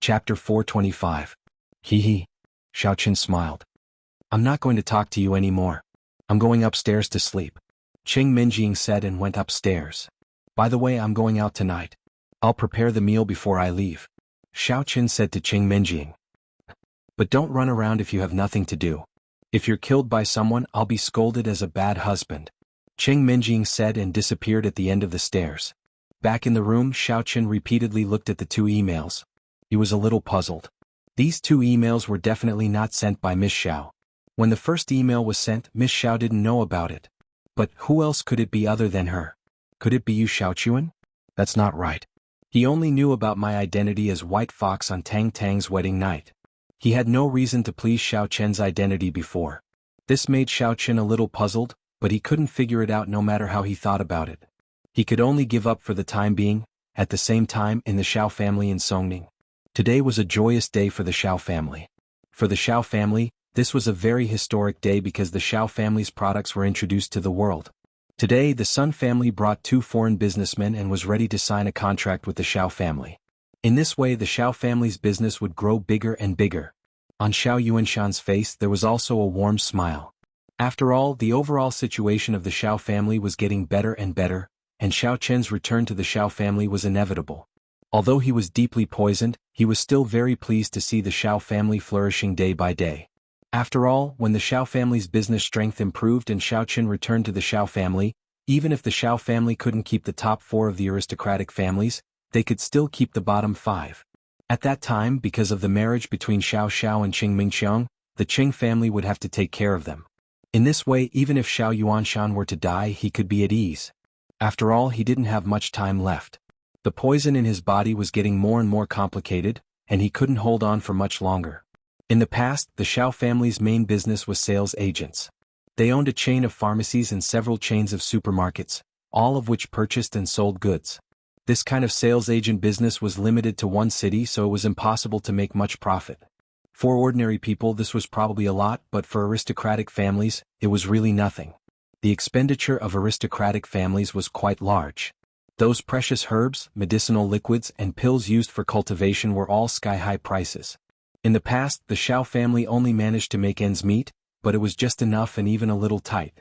Chapter 425. Hee hee. Xiaoqin smiled. I'm not going to talk to you anymore. I'm going upstairs to sleep. Qing Minjing said and went upstairs. By the way, I'm going out tonight. I'll prepare the meal before I leave. Xiaoqin said to Qing Minjing. But don't run around if you have nothing to do. If you're killed by someone, I'll be scolded as a bad husband. Qing Minjing said and disappeared at the end of the stairs. Back in the room, Xiaoqin repeatedly looked at the two emails. He was a little puzzled. These two emails were definitely not sent by Miss Xiao. When the first email was sent, Miss Xiao didn't know about it. But who else could it be other than her? Could it be you, Xiaochuan? That's not right. He only knew about my identity as White Fox on Tang Tang's wedding night. He had no reason to please Xiao Chen's identity before. This made Xiao Chen a little puzzled, but he couldn't figure it out no matter how he thought about it. He could only give up for the time being. At the same time, in the Xiao family in Songning, today was a joyous day for the Xiao family. For the Xiao family, this was a very historic day because the Xiao family's products were introduced to the world. Today, the Sun family brought two foreign businessmen and was ready to sign a contract with the Xiao family. In this way, the Xiao family's business would grow bigger and bigger. On Xiao Yuanshan's face there was also a warm smile. After all, the overall situation of the Xiao family was getting better and better, and Xiao Chen's return to the Xiao family was inevitable. Although he was deeply poisoned, he was still very pleased to see the Xiao family flourishing day by day. After all, when the Xiao family's business strength improved and Xiao Chen returned to the Xiao family, even if the Xiao family couldn't keep the top 4 of the aristocratic families, they could still keep the bottom 5. At that time, because of the marriage between Xiao Xiao and Qing Mingqiang, the Qing family would have to take care of them. In this way, even if Xiao Yuanshan were to die, he could be at ease. After all, he didn't have much time left. The poison in his body was getting more and more complicated, and he couldn't hold on for much longer. In the past, the Xiao family's main business was sales agents. They owned a chain of pharmacies and several chains of supermarkets, all of which purchased and sold goods. This kind of sales agent business was limited to one city, so it was impossible to make much profit. For ordinary people this was probably a lot, but for aristocratic families, it was really nothing. The expenditure of aristocratic families was quite large. Those precious herbs, medicinal liquids, and pills used for cultivation were all sky-high prices. In the past, the Xiao family only managed to make ends meet, but it was just enough and even a little tight.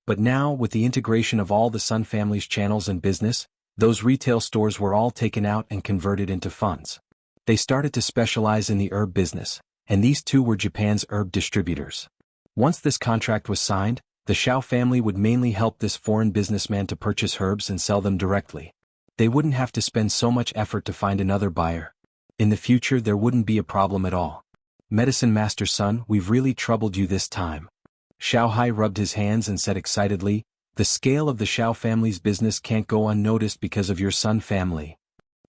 But now, with the integration of all the Sun family's channels and business, those retail stores were all taken out and converted into funds. They started to specialize in the herb business, and these two were Japan's herb distributors. Once this contract was signed, the Xiao family would mainly help this foreign businessman to purchase herbs and sell them directly. They wouldn't have to spend so much effort to find another buyer. In the future there wouldn't be a problem at all. Medicine Master Sun, we've really troubled you this time. Xiao Hai rubbed his hands and said excitedly, the scale of the Xiao family's business can't go unnoticed because of your Sun family.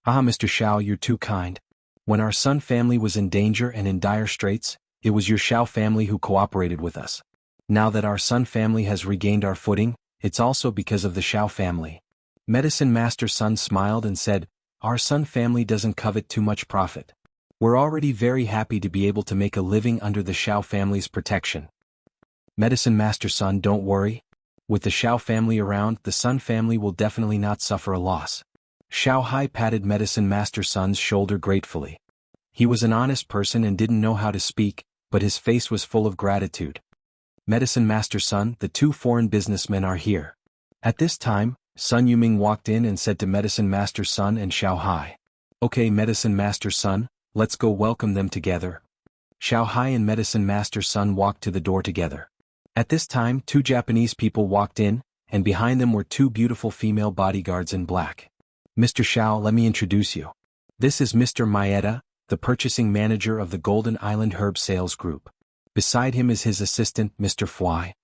Ah, Mr. Xiao, you're too kind. When our Sun family was in danger and in dire straits, it was your Xiao family who cooperated with us. Now that our Sun family has regained our footing, it's also because of the Xiao family. Medicine Master Sun smiled and said, our Sun family doesn't covet too much profit. We're already very happy to be able to make a living under the Xiao family's protection. Medicine Master Sun, don't worry. With the Xiao family around, the Sun family will definitely not suffer a loss. Xiao Hai patted Medicine Master Sun's shoulder gratefully. He was an honest person and didn't know how to speak, but his face was full of gratitude. Medicine Master Sun, the two foreign businessmen are here. At this time, Sun Yuming walked in and said to Medicine Master Sun and Xiao Hai, okay, Medicine Master Sun, let's go welcome them together. Xiao Hai and Medicine Master Sun walked to the door together. At this time, two Japanese people walked in, and behind them were two beautiful female bodyguards in black. Mr. Xiao, let me introduce you. This is Mr. Maeda, the purchasing manager of the Golden Island Herb Sales Group. Beside him is his assistant, Mr. Fui.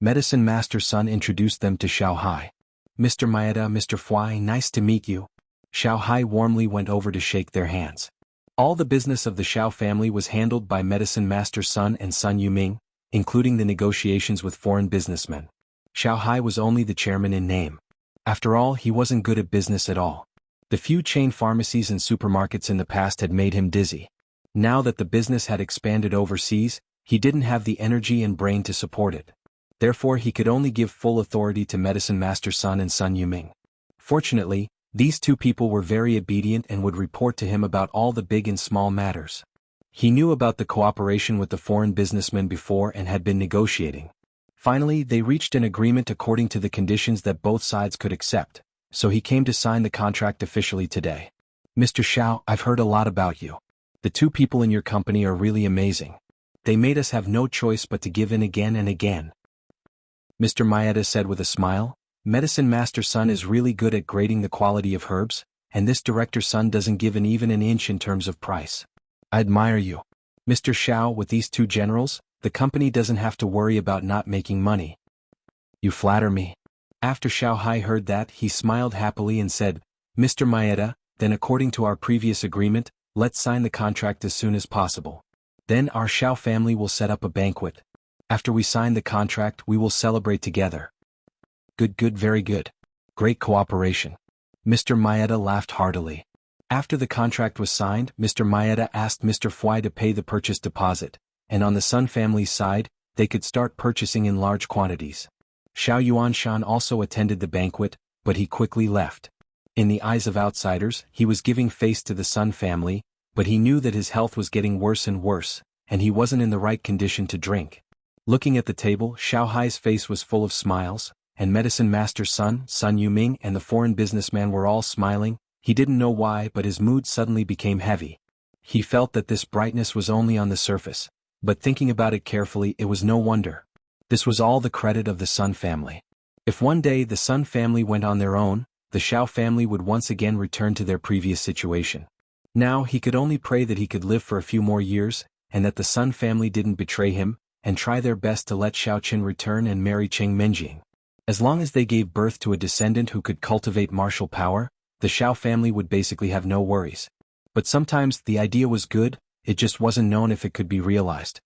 Medicine Master Sun introduced them to Xiao Hai. Mr. Maeda, Mr. Fui, nice to meet you. Xiao Hai warmly went over to shake their hands. All the business of the Xiao family was handled by Medicine Master Sun and Sun Yuming, including the negotiations with foreign businessmen. Xiao Hai was only the chairman in name. After all, he wasn't good at business at all. The few chain pharmacies and supermarkets in the past had made him dizzy. Now that the business had expanded overseas, he didn't have the energy and brain to support it. Therefore he could only give full authority to Medicine Master Sun and Sun Yuming. Fortunately, These two people were very obedient and would report to him about all the big and small matters. He knew about the cooperation with the foreign businessman before and had been negotiating. Finally, they reached an agreement according to the conditions that both sides could accept, so he came to sign the contract officially today. Mr. Xiao, I've heard a lot about you. The two people in your company are really amazing. They made us have no choice but to give in again and again. Mr. Maeda said with a smile, Medicine Master's son is really good at grading the quality of herbs, and this director's son doesn't give in even an inch in terms of price. I admire you. Mr. Xiao, with these two generals, the company doesn't have to worry about not making money. You flatter me. After Xiao Hai heard that, he smiled happily and said, Mr. Maeda, then according to our previous agreement, let's sign the contract as soon as possible. Then our Xiao family will set up a banquet. After we sign the contract, we will celebrate together. Good, very good. Great cooperation. Mr. Maeda laughed heartily. After the contract was signed, Mr. Maeda asked Mr. Fui to pay the purchase deposit, and on the Sun family's side, they could start purchasing in large quantities. Xiao Yuanshan also attended the banquet, but he quickly left. In the eyes of outsiders, he was giving face to the Sun family, but he knew that his health was getting worse and worse, and he wasn't in the right condition to drink. Looking at the table, Xiao Hai's face was full of smiles, and Medicine Master's son, Sun Yuming, and the foreign businessman were all smiling. He didn't know why, but his mood suddenly became heavy. He felt that this brightness was only on the surface, but thinking about it carefully, it was no wonder. This was all the credit of the Sun family. If one day the Sun family went on their own, the Xiao family would once again return to their previous situation. Now he could only pray that he could live for a few more years, and that the Sun family didn't betray him, and try their best to let Xiaoqin return and marry Qing Minjing. As long as they gave birth to a descendant who could cultivate martial power, the Xiao family would basically have no worries. But sometimes the idea was good, it just wasn't known if it could be realized.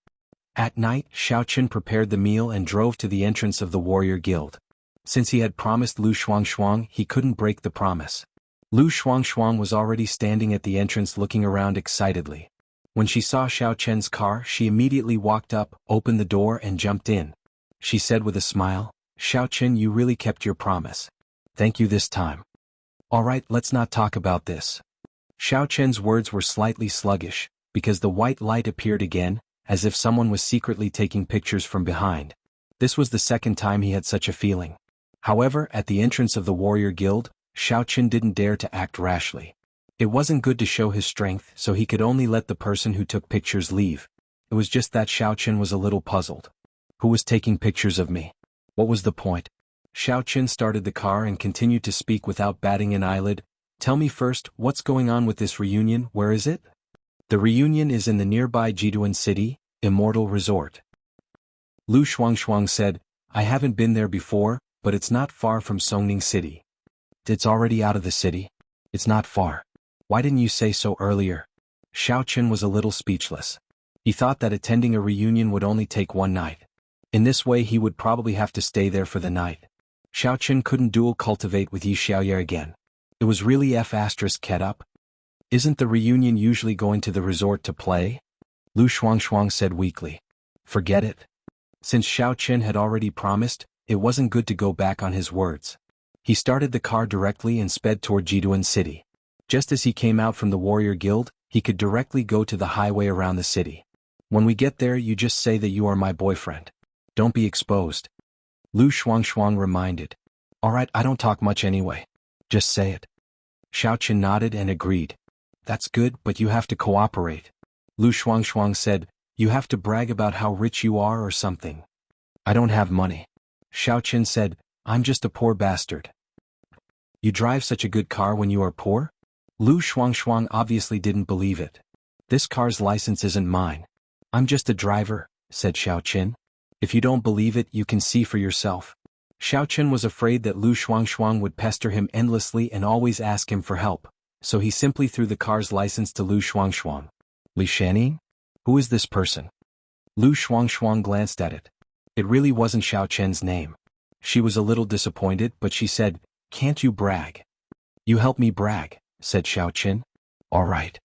At night, Xiaoqin prepared the meal and drove to the entrance of the warrior guild. Since he had promised Lu Shuangshuang, he couldn't break the promise. Lu Shuangshuang was already standing at the entrance looking around excitedly. When she saw Xiaoqin's car, she immediately walked up, opened the door and jumped in. She said with a smile, Xiaoqin, you really kept your promise. Thank you this time. Alright, let's not talk about this. Xiaoqin's words were slightly sluggish, because the white light appeared again, as if someone was secretly taking pictures from behind. This was the second time he had such a feeling. However, at the entrance of the warrior guild, Xiaoqin didn't dare to act rashly. It wasn't good to show his strength, so he could only let the person who took pictures leave. It was just that Xiaoqin was a little puzzled. Who was taking pictures of me? What was the point? Xiaoqin started the car and continued to speak without batting an eyelid. Tell me first, what's going on with this reunion, where is it? The reunion is in the nearby Jiduan City, Immortal Resort. Lu Shuangshuang said, I haven't been there before, but it's not far from Songning City. It's already out of the city. It's not far. Why didn't you say so earlier? Xiaoqin was a little speechless. He thought that attending a reunion would only take one night. In this way he would probably have to stay there for the night. Xiaoqin couldn't dual cultivate with Yi Xiaoye again. It was really F***ket up. Isn't the reunion usually going to the resort to play? Lu Shuangshuang said weakly. Forget it. Since Xiaoqin had already promised, it wasn't good to go back on his words. He started the car directly and sped toward Jiduan City. Just as he came out from the warrior guild, he could directly go to the highway around the city. When we get there, you just say that you are my boyfriend. Don't be exposed. Lu Shuangshuang reminded. Alright, I don't talk much anyway. Just say it. Xiaoqin nodded and agreed. That's good, but you have to cooperate. Lu Shuangshuang said, you have to brag about how rich you are or something. I don't have money. Xiaoqin said, I'm just a poor bastard. You drive such a good car when you are poor? Lu Shuangshuang obviously didn't believe it. This car's license isn't mine. I'm just a driver, said Xiaoqin. If you don't believe it, you can see for yourself. Xiaoqin was afraid that Lu Shuangshuang would pester him endlessly and always ask him for help, so he simply threw the car's license to Lu Shuangshuang. Li Shaning? Who is this person? Lu Shuangshuang glanced at it. It really wasn't Xiaoqin's name. She was a little disappointed, but she said, Can't you brag? You help me brag, said Xiaoqin. Alright.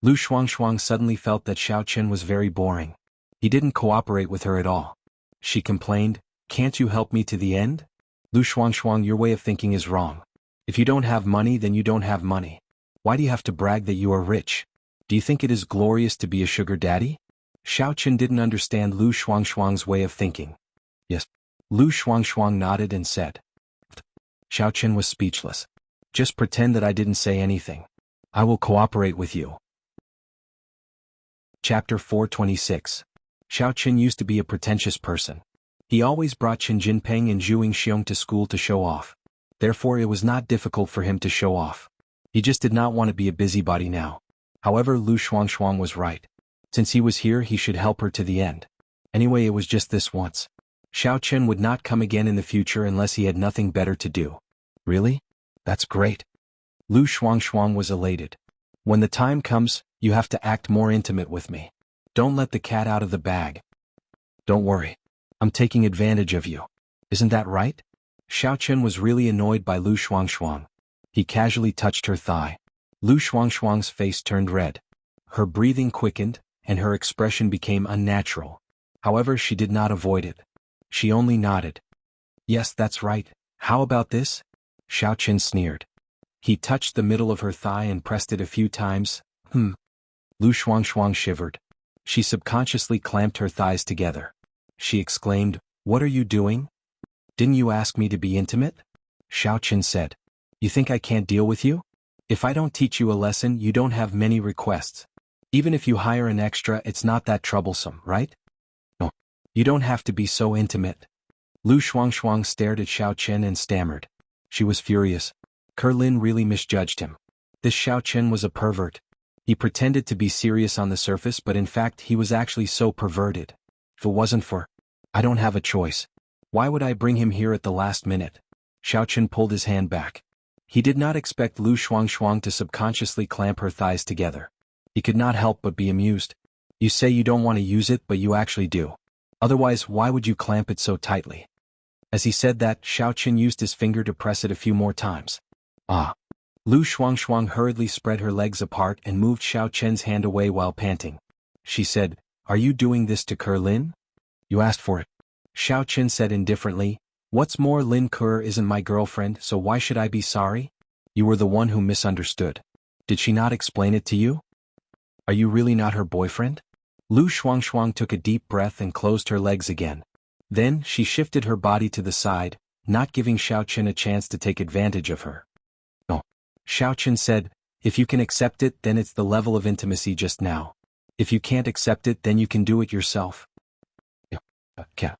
Lu Shuangshuang suddenly felt that Xiaoqin was very boring. He didn't cooperate with her at all. She complained, Can't you help me to the end? Lu Shuangshuang, your way of thinking is wrong. If you don't have money, then you don't have money. Why do you have to brag that you are rich? Do you think it is glorious to be a sugar daddy? Xiao Chen didn't understand Lu Shuangshuang's way of thinking. Yes. Lu Shuangshuang nodded and said. Xiao Chen was speechless. Just pretend that I didn't say anything. I will cooperate with you. Chapter 426. Xiao Chen used to be a pretentious person. He always brought Chen Jinpeng and Zhu Yingxiong to school to show off. Therefore it was not difficult for him to show off. He just did not want to be a busybody now. However, Lu Shuangshuang was right. Since he was here, he should help her to the end. Anyway, it was just this once. Xiao Chen would not come again in the future unless he had nothing better to do. Really? That's great. Lu Shuangshuang was elated. When the time comes, you have to act more intimate with me. Don't let the cat out of the bag. Don't worry. I'm taking advantage of you. Isn't that right? Xiao Chen was really annoyed by Lu Shuangshuang. He casually touched her thigh. Lu Shuangshuang's face turned red. Her breathing quickened, and her expression became unnatural. However, she did not avoid it. She only nodded. Yes, that's right. How about this? Xiao Chen sneered. He touched the middle of her thigh and pressed it a few times. Lu Shuangshuang shivered. She subconsciously clamped her thighs together. She exclaimed, "What are you doing? Didn't you ask me to be intimate?" Xiao Chen said. You think I can't deal with you? If I don't teach you a lesson, you don't have many requests. Even if you hire an extra, it's not that troublesome, right? No. You don't have to be so intimate. Lu Shuangshuang stared at Xiao Chen and stammered. She was furious. Lin really misjudged him. This Xiao Chen was a pervert. He pretended to be serious on the surface, but in fact he was actually so perverted. If it wasn't for, I don't have a choice. Why would I bring him here at the last minute? Xiao Chen pulled his hand back. He did not expect Lu Shuangshuang to subconsciously clamp her thighs together. He could not help but be amused. You say you don't want to use it, but you actually do. Otherwise, why would you clamp it so tightly? As he said that, Xiao Chen used his finger to press it a few more times. Ah. Lu Shuangshuang hurriedly spread her legs apart and moved Xiao Chen's hand away while panting. She said, Are you doing this to Lin? You asked for it. Xiao Chen said indifferently, What's more, Lin Ke isn't my girlfriend, so why should I be sorry? You were the one who misunderstood. Did she not explain it to you? Are you really not her boyfriend? Lu Shuangshuang took a deep breath and closed her legs again. Then, she shifted her body to the side, not giving Xiao Chen a chance to take advantage of her. No. Xiao Chen said, If you can accept it, then it's the level of intimacy just now. If you can't accept it, then you can do it yourself. Okay.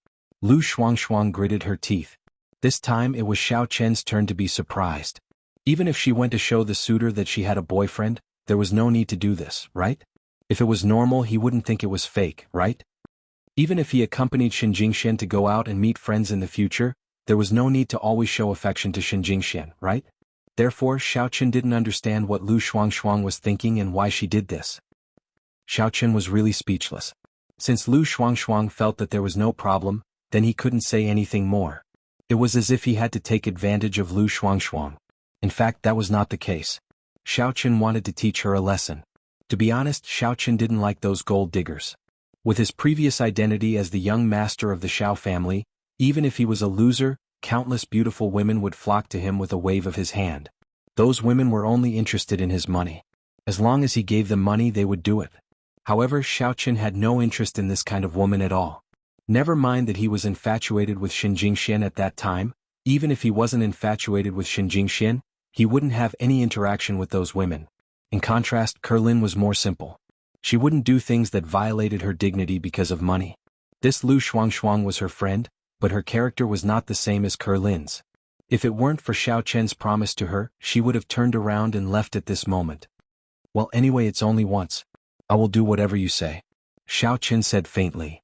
Lu Shuangshuang gritted her teeth. This time it was Xiao Chen's turn to be surprised. Even if she went to show the suitor that she had a boyfriend, there was no need to do this, right? If it was normal, he wouldn't think it was fake, right? Even if he accompanied Shen Jingxian to go out and meet friends in the future, there was no need to always show affection to Shen Jingxian, right? Therefore, Xiao Chen didn't understand what Lu Shuangshuang was thinking and why she did this. Xiao Chen was really speechless. Since Lu Shuangshuang felt that there was no problem, then he couldn't say anything more. It was as if he had to take advantage of Lu Shuangshuang. In fact, that was not the case. Xiao Chen wanted to teach her a lesson. To be honest, Xiao Chen didn't like those gold diggers. With his previous identity as the young master of the Xiao family, even if he was a loser, countless beautiful women would flock to him with a wave of his hand. Those women were only interested in his money. As long as he gave them money, they would do it. However, Xiao Chen had no interest in this kind of woman at all. Never mind that he was infatuated with Shen Jingxian at that time. Even if he wasn't infatuated with Shen Jingxian, he wouldn't have any interaction with those women. In contrast, Lin was more simple. She wouldn't do things that violated her dignity because of money. This Lu Shuangshuang was her friend, but her character was not the same as Lin's. If it weren't for Xiao Chen's promise to her, she would have turned around and left at this moment. Well, anyway, it's only once. I will do whatever you say. Xiao Chen said faintly.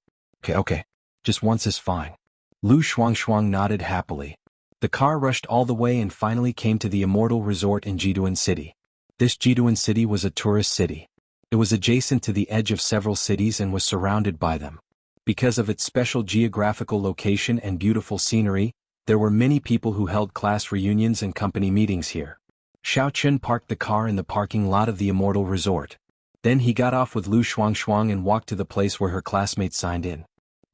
Okay. Just once is fine. Lu Shuangshuang nodded happily. The car rushed all the way and finally came to the Immortal Resort in Jiduan City. This Jiduan City was a tourist city. It was adjacent to the edge of several cities and was surrounded by them. Because of its special geographical location and beautiful scenery, there were many people who held class reunions and company meetings here. Xiao Chen parked the car in the parking lot of the Immortal Resort. Then he got off with Lu Shuangshuang and walked to the place where her classmates signed in.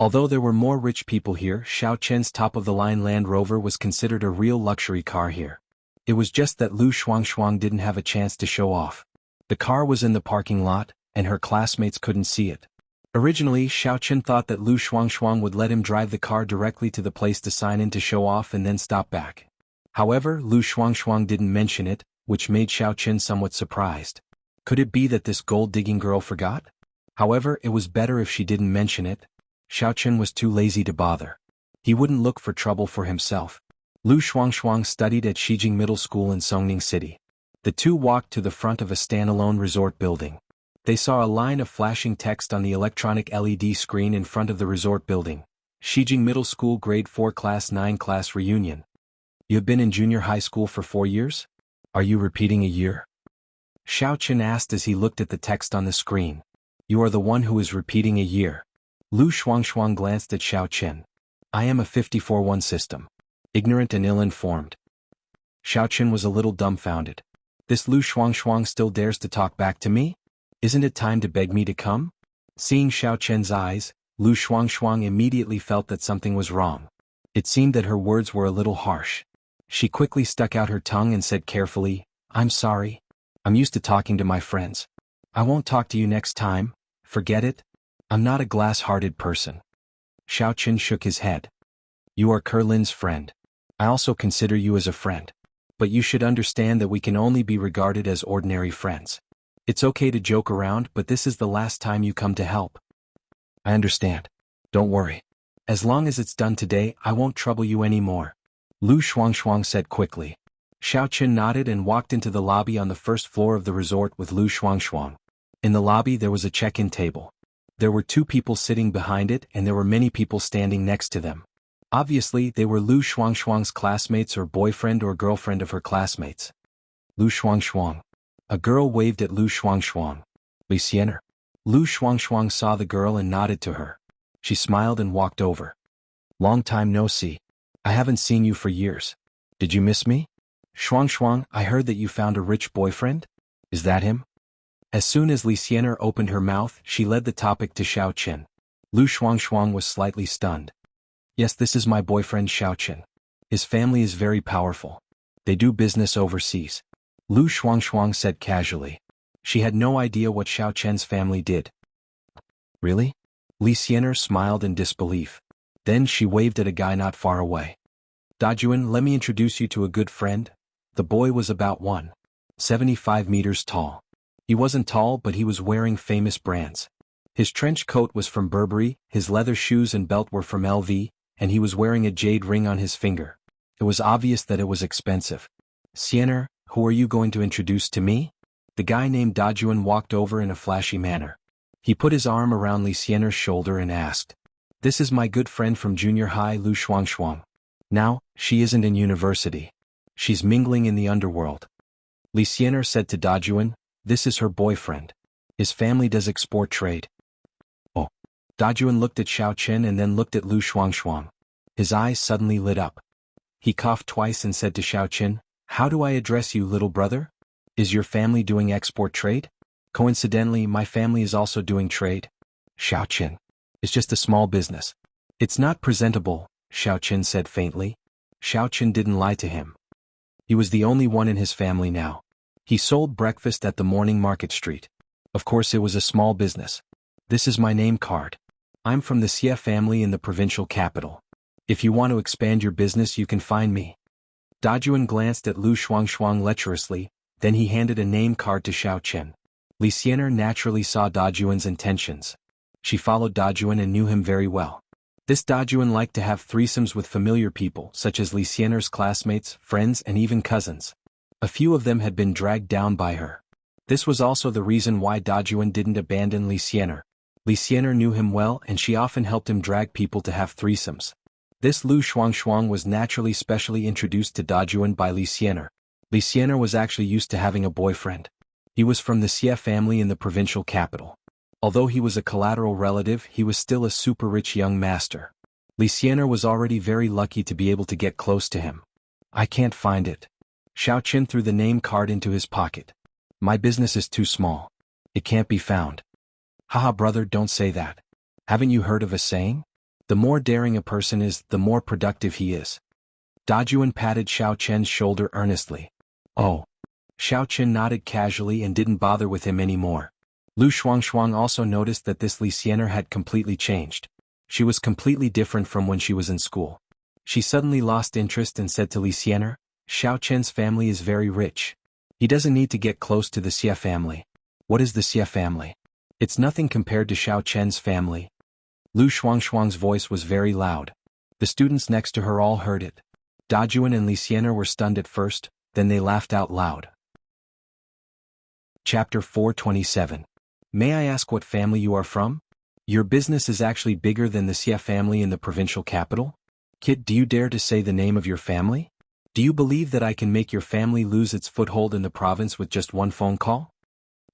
Although there were more rich people here, Xiao Chen's top-of-the-line Land Rover was considered a real luxury car here. It was just that Lu Shuangshuang didn't have a chance to show off. The car was in the parking lot, and her classmates couldn't see it. Originally, Xiaoqun thought that Lu Shuangshuang would let him drive the car directly to the place to sign in to show off and then stop back. However, Lu Shuangshuang didn't mention it, which made Xiaoqun somewhat surprised. Could it be that this gold-digging girl forgot? However, it was better if she didn't mention it. Xiaoqun was too lazy to bother. He wouldn't look for trouble for himself. Lu Shuangshuang studied at Shijing Middle School in Songning City. The two walked to the front of a standalone resort building. They saw a line of flashing text on the electronic LED screen in front of the resort building. Shijing Middle School Grade 4 Class 9 Class Reunion. You have been in junior high school for 4 years? Are you repeating a year? Xiaoqun asked as he looked at the text on the screen. You are the one who is repeating a year. Lu Shuangshuang glanced at Xiaoqun. I am a 54-1 system. Ignorant and ill-informed. Xiaoqun was a little dumbfounded. This Lu Shuangshuang still dares to talk back to me? Isn't it time to beg me to come? Seeing Xiaoqun's eyes, Lu Shuangshuang immediately felt that something was wrong. It seemed that her words were a little harsh. She quickly stuck out her tongue and said carefully, I'm sorry. I'm used to talking to my friends. I won't talk to you next time. Forget it. I'm not a glass-hearted person. Xiaoqun shook his head. You are Kerlin's friend. I also consider you as a friend. But you should understand that we can only be regarded as ordinary friends. It's okay to joke around, but this is the last time you come to help. I understand. Don't worry. As long as it's done today, I won't trouble you anymore. Lu Shuangshuang said quickly. Xiaoqun nodded and walked into the lobby on the first floor of the resort with Lu Shuangshuang. In the lobby there was a check-in table. There were 2 people sitting behind it and there were many people standing next to them. Obviously, they were Lu Shuangshuang's classmates or boyfriend or girlfriend of her classmates. Lu Shuangshuang. A girl waved at Lu Shuangshuang. Li Xiener. Lu Shuangshuang saw the girl and nodded to her. She smiled and walked over. Long time no see. I haven't seen you for years. Did you miss me? Shuangshuang, I heard that you found a rich boyfriend? Is that him? As soon as Li Xiener opened her mouth, she led the topic to Xiaoqun. Lu Shuangshuang was slightly stunned. Yes, this is my boyfriend Xiaoqun. His family is very powerful. They do business overseas. Lu Shuangshuang said casually. She had no idea what Xiaoqun's family did. Really? Li Xiener smiled in disbelief. Then she waved at a guy not far away. Dajuan, let me introduce you to a good friend. The boy was about 1.75 meters tall. He wasn't tall, but he was wearing famous brands. His trench coat was from Burberry, his leather shoes and belt were from LV, and he was wearing a jade ring on his finger. It was obvious that it was expensive. Xiener, who are you going to introduce to me? The guy named Dajuan walked over in a flashy manner. He put his arm around Li Xiener's shoulder and asked. This is my good friend from junior high, Lu Shuangshuang. Now, she isn't in university. She's mingling in the underworld. Li Xiener said to Dajuan, this is her boyfriend. His family does export trade. Oh. Dajuan looked at Xiaoqun and then looked at Lu Shuangshuang. His eyes suddenly lit up. He coughed twice and said to Xiaoqun, how do I address you, little brother? Is your family doing export trade? Coincidentally, my family is also doing trade. Xiaoqun. It's just a small business. It's not presentable, Xiaoqun said faintly. Xiaoqun didn't lie to him. He was the only one in his family now. He sold breakfast at the morning market street. Of course it was a small business. This is my name card. I'm from the Xie family in the provincial capital. If you want to expand your business you can find me. Dajuan glanced at Lu Shuangshuang lecherously, then he handed a name card to Xiaoqun. Li Xiener naturally saw Dajuan's intentions. She followed Dajuan and knew him very well. This Dajuan liked to have threesomes with familiar people such as Li Xiener's classmates, friends and even cousins. A few of them had been dragged down by her. This was also the reason why Dajuan didn't abandon Li Xiener. Li Xiener knew him well and she often helped him drag people to have threesomes. This Lu Shuangshuang was naturally specially introduced to Dajuan by Li Xiener. Li Xiener was actually used to having a boyfriend. He was from the Xie family in the provincial capital. Although he was a collateral relative, he was still a super rich young master. Li Xiener was already very lucky to be able to get close to him. I can't find it. Xiaoqun threw the name card into his pocket. My business is too small. It can't be found. Haha brother, don't say that. Haven't you heard of a saying? The more daring a person is, the more productive he is. Dajuan patted Xiao Chen's shoulder earnestly. Oh. Xiao Chen nodded casually and didn't bother with him anymore. Lu Shuangshuang also noticed that this Li Xianer had completely changed. She was completely different from when she was in school. She suddenly lost interest and said to Li Xianer, Xiao Chen's family is very rich. He doesn't need to get close to the Xia family. What is the Xia family? It's nothing compared to Xiao Chen's family. Lu Shuangshuang's voice was very loud. The students next to her all heard it. Dajuan and Li Xianer were stunned at first, then they laughed out loud. Chapter 427. May I ask what family you are from? Your business is actually bigger than the Xia family in the provincial capital? Kid, do you dare to say the name of your family? Do you believe that I can make your family lose its foothold in the province with just one phone call?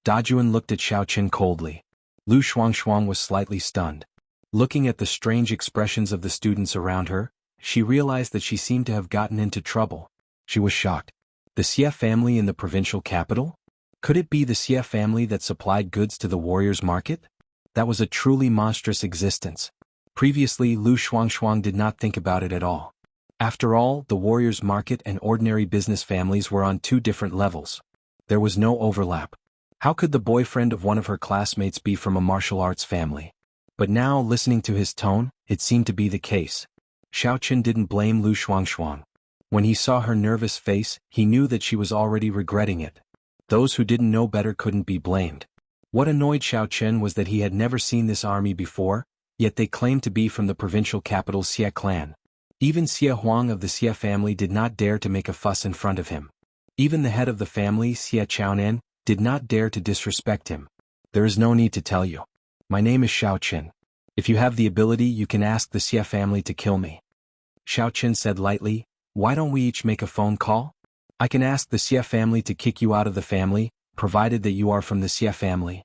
Dajuan looked at Xiao Chen coldly. Lu Shuangshuang was slightly stunned. Looking at the strange expressions of the students around her, she realized that she seemed to have gotten into trouble. She was shocked. The Xia family in the provincial capital? Could it be the Xia family that supplied goods to the warriors' market? That was a truly monstrous existence. Previously, Lu Shuangshuang did not think about it at all. After all, the warriors' market and ordinary business families were on two different levels. There was no overlap. How could the boyfriend of one of her classmates be from a martial arts family? But now, listening to his tone, it seemed to be the case. Xiao Chen didn't blame Lu Shuangshuang. When he saw her nervous face, he knew that she was already regretting it. Those who didn't know better couldn't be blamed. What annoyed Xiao Chen was that he had never seen this army before, yet they claimed to be from the provincial capital Xia clan. Even Xia Huang of the Xia family did not dare to make a fuss in front of him. Even the head of the family, Xia Chaonan, did not dare to disrespect him. There is no need to tell you. My name is Xiao Chen. If you have the ability, you can ask the Xia family to kill me. Xiao Chen said lightly, why don't we each make a phone call? I can ask the Xia family to kick you out of the family, provided that you are from the Xia family.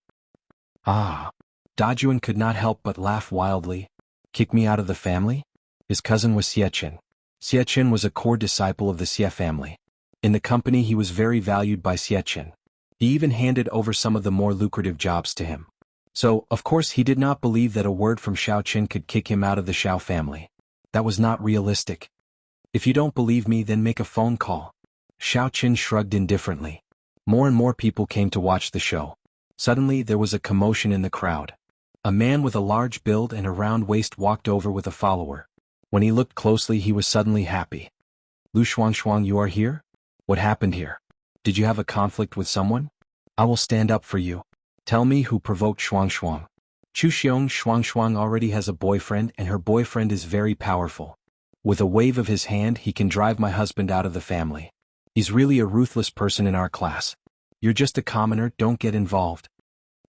Ah. Dajuan could not help but laugh wildly. Kick me out of the family? His cousin was Xia Chen. Xia Chen was a core disciple of the Xia family. In the company he was very valued by Xia Chen. He even handed over some of the more lucrative jobs to him. So, of course he did not believe that a word from Xiao Chen could kick him out of the Xiao family. That was not realistic. If you don't believe me, then make a phone call. Xiao Chen shrugged indifferently. More and more people came to watch the show. Suddenly there was a commotion in the crowd. A man with a large build and a round waist walked over with a follower. When he looked closely, he was suddenly happy. Lu Shuangshuang, you are here? What happened here? Did you have a conflict with someone? I will stand up for you. Tell me who provoked Shuangshuang. Chu Xiong Shuangshuang already has a boyfriend and her boyfriend is very powerful. With a wave of his hand he can drive my husband out of the family. He's really a ruthless person in our class. You're just a commoner, don't get involved.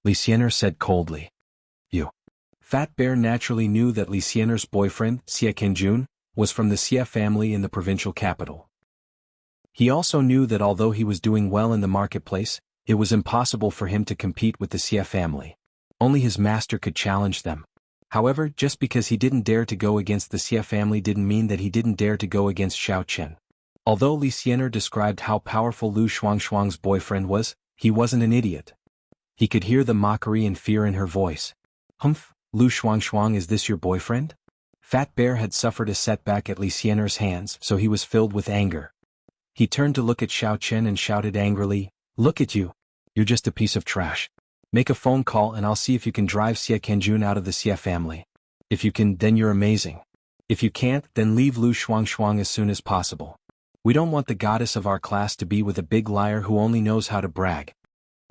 Li Xianer said coldly. You. Fat Bear naturally knew that Li Xianer's boyfriend, Xia Kenjun, was from the Xia family in the provincial capital. He also knew that although he was doing well in the marketplace, it was impossible for him to compete with the Xia family. Only his master could challenge them. However, just because he didn't dare to go against the Xia family didn't mean that he didn't dare to go against Xiao Chen. Although Li Xianer described how powerful Lu Shuangshuang's boyfriend was, he wasn't an idiot. He could hear the mockery and fear in her voice. Humph, Lu Shuangshuang, is this your boyfriend? Fat Bear had suffered a setback at Li Xianer's hands, so he was filled with anger. He turned to look at Xiao Chen and shouted angrily, look at you. You're just a piece of trash. Make a phone call and I'll see if you can drive Xia Kenjun out of the Xia family. If you can, then you're amazing. If you can't, then leave Lu Shuangshuang as soon as possible. We don't want the goddess of our class to be with a big liar who only knows how to brag.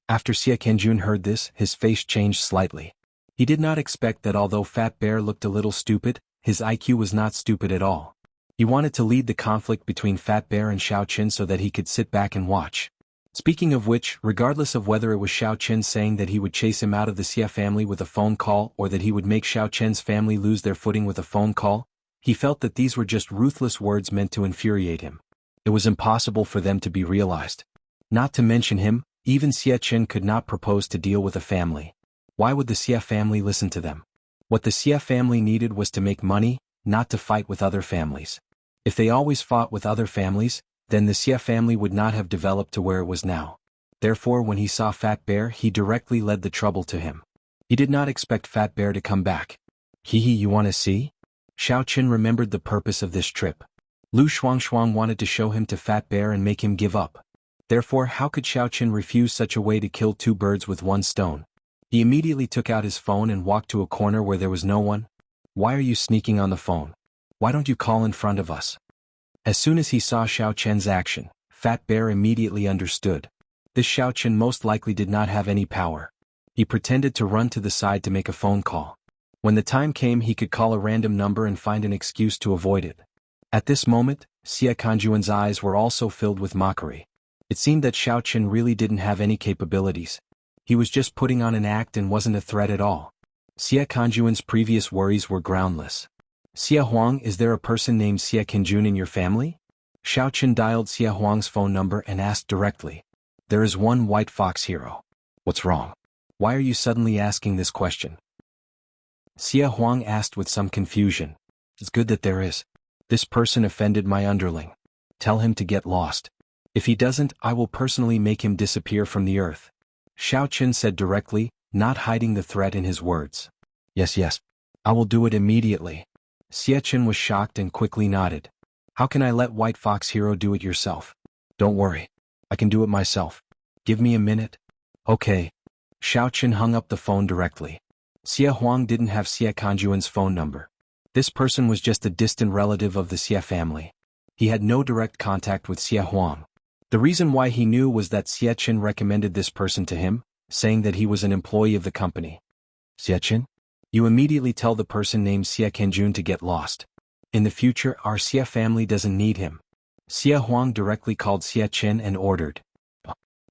After Xia Kenjun heard this, his face changed slightly. He did not expect that although Fat Bear looked a little stupid, his IQ was not stupid at all. He wanted to lead the conflict between Fat Bear and Xiao Chen so that he could sit back and watch. Speaking of which, regardless of whether it was Xiao Chen saying that he would chase him out of the Xia family with a phone call or that he would make Xiao Chen's family lose their footing with a phone call, he felt that these were just ruthless words meant to infuriate him. It was impossible for them to be realized. Not to mention him, even Xia Chen could not propose to deal with a family. Why would the Xia family listen to them? What the Xia family needed was to make money, not to fight with other families. If they always fought with other families, then the Xia family would not have developed to where it was now. Therefore, when he saw Fat Bear, he directly led the trouble to him. He did not expect Fat Bear to come back. Hee, you want to see? Xiao Chen remembered the purpose of this trip. Lu Shuangshuang wanted to show him to Fat Bear and make him give up. Therefore, how could Xiaoqin refuse such a way to kill two birds with one stone? He immediately took out his phone and walked to a corner where there was no one. Why are you sneaking on the phone? Why don't you call in front of us? As soon as he saw Xiaoqian's action, Fat Bear immediately understood. This Xiaoqian most likely did not have any power. He pretended to run to the side to make a phone call. When the time came, he could call a random number and find an excuse to avoid it. At this moment, Xie Kanjuan's eyes were also filled with mockery. It seemed that Xiaoqian really didn't have any capabilities. He was just putting on an act and wasn't a threat at all. Xie Kanjuan's previous worries were groundless. Xie Huang, is there a person named Xie Kanjun in your family? Xiaoqian dialed Xie Huang's phone number and asked directly. There is one white fox hero. What's wrong? Why are you suddenly asking this question? Xie Huang asked with some confusion. It's good that there is. This person offended my underling. Tell him to get lost. If he doesn't, I will personally make him disappear from the earth. Xiaoqian said directly, not hiding the threat in his words. Yes. I will do it immediately. Xiaoqian was shocked and quickly nodded. How can I let White Fox Hero do it yourself? Don't worry. I can do it myself. Give me a minute. Okay. Xiaoqian hung up the phone directly. Xie Huang didn't have Xie Kanjuan's phone number. This person was just a distant relative of the Xie family. He had no direct contact with Xie Huang. The reason why he knew was that Xiaoqian recommended this person to him, saying that he was an employee of the company. Xiaoqian? You immediately tell the person named Xie Kanjun to get lost. In the future, our Xie family doesn't need him. Xie Huang directly called Xiaoqian and ordered.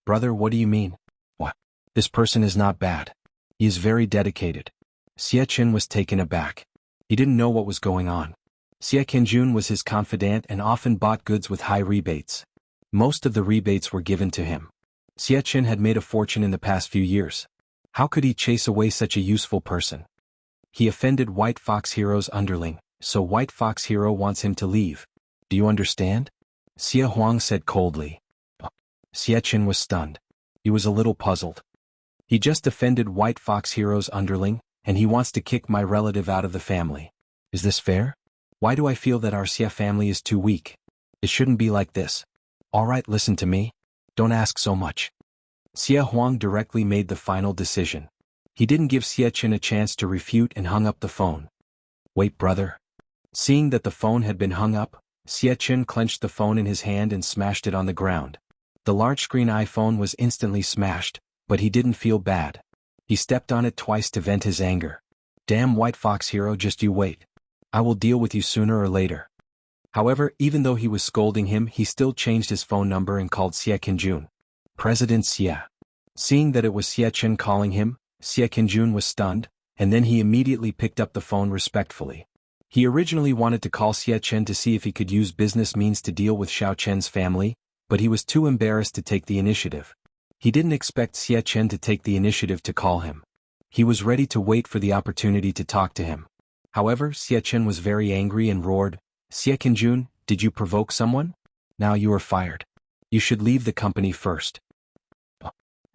Brother, what do you mean? What? This person is not bad. He is very dedicated. Xiaoqian was taken aback. He didn't know what was going on. Xie Kanjun was his confidant and often bought goods with high rebates. Most of the rebates were given to him. Xiaoqian had made a fortune in the past few years. How could he chase away such a useful person? He offended White Fox Hero's underling, so White Fox Hero wants him to leave. Do you understand? Xie Huang said coldly. Xiaoqian was stunned. He was a little puzzled. He just offended White Fox Hero's underling, and he wants to kick my relative out of the family. Is this fair? Why do I feel that our Xie family is too weak? It shouldn't be like this. Alright, listen to me. Don't ask so much. Xie Huang directly made the final decision. He didn't give Xiaoqian a chance to refute and hung up the phone. Wait, brother. Seeing that the phone had been hung up, Xiaoqian clenched the phone in his hand and smashed it on the ground. The large-screen iPhone was instantly smashed, but he didn't feel bad. He stepped on it twice to vent his anger. Damn White Fox Hero, just you wait. I will deal with you sooner or later. However, even though he was scolding him, he still changed his phone number and called Xie Kanjun. President Xie. Seeing that it was Xiaoqian calling him, Xie Kanjun was stunned, and then he immediately picked up the phone respectfully. He originally wanted to call Xiaoqian to see if he could use business means to deal with Xiaoqian's family, but he was too embarrassed to take the initiative. He didn't expect Xiaoqian to take the initiative to call him. He was ready to wait for the opportunity to talk to him. However, Xiaoqian was very angry and roared, Xie Kanjun, did you provoke someone? Now you are fired. You should leave the company first.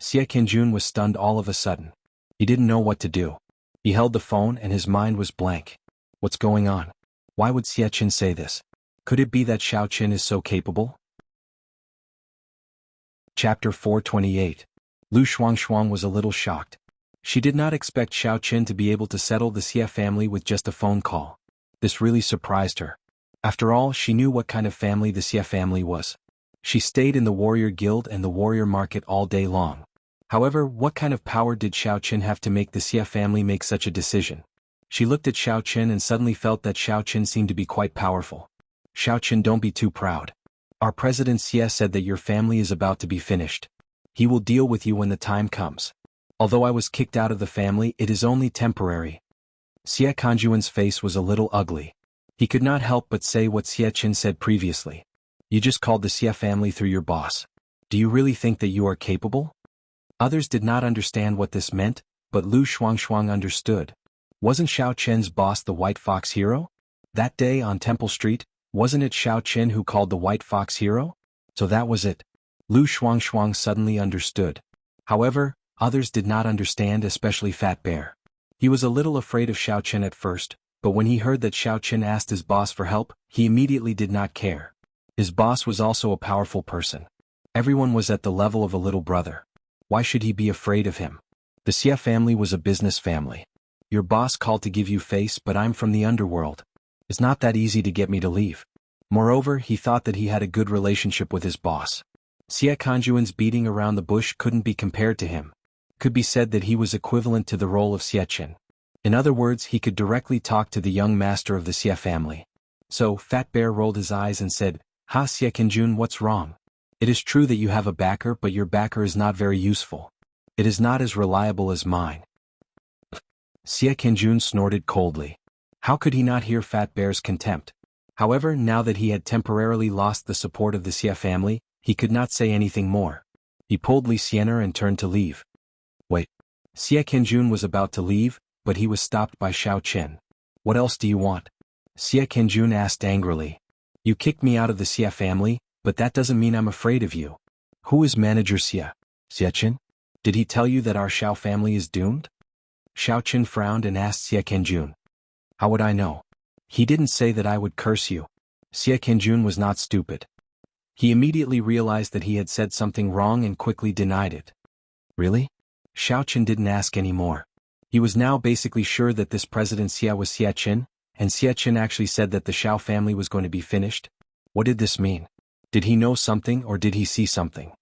Xie Kanjun was stunned all of a sudden. He didn't know what to do. He held the phone and his mind was blank. What's going on? Why would Xiaoqian say this? Could it be that Xiaoqian is so capable? Chapter 428. Lu Shuangshuang was a little shocked. She did not expect Xiaoqian to be able to settle the Xie family with just a phone call. This really surprised her. After all, she knew what kind of family the Xie family was. She stayed in the warrior guild and the warrior market all day long. However, what kind of power did Xiaoqian have to make the Xie family make such a decision? She looked at Xiaoqian and suddenly felt that Xiaoqian seemed to be quite powerful. Xiaoqian, don't be too proud. Our president Xie said that your family is about to be finished. He will deal with you when the time comes. Although I was kicked out of the family, it is only temporary. Xie Kanjuan's face was a little ugly. He could not help but say what Xiaoqian said previously. You just called the Xie family through your boss. Do you really think that you are capable? Others did not understand what this meant, but Lu Shuangshuang understood. Wasn't Xiaoqian's boss the White Fox Hero? That day on Temple Street, wasn't it Xiaoqian who called the White Fox Hero? So that was it. Lu Shuangshuang suddenly understood. However, others did not understand, especially Fat Bear. He was a little afraid of Xiaoqian at first, But when he heard that Xiao Qin asked his boss for help, he immediately did not care. His boss was also a powerful person. Everyone was at the level of a little brother. Why should he be afraid of him? The Xia family was a business family. Your boss called to give you face, but I'm from the underworld. It's not that easy to get me to leave. Moreover, he thought that he had a good relationship with his boss. Xia Kanjuan's beating around the bush couldn't be compared to him. Could be said that he was equivalent to the role of Xia Qin. In other words, he could directly talk to the young master of the Xia family. So, Fat Bear rolled his eyes and said, "Ha, Xia Kanjun, what's wrong? It is true that you have a backer, but your backer is not very useful. It is not as reliable as mine." Xia Kanjun snorted coldly. How could he not hear Fat Bear's contempt? However, now that he had temporarily lost the support of the Xia family, he could not say anything more. He pulled Li Xianer and turned to leave. Wait. Xia Kanjun was about to leave, but he was stopped by Xiao Qin. "What else do you want?" Xia Kanjun asked angrily. "You kicked me out of the Xia family, but that doesn't mean I'm afraid of you. Who is manager Xia? Xia Qin? Did he tell you that our Xiao family is doomed?" Xiao Qin frowned and asked Xia Kanjun. "How would I know? He didn't say that I would curse you." Xia Kanjun was not stupid. He immediately realized that he had said something wrong and quickly denied it. Really? Xiao Qin didn't ask any more. He was now basically sure that this President Xia was Xia Qin, and Xia Qin actually said that the Xiao family was going to be finished. What did this mean? Did he know something or did he see something?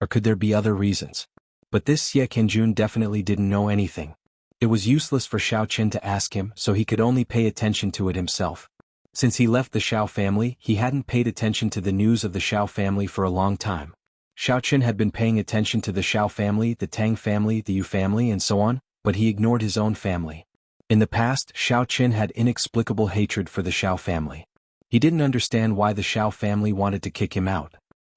Or could there be other reasons? But this Xia Kanjun definitely didn't know anything. It was useless for Xiao Qin to ask him, so he could only pay attention to it himself. Since he left the Xiao family, he hadn't paid attention to the news of the Xiao family for a long time. Xiao Qin had been paying attention to the Xiao family, the Tang family, the Yu family, and so on, but he ignored his own family. In the past, Xiao Qin had inexplicable hatred for the Xiao family. He didn't understand why the Xiao family wanted to kick him out.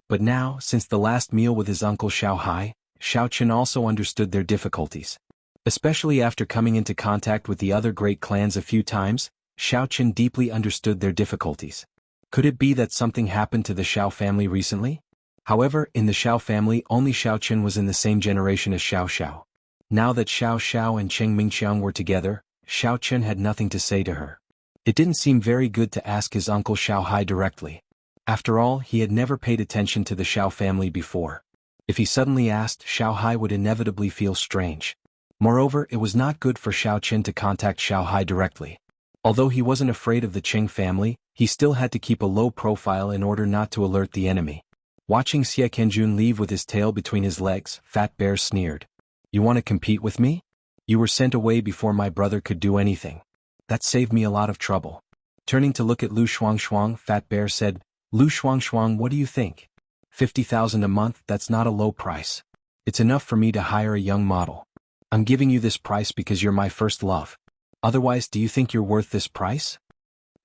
But now, since the last meal with his uncle Xiao Hai, Xiao Qin also understood their difficulties. Especially after coming into contact with the other great clans a few times, Xiao Qin deeply understood their difficulties. Could it be that something happened to the Xiao family recently? However, in the Xiao family only Xiao Qin was in the same generation as Xiao Xiao. Now that Xiao Xiao and Cheng Mingqiang were together, Xiao Qin had nothing to say to her. It didn't seem very good to ask his uncle Xiao Hai directly. After all, he had never paid attention to the Xiao family before. If he suddenly asked, Xiao Hai would inevitably feel strange. Moreover, it was not good for Xiao Qin to contact Xiao Hai directly. Although he wasn't afraid of the Qing family, he still had to keep a low profile in order not to alert the enemy. Watching Xia Kanjun leave with his tail between his legs, Fat Bear sneered. "You want to compete with me? You were sent away before my brother could do anything. That saved me a lot of trouble." Turning to look at Lu Shuangshuang, Fat Bear said, "Lu Shuangshuang, what do you think? 50,000 a month, that's not a low price. It's enough for me to hire a young model. I'm giving you this price because you're my first love. Otherwise, do you think you're worth this price?"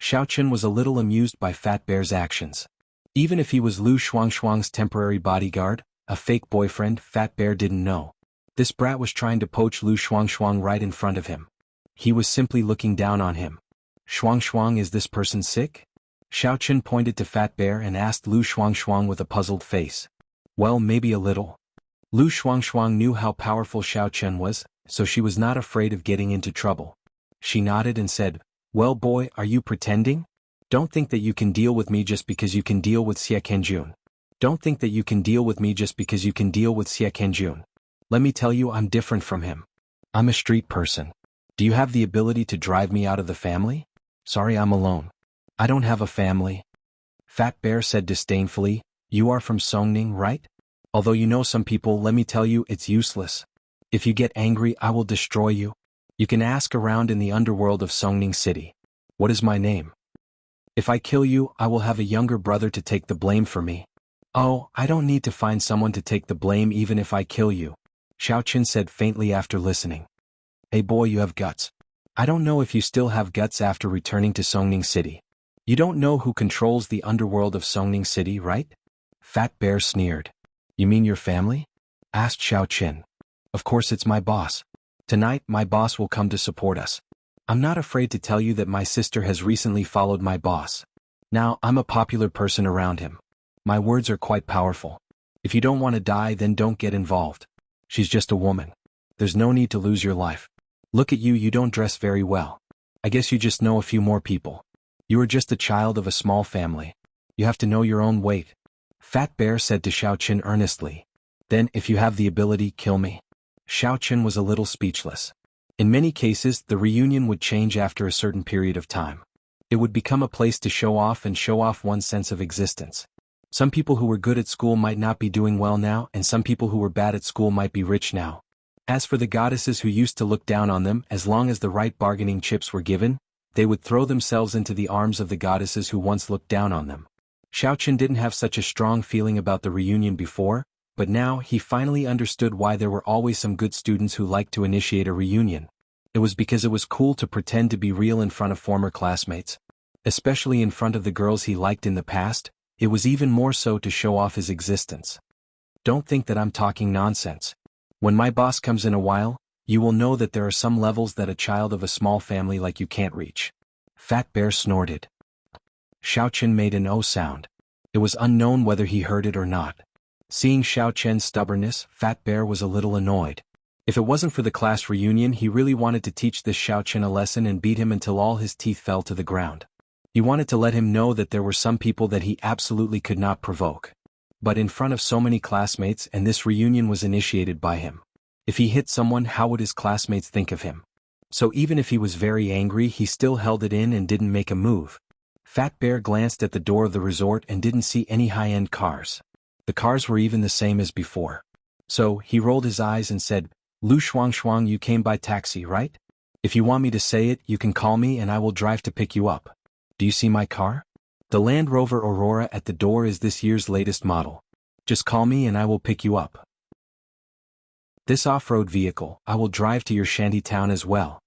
Xiao Qin was a little amused by Fat Bear's actions. Even if he was Lu Shuangshuang's temporary bodyguard, a fake boyfriend, Fat Bear didn't know. This brat was trying to poach Lu Shuangshuang right in front of him. He was simply looking down on him. "Shuangshuang, is this person sick?" Xiao Qin pointed to Fat Bear and asked Lu Shuangshuang with a puzzled face. "Well, maybe a little." Lu Shuangshuang knew how powerful Xiao Qin was, so she was not afraid of getting into trouble. She nodded and said, "Well boy, are you pretending? Don't think that you can deal with me just because you can deal with Xia Kanjun. Don't think that you can deal with me just because you can deal with Xia Kanjun. Let me tell you, I'm different from him. I'm a street person. Do you have the ability to drive me out of the family? Sorry, I'm alone. I don't have a family." Fat Bear said disdainfully, "You are from Songning, right? Although you know some people, let me tell you, it's useless. If you get angry, I will destroy you. You can ask around in the underworld of Songning City. What is my name? If I kill you, I will have a younger brother to take the blame for me." "Oh, I don't need to find someone to take the blame even if I kill you," Xiao Qin said faintly after listening. "Hey boy, you have guts. I don't know if you still have guts after returning to Songning City. You don't know who controls the underworld of Songning City, right?" Fat Bear sneered. "You mean your family?" asked Xiao Qin. "Of course it's my boss. Tonight, my boss will come to support us. I'm not afraid to tell you that my sister has recently followed my boss. Now, I'm a popular person around him. My words are quite powerful. If you don't want to die, then don't get involved. She's just a woman. There's no need to lose your life. Look at you, you don't dress very well. I guess you just know a few more people. You are just a child of a small family. You have to know your own weight. Fat Bear said to Xiao Qin earnestly. Then, if you have the ability, kill me. Xiao Qin was a little speechless. In many cases, the reunion would change after a certain period of time. It would become a place to show off one's sense of existence. Some people who were good at school might not be doing well now, and some people who were bad at school might be rich now. As for the goddesses who used to look down on them, as long as the right bargaining chips were given, they would throw themselves into the arms of the goddesses who once looked down on them. Xiao Qin didn't have such a strong feeling about the reunion before, but now he finally understood why there were always some good students who liked to initiate a reunion. It was because it was cool to pretend to be real in front of former classmates. Especially in front of the girls he liked in the past, it was even more so to show off his existence. Don't think that I'm talking nonsense. When my boss comes in a while, you will know that there are some levels that a child of a small family like you can't reach. Fat Bear snorted. Xiao Qin made an O sound. It was unknown whether he heard it or not. Seeing Xiao Qin's stubbornness, Fat Bear was a little annoyed. If it wasn't for the class reunion, he really wanted to teach this Xiao Qin a lesson and beat him until all his teeth fell to the ground. He wanted to let him know that there were some people that he absolutely could not provoke. But in front of so many classmates, and this reunion was initiated by him. If he hit someone, how would his classmates think of him? So even if he was very angry, he still held it in and didn't make a move. Fat Bear glanced at the door of the resort and didn't see any high-end cars. The cars were even the same as before. So, he rolled his eyes and said, Lu Shuang, you came by taxi, right? If you want me to say it, you can call me and I will drive to pick you up. Do you see my car? The Land Rover Aurora at the door is this year's latest model. Just call me and I will pick you up. This off-road vehicle, I will drive to your shanty town as well.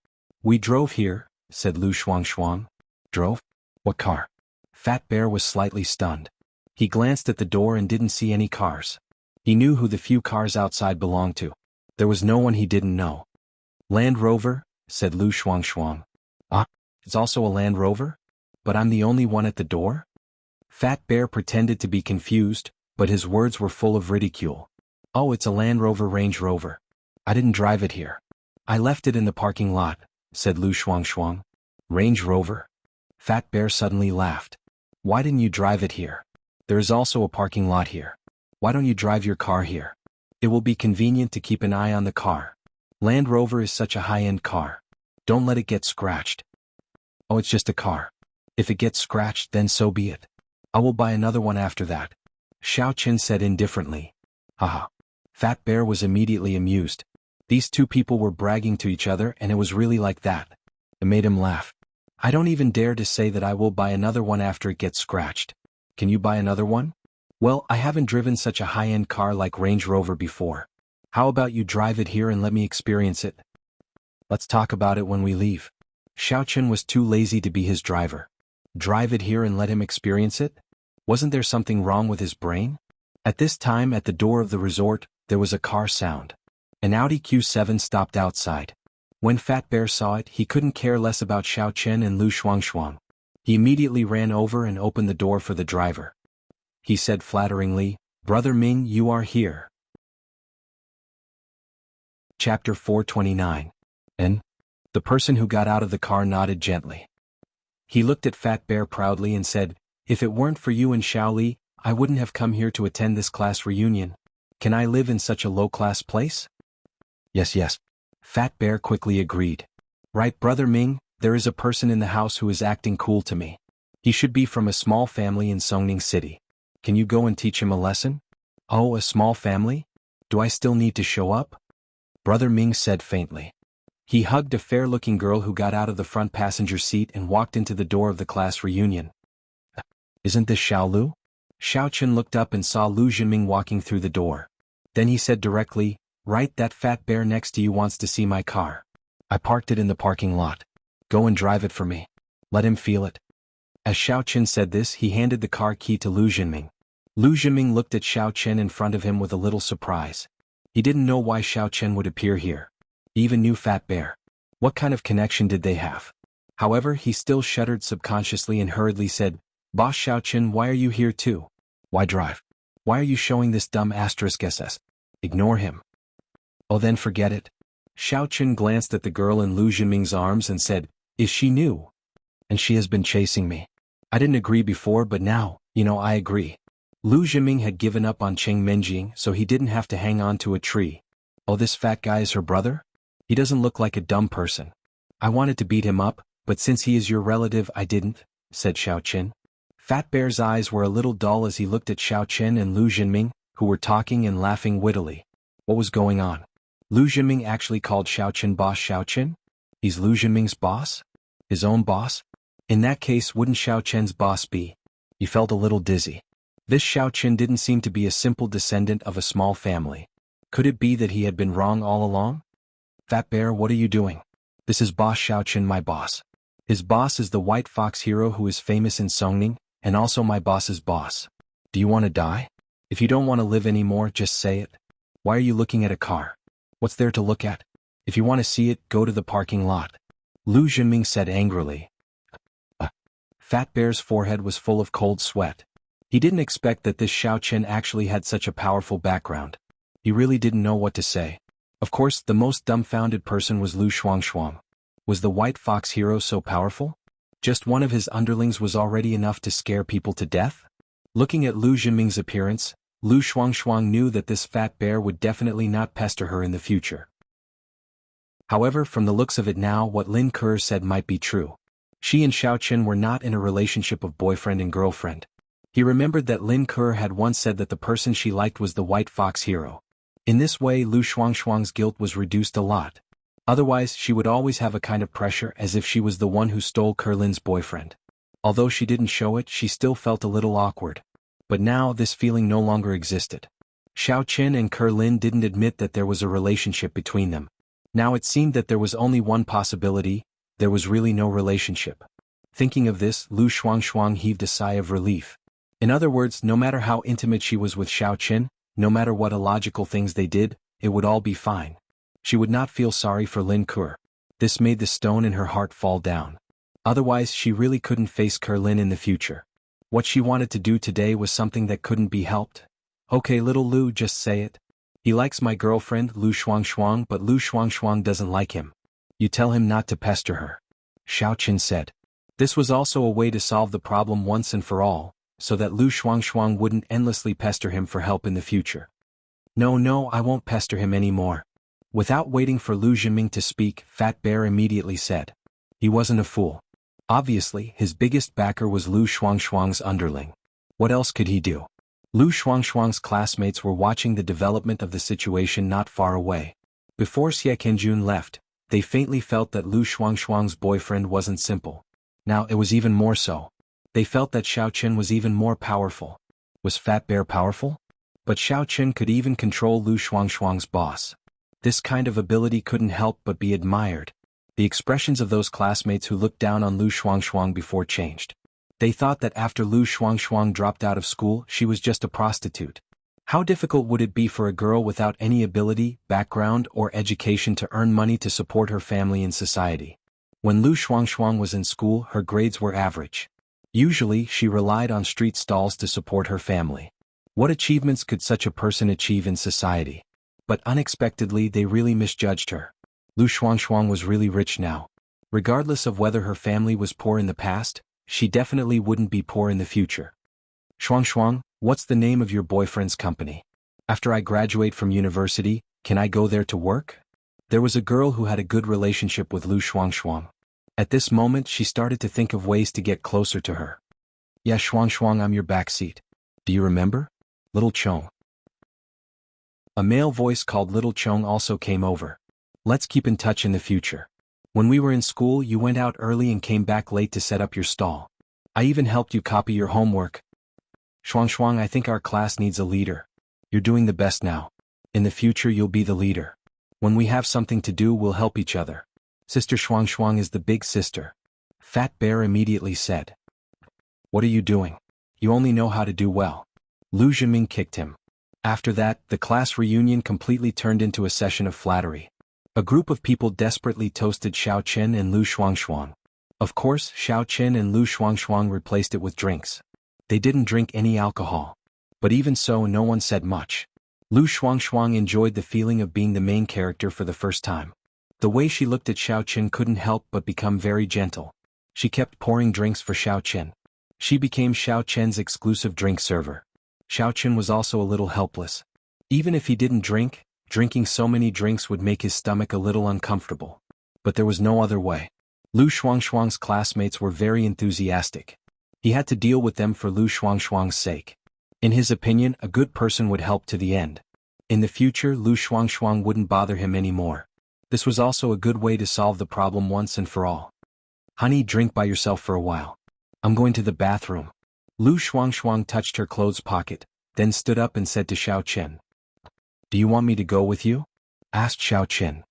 We drove here, said Lu Shuang. Drove? What car? Fat Bear was slightly stunned. He glanced at the door and didn't see any cars. He knew who the few cars outside belonged to. There was no one he didn't know. Land Rover, said Lu Shuang. Ah, it's also a Land Rover? But I'm the only one at the door? Fat Bear pretended to be confused, but his words were full of ridicule. Oh, it's a Land Rover Range Rover. I didn't drive it here. I left it in the parking lot, said Lu Shuang. Range Rover? Fat Bear suddenly laughed. Why didn't you drive it here? There is also a parking lot here. Why don't you drive your car here? It will be convenient to keep an eye on the car. Land Rover is such a high-end car. Don't let it get scratched. Oh, it's just a car. If it gets scratched, then so be it. I will buy another one after that. Xiao Qin said indifferently. Haha. Fat Bear was immediately amused. These two people were bragging to each other and it was really like that. It made him laugh. I don't even dare to say that I will buy another one after it gets scratched. Can you buy another one? Well, I haven't driven such a high-end car like Range Rover before. How about you drive it here and let me experience it? Let's talk about it when we leave. Xiao Qin was too lazy to be his driver. Drive it here and let him experience it? Wasn't there something wrong with his brain? At this time, at the door of the resort, there was a car sound. An Audi Q7 stopped outside. When Fat Bear saw it, he couldn't care less about Xiao Qin and Lu Shuang. He immediately ran over and opened the door for the driver. He said flatteringly, Brother Ming, you are here. Chapter 429. And? The person who got out of the car nodded gently. He looked at Fat Bear proudly and said, If it weren't for you and Xiao Li, I wouldn't have come here to attend this class reunion. Can I live in such a low-class place? Yes. Fat Bear quickly agreed. Right, Brother Ming, there is a person in the house who is acting cool to me. He should be from a small family in Songning City. Can you go and teach him a lesson? Oh, a small family? Do I still need to show up? Brother Ming said faintly. He hugged a fair-looking girl who got out of the front passenger seat and walked into the door of the class reunion. Isn't this Xiao Lu? Xiao Qin looked up and saw Lu Jinming walking through the door. Then he said directly, Right, that Fat Bear next to you wants to see my car. I parked it in the parking lot. Go and drive it for me. Let him feel it. As Xiao Qin said this, he handed the car key to Lu Jinming. Lu Jinming looked at Xiao Qin in front of him with a little surprise. He didn't know why Xiao Qin would appear here. He even knew Fat Bear. What kind of connection did they have? However, he still shuddered subconsciously and hurriedly said, Boss Xiao Qin, why are you here too? Why drive? Why are you showing this dumb *SS? Ignore him. Oh, then forget it. Xiao Qin glanced at the girl in Lu Jinming's arms and said, Is she new? And she has been chasing me. I didn't agree before, but now, I agree. Lu Zhiming had given up on Qing Minjing, so he didn't have to hang on to a tree. Oh, this fat guy is her brother? He doesn't look like a dumb person. I wanted to beat him up, but since he is your relative I didn't, said Xiao Qin. Fat Bear's eyes were a little dull as he looked at Xiao Qin and Lu Zhiming, who were talking and laughing wittily. What was going on? Lu Zhiming actually called Xiao Qin boss Xiao Qin? He's Lu Zhiming's boss? His own boss? In that case, wouldn't Xiao Qin's boss be? He felt a little dizzy. This Xiao Qin didn't seem to be a simple descendant of a small family. Could it be that he had been wrong all along? Fat Bear, what are you doing? This is boss Xiao Qin, my boss. His boss is the white fox hero who is famous in Songning, and also my boss's boss. Do you want to die? If you don't want to live anymore, just say it. Why are you looking at a car? What's there to look at? If you want to see it, go to the parking lot. Lu Zhiming said angrily. Fat Bear's forehead was full of cold sweat. He didn't expect that this Xiao Qin actually had such a powerful background. He really didn't know what to say. Of course, the most dumbfounded person was Lu Shuangshuang. Was the white fox hero so powerful? Just one of his underlings was already enough to scare people to death? Looking at Lu Zhiming's appearance, Lu Shuangshuang knew that this fat bear would definitely not pester her in the future. However, from the looks of it now, what Lin Ke said might be true. She and Xiao Qin were not in a relationship of boyfriend and girlfriend. He remembered that Lin Ke had once said that the person she liked was the white fox hero. In this way, Lu Shuangshuang's guilt was reduced a lot. Otherwise, she would always have a kind of pressure as if she was the one who stole Lin's boyfriend. Although she didn't show it, she still felt a little awkward. But now, this feeling no longer existed. Xiao Qin and Lin didn't admit that there was a relationship between them. Now it seemed that there was only one possibility: there was really no relationship. Thinking of this, Lu Shuangshuang heaved a sigh of relief. In other words, no matter how intimate she was with Xiao Qin, no matter what illogical things they did, it would all be fine. She would not feel sorry for Lin Ke. This made the stone in her heart fall down. Otherwise, she really couldn't face Lin in the future. What she wanted to do today was something that couldn't be helped. Okay, little Lu, just say it. He likes my girlfriend, Lu Shuangshuang, but Lu Shuangshuang doesn't like him. You tell him not to pester her. Xiao Qin said. This was also a way to solve the problem once and for all, so that Lu Shuangshuang wouldn't endlessly pester him for help in the future. No, I won't pester him anymore. Without waiting for Lu Zhiming to speak, Fat Bear immediately said. He wasn't a fool. Obviously, his biggest backer was Lu Shuangshuang's underling. What else could he do? Lu Shuangshuang's classmates were watching the development of the situation not far away. Before Xie Kenjun left, they faintly felt that Lu Shuangshuang's boyfriend wasn't simple. Now it was even more so. They felt that Xiao Qin was even more powerful. Was Fat Bear powerful? But Xiao Qin could even control Lu Shuangshuang's boss. This kind of ability couldn't help but be admired. The expressions of those classmates who looked down on Lu Shuangshuang before changed. They thought that after Lu Shuangshuang dropped out of school, she was just a prostitute. How difficult would it be for a girl without any ability, background, or education to earn money to support her family in society? When Lu Shuangshuang was in school, her grades were average. Usually, she relied on street stalls to support her family. What achievements could such a person achieve in society? But unexpectedly, they really misjudged her. Lu Shuangshuang was really rich now. Regardless of whether her family was poor in the past, she definitely wouldn't be poor in the future. Shuangshuang, what's the name of your boyfriend's company? After I graduate from university, can I go there to work? There was a girl who had a good relationship with Lu Shuangshuang. At this moment, she started to think of ways to get closer to her. Yeah, Shuangshuang, I'm your backseat. Do you remember? Little Chong. A male voice called Little Chong also came over. Let's keep in touch in the future. When we were in school, you went out early and came back late to set up your stall. I even helped you copy your homework. Shuangshuang, I think our class needs a leader. You're doing the best now. In the future, you'll be the leader. When we have something to do, we'll help each other. Sister Shuangshuang is the big sister. Fat Bear immediately said. What are you doing? You only know how to do well. Lu Zhiming kicked him. After that, the class reunion completely turned into a session of flattery. A group of people desperately toasted Xiao Qin and Lu Shuangshuang. Of course, Xiao Qin and Lu Shuangshuang replaced it with drinks. They didn't drink any alcohol. But even so, no one said much. Lu Shuangshuang enjoyed the feeling of being the main character for the first time. The way she looked at Xiao Qin couldn't help but become very gentle. She kept pouring drinks for Xiao Qin. She became Xiao Qian's exclusive drink server. Xiao Qin was also a little helpless. Even if he didn't drink, drinking so many drinks would make his stomach a little uncomfortable. But there was no other way. Lu Shuangshuang's classmates were very enthusiastic. He had to deal with them for Lu Shuangshuang's sake. In his opinion, a good person would help to the end. In the future, Lu Shuangshuang wouldn't bother him anymore. This was also a good way to solve the problem once and for all. Honey, drink by yourself for a while. I'm going to the bathroom. Lu Shuangshuang touched her clothes pocket, then stood up and said to Xiao Qin. Do you want me to go with you? Asked Xiao Qin.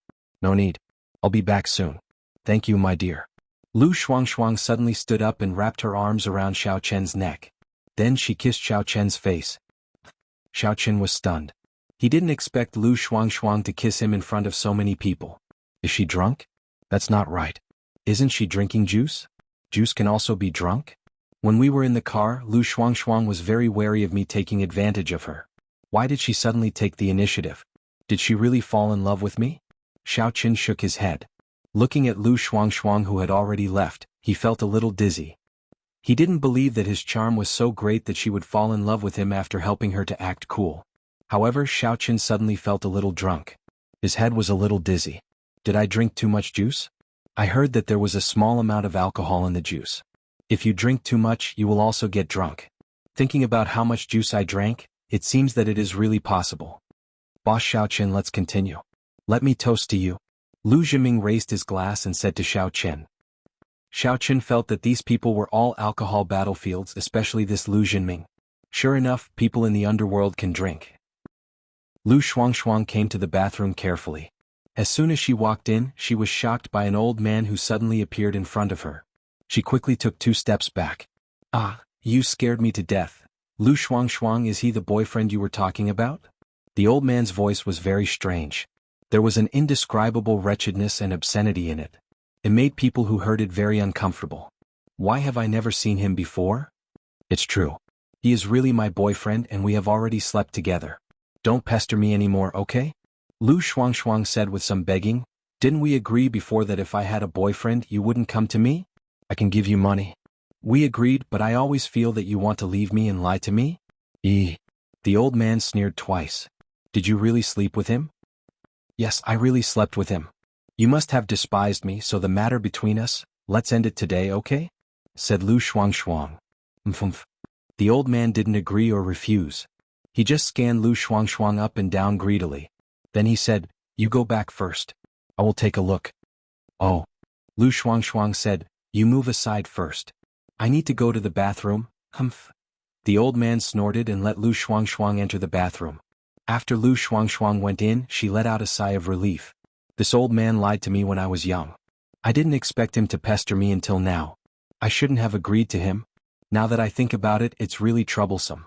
No need. I'll be back soon. Thank you, my dear. Lu Shuangshuang suddenly stood up and wrapped her arms around Xiao Qian's neck. Then she kissed Xiao Qian's face. Xiao Qin was stunned. He didn't expect Lu Shuangshuang to kiss him in front of so many people. Is she drunk? That's not right. Isn't she drinking juice? Juice can also be drunk? When we were in the car, Lu Shuangshuang was very wary of me taking advantage of her. Why did she suddenly take the initiative? Did she really fall in love with me? Xiao Qin shook his head. Looking at Lu Shuangshuang, who had already left, he felt a little dizzy. He didn't believe that his charm was so great that she would fall in love with him after helping her to act cool. However, Xiao Qin suddenly felt a little drunk. His head was a little dizzy. Did I drink too much juice? I heard that there was a small amount of alcohol in the juice. If you drink too much, you will also get drunk. Thinking about how much juice I drank, it seems that it is really possible. Boss Xiao Qin, let's continue. Let me toast to you. Lu Zhiming raised his glass and said to Xiao Qin. Xiao Qin felt that these people were all alcohol battlefields, especially this Lu Zhiming. Sure enough, people in the underworld can drink. Lu Shuangshuang came to the bathroom carefully. As soon as she walked in, she was shocked by an old man who suddenly appeared in front of her. She quickly took 2 steps back. Ah, you scared me to death. Lu Shuangshuang, is he the boyfriend you were talking about? The old man's voice was very strange. There was an indescribable wretchedness and obscenity in it. It made people who heard it very uncomfortable. Why have I never seen him before? It's true. He is really my boyfriend and we have already slept together. Don't pester me anymore, okay? Lu Shuangshuang said with some begging. Didn't we agree before that if I had a boyfriend you wouldn't come to me? I can give you money. We agreed, but I always feel that you want to leave me and lie to me? The old man sneered twice. Did you really sleep with him? Yes, I really slept with him. You must have despised me, so the matter between us, let's end it today, okay? Said Lu Shuangshuang. Mmph. The old man didn't agree or refuse. He just scanned Lu Shuangshuang up and down greedily. Then he said, you go back first. I will take a look. Oh. Lu Shuangshuang said, you move aside first. I need to go to the bathroom, humph. The old man snorted and let Lu Shuangshuang enter the bathroom. After Lu Shuangshuang went in, she let out a sigh of relief. This old man lied to me when I was young. I didn't expect him to pester me until now. I shouldn't have agreed to him. Now that I think about it, it's really troublesome.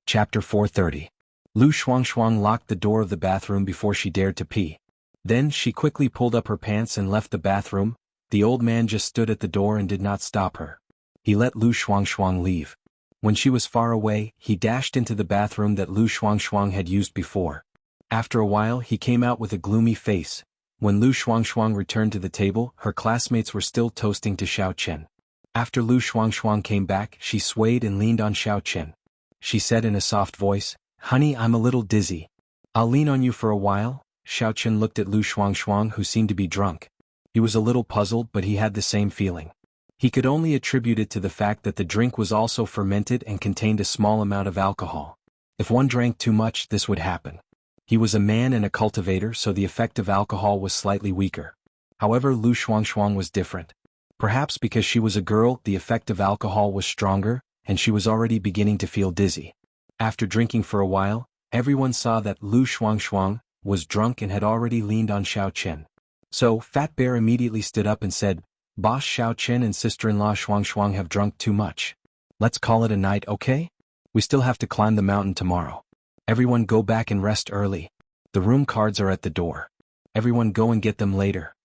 Chapter 430. Lu Shuangshuang locked the door of the bathroom before she dared to pee. Then she quickly pulled up her pants and left the bathroom. The old man just stood at the door and did not stop her. He let Lu Shuangshuang leave. When she was far away, he dashed into the bathroom that Lu Shuangshuang had used before. After a while, he came out with a gloomy face. When Lu Shuangshuang returned to the table, her classmates were still toasting to Xiao Qin. After Lu Shuangshuang came back, she swayed and leaned on Xiao Qin. She said in a soft voice, Honey, I'm a little dizzy. I'll lean on you for a while. Xiao Qin looked at Lu Shuangshuang, who seemed to be drunk. He was a little puzzled, but he had the same feeling. He could only attribute it to the fact that the drink was also fermented and contained a small amount of alcohol. If one drank too much, this would happen. He was a man and a cultivator, so the effect of alcohol was slightly weaker. However, Lu Shuangshuang was different. Perhaps because she was a girl, the effect of alcohol was stronger, and she was already beginning to feel dizzy. After drinking for a while, everyone saw that Lu Shuangshuang was drunk and had already leaned on Xiao Qin. So, Fat Bear immediately stood up and said, Boss Xiao Qin and sister-in-law Shuangshuang have drunk too much. Let's call it a night, okay? We still have to climb the mountain tomorrow. Everyone go back and rest early. The room cards are at the door. Everyone go and get them later.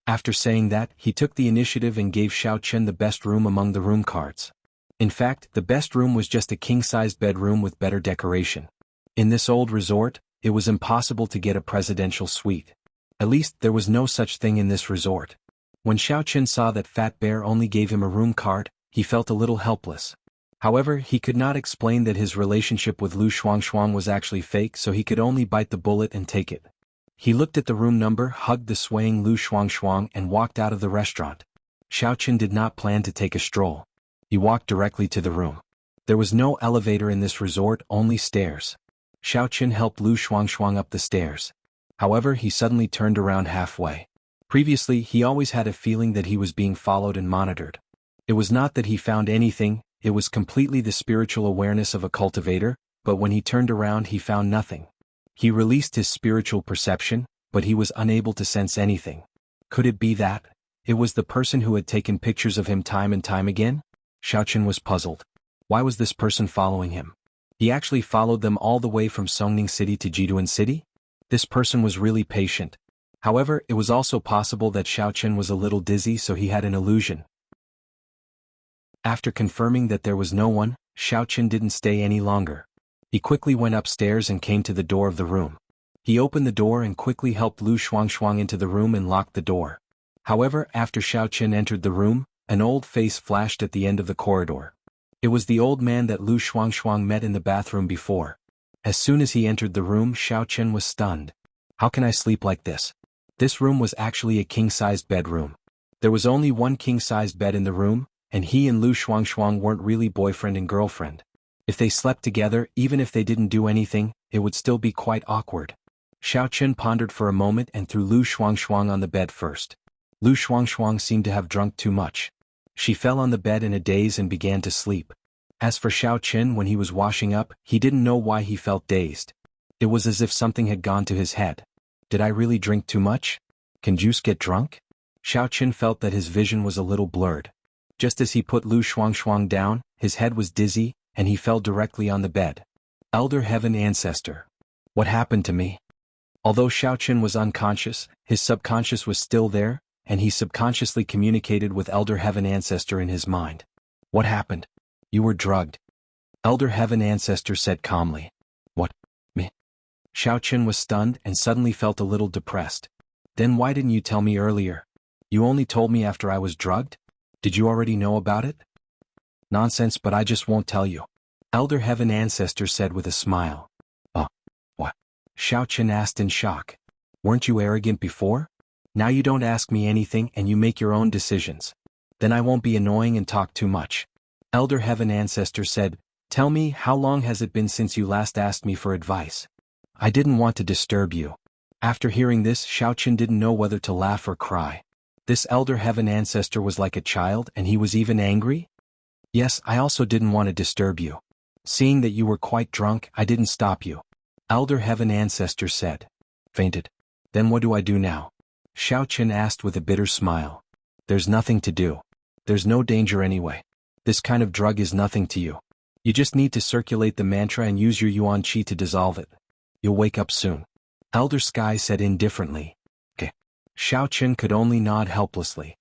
After saying that, he took the initiative and gave Xiao Qin the best room among the room cards. In fact, the best room was just a king-sized bedroom with better decoration. In this old resort, it was impossible to get a presidential suite. At least there was no such thing in this resort. When Xiao Qin saw that Fat Bear only gave him a room card, he felt a little helpless. However, he could not explain that his relationship with Lu Shuangshuang was actually fake, so he could only bite the bullet and take it. He looked at the room number, hugged the swaying Lu Shuangshuang, and walked out of the restaurant. Xiao Qin did not plan to take a stroll. He walked directly to the room. There was no elevator in this resort, only stairs. Xiao Qin helped Lu Shuangshuang up the stairs. However, he suddenly turned around halfway. Previously, he always had a feeling that he was being followed and monitored. It was not that he found anything, it was completely the spiritual awareness of a cultivator, but when he turned around he found nothing. He released his spiritual perception, but he was unable to sense anything. Could it be that it was the person who had taken pictures of him time and time again? Xiao Qin was puzzled. Why was this person following him? He actually followed them all the way from Songning City to Jiduan City? This person was really patient. However, it was also possible that Xiao Qin was a little dizzy, so he had an illusion. After confirming that there was no one, Xiao Qin didn't stay any longer. He quickly went upstairs and came to the door of the room. He opened the door and quickly helped Lu Shuangshuang into the room and locked the door. However, after Xiao Qin entered the room, an old face flashed at the end of the corridor. It was the old man that Lu Shuangshuang met in the bathroom before. As soon as he entered the room, Xiao Qin was stunned. How can I sleep like this? This room was actually a king-sized bedroom. There was only one king-sized bed in the room, and he and Lu Shuangshuang weren't really boyfriend and girlfriend. If they slept together, even if they didn't do anything, it would still be quite awkward. Xiao Qin pondered for a moment and threw Lu Shuangshuang on the bed first. Lu Shuangshuang seemed to have drunk too much. She fell on the bed in a daze and began to sleep. As for Xiao Qin, when he was washing up, he didn't know why he felt dazed. It was as if something had gone to his head. Did I really drink too much? Can juice get drunk? Xiao Qin felt that his vision was a little blurred. Just as he put Lu Shuangshuang down, his head was dizzy, and he fell directly on the bed. Elder Heaven Ancestor. What happened to me? Although Xiao Qin was unconscious, his subconscious was still there, and he subconsciously communicated with Elder Heaven Ancestor in his mind. What happened? You were drugged. Elder Heaven Ancestor said calmly. What? Me? Xiao Qin was stunned and suddenly felt a little depressed. Then why didn't you tell me earlier? You only told me after I was drugged? Did you already know about it? Nonsense, but I just won't tell you. Elder Heaven Ancestor said with a smile. What? Xiao Qin asked in shock. Weren't you arrogant before? Now you don't ask me anything and you make your own decisions. Then I won't be annoying and talk too much. Elder Heaven Ancestor said, Tell me, how long has it been since you last asked me for advice? I didn't want to disturb you. After hearing this, Xiao Qin didn't know whether to laugh or cry. This Elder Heaven Ancestor was like a child and he was even angry? Yes, I also didn't want to disturb you. Seeing that you were quite drunk, I didn't stop you. Elder Heaven Ancestor said. Fainted. Then what do I do now? Xiao Qin asked with a bitter smile. There's nothing to do. There's no danger anyway. This kind of drug is nothing to you. You just need to circulate the mantra and use your yuan qi to dissolve it. You'll wake up soon. Elder Sky said indifferently. Okay. Xiao Qin could only nod helplessly.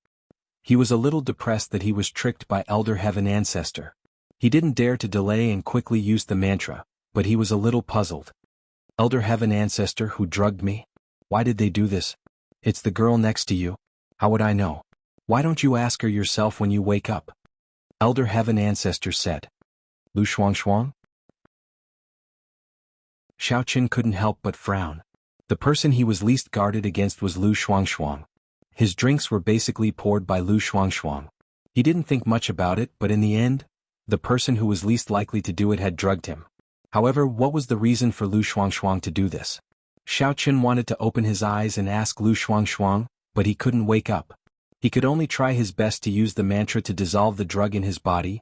He was a little depressed that he was tricked by Elder Heaven Ancestor. He didn't dare to delay and quickly use the mantra, but he was a little puzzled. Elder Heaven Ancestor who drugged me? Why did they do this? It's the girl next to you. How would I know? Why don't you ask her yourself when you wake up? Elder Heaven Ancestor said. Lu Shuangshuang? Xiao Qin couldn't help but frown. The person he was least guarded against was Lu Shuangshuang. His drinks were basically poured by Lu Shuangshuang. He didn't think much about it, but in the end, the person who was least likely to do it had drugged him. However, what was the reason for Lu Shuangshuang to do this? Xiao Qin wanted to open his eyes and ask Lu Shuangshuang, but he couldn't wake up. He could only try his best to use the mantra to dissolve the drug in his body.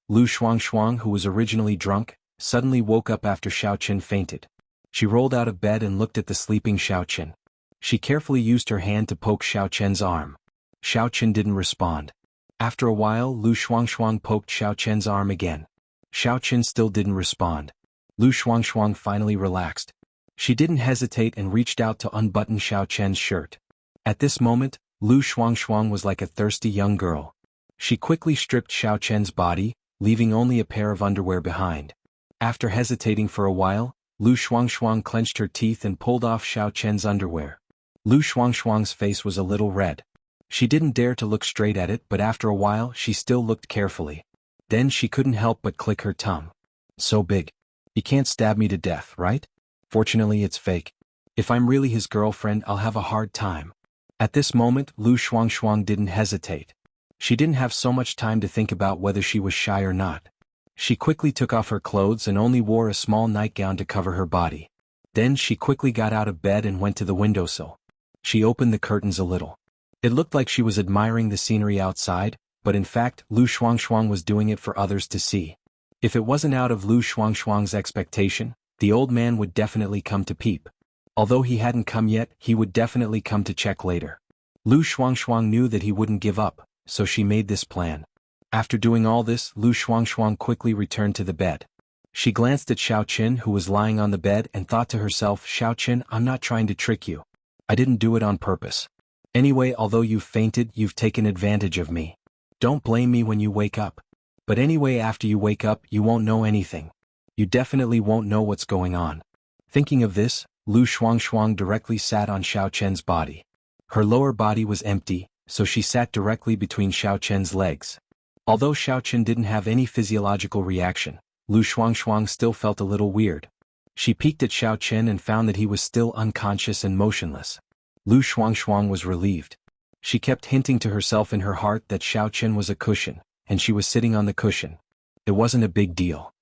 Lu Shuangshuang, who was originally drunk, suddenly woke up after Xiao Qin fainted. She rolled out of bed and looked at the sleeping Xiao Qin. She carefully used her hand to poke Xiao Qin's arm. Xiao Qin didn't respond. After a while, Lu Shuangshuang poked Xiao Qin's arm again. Xiao Qin still didn't respond. Lu Shuangshuang finally relaxed. She didn't hesitate and reached out to unbutton Xiao Qin's shirt. At this moment, Lu Shuangshuang was like a thirsty young girl. She quickly stripped Xiao Qin's body, leaving only a pair of underwear behind. After hesitating for a while, Lu Shuangshuang clenched her teeth and pulled off Xiao Chen's underwear. Lu Shuangshuang's face was a little red. She didn't dare to look straight at it, but after a while she still looked carefully. Then she couldn't help but click her tongue. So big. You can't stab me to death, right? Fortunately it's fake. If I'm really his girlfriend I'll have a hard time. At this moment Lu Shuangshuang didn't hesitate. She didn't have so much time to think about whether she was shy or not. She quickly took off her clothes and only wore a small nightgown to cover her body. Then she quickly got out of bed and went to the windowsill. She opened the curtains a little. It looked like she was admiring the scenery outside, but in fact Lu Shuangshuang was doing it for others to see. If it wasn't out of Lu Shuangshuang's expectation, the old man would definitely come to peep. Although he hadn't come yet, he would definitely come to check later. Lu Shuangshuang knew that he wouldn't give up, so she made this plan. After doing all this, Lu Shuangshuang quickly returned to the bed. She glanced at Xiao Qin who was lying on the bed and thought to herself, Xiao Qin, I'm not trying to trick you. I didn't do it on purpose. Anyway, although you've fainted, you've taken advantage of me. Don't blame me when you wake up. But anyway, after you wake up, you won't know anything. You definitely won't know what's going on. Thinking of this, Lu Shuangshuang directly sat on Xiao Chen's body. Her lower body was empty, so she sat directly between Xiao Chen's legs. Although Xiao Chen didn't have any physiological reaction, Lu Shuangshuang still felt a little weird. She peeked at Xiao Chen and found that he was still unconscious and motionless. Lu Shuangshuang was relieved. She kept hinting to herself in her heart that Xiao Chen was a cushion, and she was sitting on the cushion. It wasn't a big deal.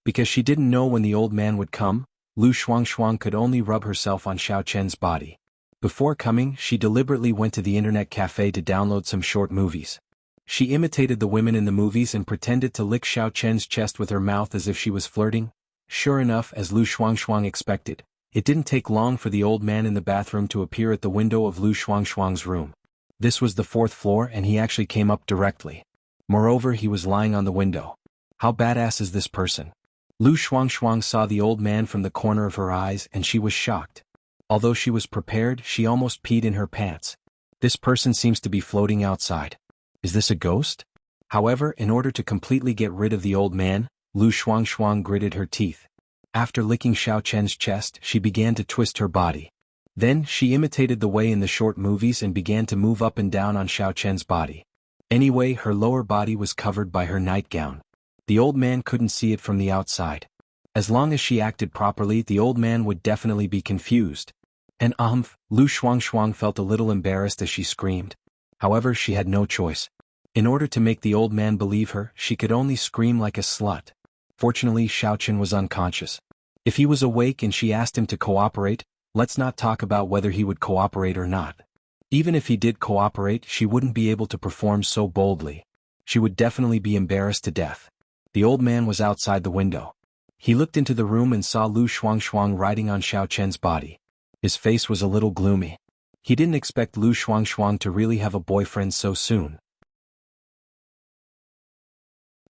Because she didn't know when the old man would come, Lu Shuangshuang could only rub herself on Xiao Chen's body. Before coming, she deliberately went to the internet cafe to download some short movies. She imitated the women in the movies and pretended to lick Xiao Chen's chest with her mouth as if she was flirting. Sure enough, as Lu Shuangshuang expected, it didn't take long for the old man in the bathroom to appear at the window of Lu Shuangshuang's room. This was the 4th floor and he actually came up directly. Moreover, he was lying on the window. How badass is this person? Lu Shuangshuang saw the old man from the corner of her eyes and she was shocked. Although she was prepared, she almost peed in her pants. This person seems to be floating outside. Is this a ghost? However, in order to completely get rid of the old man, Lu Shuangshuang gritted her teeth. After licking Xiao Chen's chest, she began to twist her body. Then, she imitated the way in the short movies and began to move up and down on Xiao Chen's body. Anyway, her lower body was covered by her nightgown. The old man couldn't see it from the outside. As long as she acted properly, the old man would definitely be confused. And Lu Shuangshuang felt a little embarrassed as she screamed. However, she had no choice. In order to make the old man believe her, she could only scream like a slut. Fortunately, Xiao Chen was unconscious. If he was awake and she asked him to cooperate, let's not talk about whether he would cooperate or not. Even if he did cooperate, she wouldn't be able to perform so boldly. She would definitely be embarrassed to death. The old man was outside the window. He looked into the room and saw Lu Shuangshuang riding on Xiao Chen's body. His face was a little gloomy. He didn't expect Lu Shuangshuang to really have a boyfriend so soon.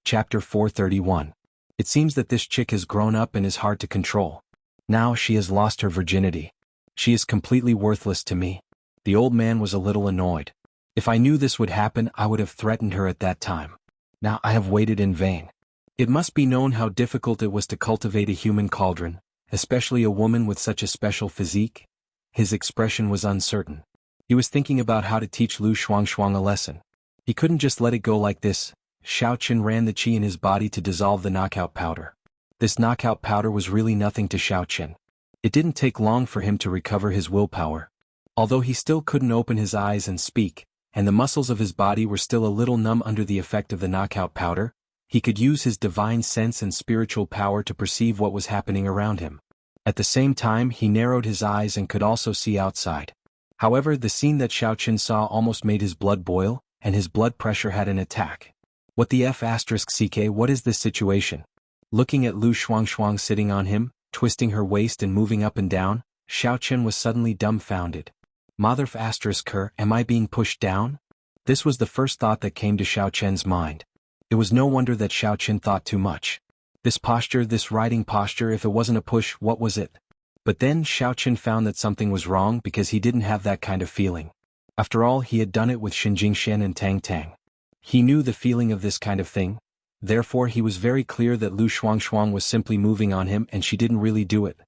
Chapter 431. It seems that this chick has grown up and is hard to control. Now she has lost her virginity. She is completely worthless to me. The old man was a little annoyed. If I knew this would happen, I would have threatened her at that time. Now I have waited in vain. It must be known how difficult it was to cultivate a human cauldron, especially a woman with such a special physique. His expression was uncertain. He was thinking about how to teach Lu Shuangshuang a lesson. He couldn't just let it go like this. Xiao Chen ran the qi in his body to dissolve the knockout powder. This knockout powder was really nothing to Xiao Chen. It didn't take long for him to recover his willpower. Although he still couldn't open his eyes and speak, and the muscles of his body were still a little numb under the effect of the knockout powder, he could use his divine sense and spiritual power to perceive what was happening around him. At the same time, he narrowed his eyes and could also see outside. However, the scene that Xiao Chen saw almost made his blood boil, and his blood pressure had an attack. What the F***ck, what is this situation? Looking at Lu Shuangshuang sitting on him, twisting her waist and moving up and down, Xiao Chen was suddenly dumbfounded. Mother f***er, am I being pushed down? This was the first thought that came to Xiao Chen's mind. It was no wonder that Xiao Chen thought too much. This posture, this riding posture, if it wasn't a push, what was it? But then Xiao Chen found that something was wrong because he didn't have that kind of feeling. After all, he had done it with Xinjing Shen and Tang Tang. He knew the feeling of this kind of thing. Therefore he was very clear that Lu Shuangshuang was simply moving on him and she didn't really do it.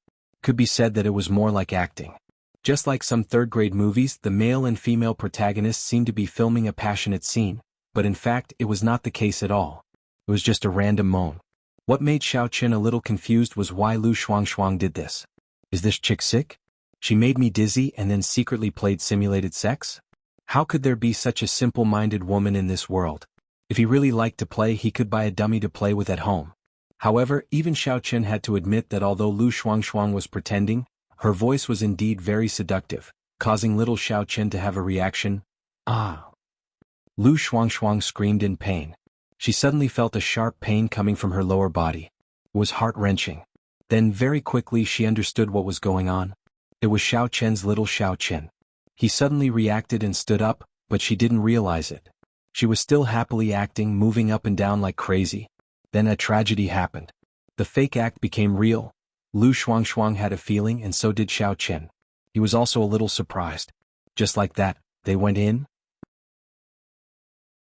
Could be said that it was more like acting. Just like some third-grade movies, the male and female protagonists seemed to be filming a passionate scene, but in fact it was not the case at all. It was just a random moan. What made Xiaoqin a little confused was why Lu Shuangshuang did this. Is this chick sick? She made me dizzy and then secretly played simulated sex? How could there be such a simple-minded woman in this world? If he really liked to play, he could buy a dummy to play with at home. However, even Xiaoqin had to admit that although Lu Shuangshuang was pretending, her voice was indeed very seductive, causing little Xiaoqin to have a reaction. Ah! Lu Shuangshuang screamed in pain. She suddenly felt a sharp pain coming from her lower body. It was heart-wrenching. Then very quickly she understood what was going on. It was Xiaoqin's little Xiaoqin. He suddenly reacted and stood up, but she didn't realize it. She was still happily acting, moving up and down like crazy. Then a tragedy happened. The fake act became real. Lu Shuangshuang had a feeling and so did Xiaoqin. He was also a little surprised. Just like that, they went in?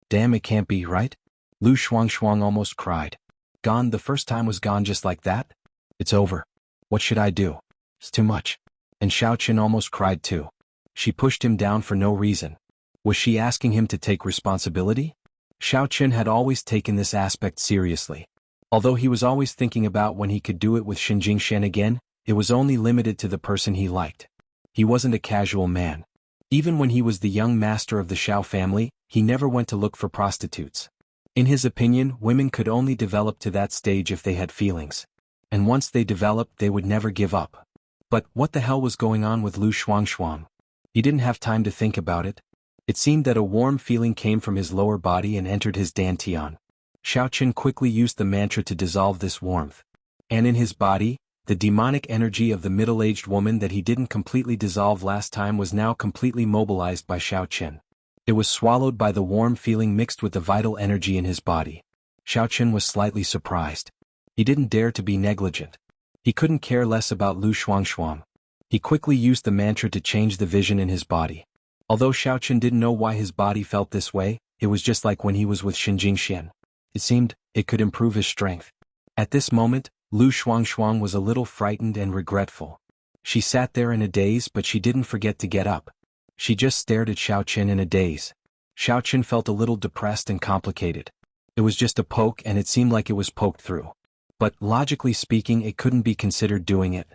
Damn, it can't be, right? Lu Shuangshuang almost cried. Gone, the first time was gone just like that? It's over. What should I do? It's too much. And Xiaoqin almost cried too. She pushed him down for no reason. Was she asking him to take responsibility? Xiaoqin had always taken this aspect seriously. Although he was always thinking about when he could do it with Xin Jingxian again, it was only limited to the person he liked. He wasn't a casual man. Even when he was the young master of the Xiao family, he never went to look for prostitutes. In his opinion, women could only develop to that stage if they had feelings. And once they developed, they would never give up. But what the hell was going on with Lu Shuangshuang? He didn't have time to think about it. It seemed that a warm feeling came from his lower body and entered his dantian. Xiaoqin quickly used the mantra to dissolve this warmth. And in his body, the demonic energy of the middle-aged woman that he didn't completely dissolve last time was now completely mobilized by Xiaoqin. It was swallowed by the warm feeling mixed with the vital energy in his body. Xiaoqin was slightly surprised. He didn't dare to be negligent. He couldn't care less about Lu Shuangshuang. He quickly used the mantra to change the vision in his body. Although Xiaoqin didn't know why his body felt this way, it was just like when he was with Xin Jingxian. It seemed it could improve his strength. At this moment, Lu Shuangshuang was a little frightened and regretful. She sat there in a daze, but she didn't forget to get up. She just stared at Xiaoqin in a daze. Xiaoqin felt a little depressed and complicated. It was just a poke and it seemed like it was poked through. But, logically speaking, it couldn't be considered doing it.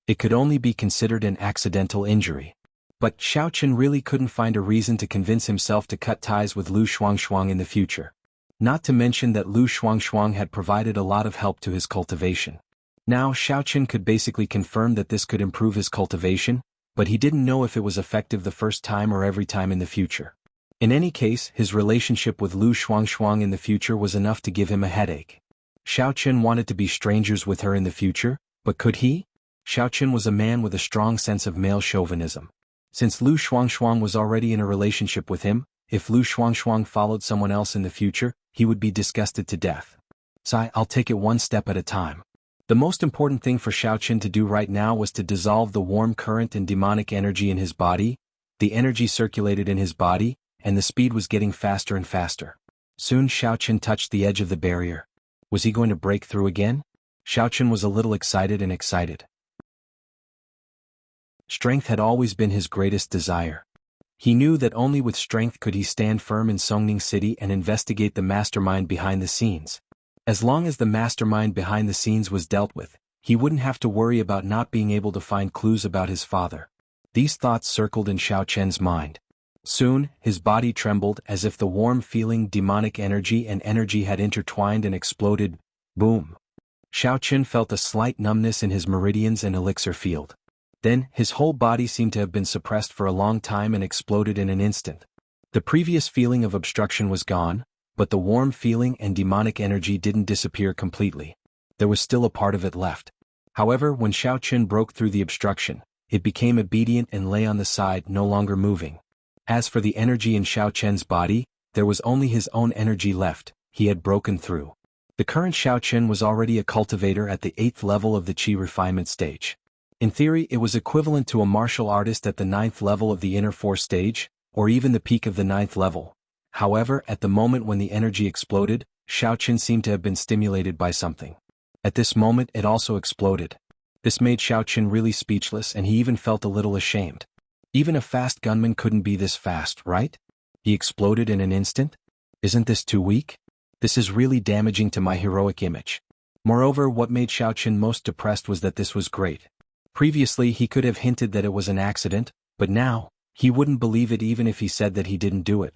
It could only be considered an accidental injury. But Xiaoqin really couldn't find a reason to convince himself to cut ties with Lu Shuangshuang in the future. Not to mention that Lu Shuangshuang had provided a lot of help to his cultivation. Now Xiaoqin could basically confirm that this could improve his cultivation, but he didn't know if it was effective the first time or every time in the future. In any case, his relationship with Lu Shuangshuang in the future was enough to give him a headache. Xiaoqin wanted to be strangers with her in the future, but could he? Xiaoqin was a man with a strong sense of male chauvinism. Since Lu Shuangshuang was already in a relationship with him, if Lu Shuangshuang followed someone else in the future, he would be disgusted to death. So I'll take it one step at a time. The most important thing for Xiaoqin to do right now was to dissolve the warm current and demonic energy in his body. The energy circulated in his body, and the speed was getting faster and faster. Soon Xiaoqin touched the edge of the barrier. Was he going to break through again? Xiaoqin was a little excited. Strength had always been his greatest desire. He knew that only with strength could he stand firm in Songning City and investigate the mastermind behind the scenes. As long as the mastermind behind the scenes was dealt with, he wouldn't have to worry about not being able to find clues about his father. These thoughts circled in Xiaoqian's mind. Soon, his body trembled as if the warm feeling, demonic energy and energy had intertwined and exploded. Boom! Xiaoqin felt a slight numbness in his meridians and elixir field. Then, his whole body seemed to have been suppressed for a long time and exploded in an instant. The previous feeling of obstruction was gone, but the warm feeling and demonic energy didn't disappear completely. There was still a part of it left. However, when Xiaoqin broke through the obstruction, it became obedient and lay on the side, no longer moving. As for the energy in Xiaoqian's body, there was only his own energy left. He had broken through. The current Xiaoqin was already a cultivator at the 8th level of the Qi refinement stage. In theory, it was equivalent to a martial artist at the 9th level of the inner force stage, or even the peak of the 9th level. However, at the moment when the energy exploded, Xiao Qin seemed to have been stimulated by something. At this moment it also exploded. This made Xiao Qin really speechless, and he even felt a little ashamed. Even a fast gunman couldn't be this fast, right? He exploded in an instant? Isn't this too weak? This is really damaging to my heroic image. Moreover, what made Xiao Qin most depressed was that this was great. Previously he could have hinted that it was an accident, but now, he wouldn't believe it even if he said that he didn't do it.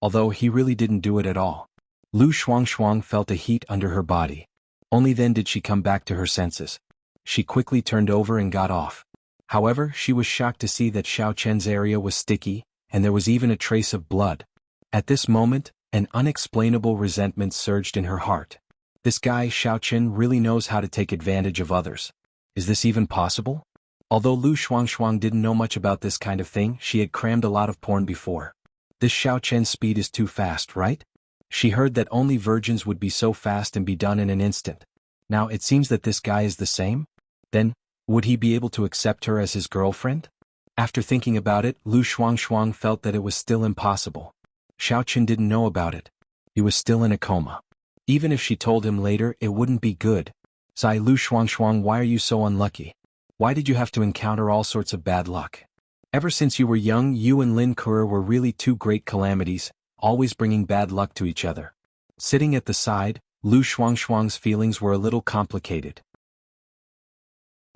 Although he really didn't do it at all. Lu Shuangshuang felt a heat under her body. Only then did she come back to her senses. She quickly turned over and got off. However, she was shocked to see that Xiao Chen's area was sticky, and there was even a trace of blood. At this moment, an unexplainable resentment surged in her heart. This guy Xiao Chen really knows how to take advantage of others. Is this even possible? Although Lu Shuangshuang didn't know much about this kind of thing, she had crammed a lot of porn before. This Xiao Chen's speed is too fast, right? She heard that only virgins would be so fast and be done in an instant. Now it seems that this guy is the same? Then, would he be able to accept her as his girlfriend? After thinking about it, Lu Shuangshuang felt that it was still impossible. Xiao Chen didn't know about it. He was still in a coma. Even if she told him later, it wouldn't be good. Sigh. Lu Shuangshuang, why are you so unlucky? Why did you have to encounter all sorts of bad luck? Ever since you were young, you and Lin Kuo were really two great calamities, always bringing bad luck to each other. Sitting at the side, Lu Shuangshuang's feelings were a little complicated.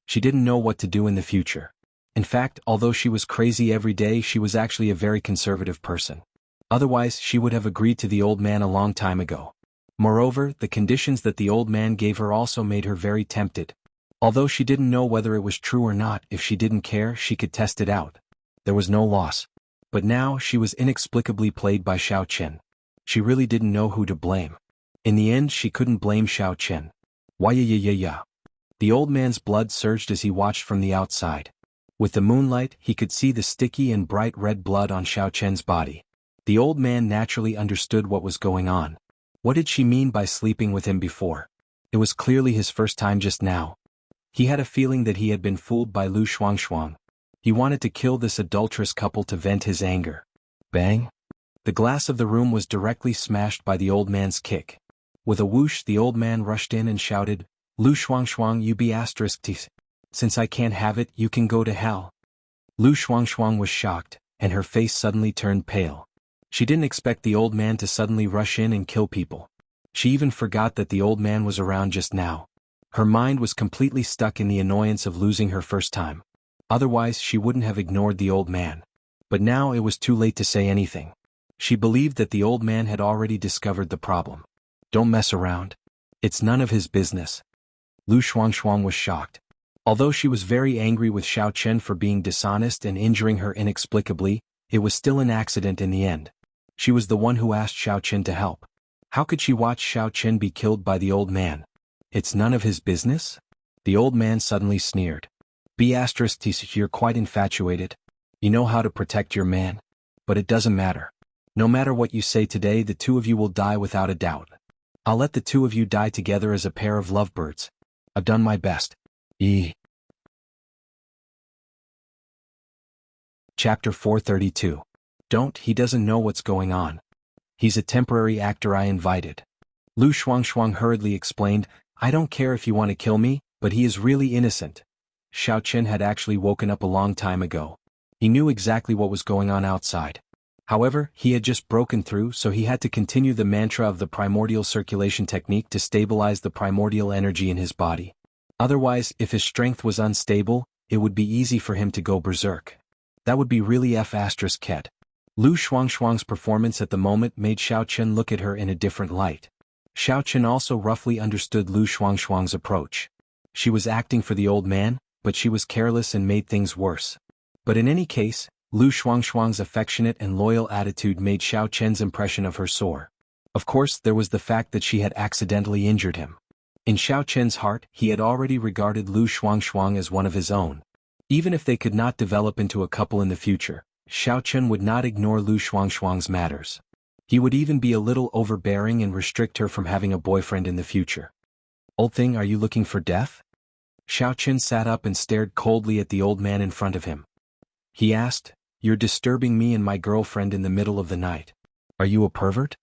She didn't know what to do in the future. In fact, although she was crazy every day, she was actually a very conservative person. Otherwise, she would have agreed to the old man a long time ago. Moreover, the conditions that the old man gave her also made her very tempted. Although she didn't know whether it was true or not, if she didn't care, she could test it out. There was no loss. But now she was inexplicably played by Xiao Chen. She really didn't know who to blame. In the end, she couldn't blame Xiao Chen. Why. The old man's blood surged as he watched from the outside. With the moonlight, he could see the sticky and bright red blood on Xiao Chen's body. The old man naturally understood what was going on. What did she mean by sleeping with him before? It was clearly his first time just now. He had a feeling that he had been fooled by Lu Shuangshuang. He wanted to kill this adulterous couple to vent his anger. Bang! The glass of the room was directly smashed by the old man's kick. With a whoosh, the old man rushed in and shouted, Lu Shuangshuang, you be *t. Since I can't have it, you can go to hell. Lu Shuangshuang was shocked, and her face suddenly turned pale. She didn't expect the old man to suddenly rush in and kill people. She even forgot that the old man was around just now. Her mind was completely stuck in the annoyance of losing her first time. Otherwise, she wouldn't have ignored the old man. But now it was too late to say anything. She believed that the old man had already discovered the problem. Don't mess around. It's none of his business. Lu Shuangshuang was shocked. Although she was very angry with Xiao Chen for being dishonest and injuring her inexplicably, it was still an accident in the end. She was the one who asked Xiao Chen to help. How could she watch Xiao Chen be killed by the old man? It's none of his business? The old man suddenly sneered. B*t, you're quite infatuated. You know how to protect your man. But it doesn't matter. No matter what you say today, the two of you will die without a doubt. I'll let the two of you die together as a pair of lovebirds. I've done my best. Chapter 432. Don't, he doesn't know what's going on. He's a temporary actor I invited. Lu Shuangshuang hurriedly explained, I don't care if you want to kill me, but he is really innocent. Xiao Chen had actually woken up a long time ago. He knew exactly what was going on outside. However, he had just broken through, so he had to continue the mantra of the primordial circulation technique to stabilize the primordial energy in his body. Otherwise, if his strength was unstable, it would be easy for him to go berserk. That would be really *ket. Lu Shuangshuang's performance at the moment made Xiao Chen look at her in a different light. Xiao Chen also roughly understood Lu Shuangshuang's approach. She was acting for the old man, but she was careless and made things worse. But in any case, Lu Shuangshuang's affectionate and loyal attitude made Xiao Chen's impression of her soar. Of course, there was the fact that she had accidentally injured him. In Xiao Chen's heart, he had already regarded Lu Shuangshuang as one of his own. Even if they could not develop into a couple in the future, Xiao Chen would not ignore Lu Shuangshuang's matters. He would even be a little overbearing and restrict her from having a boyfriend in the future. Old thing, are you looking for death? Xiao Chen sat up and stared coldly at the old man in front of him. He asked, You're disturbing me and my girlfriend in the middle of the night. Are you a pervert?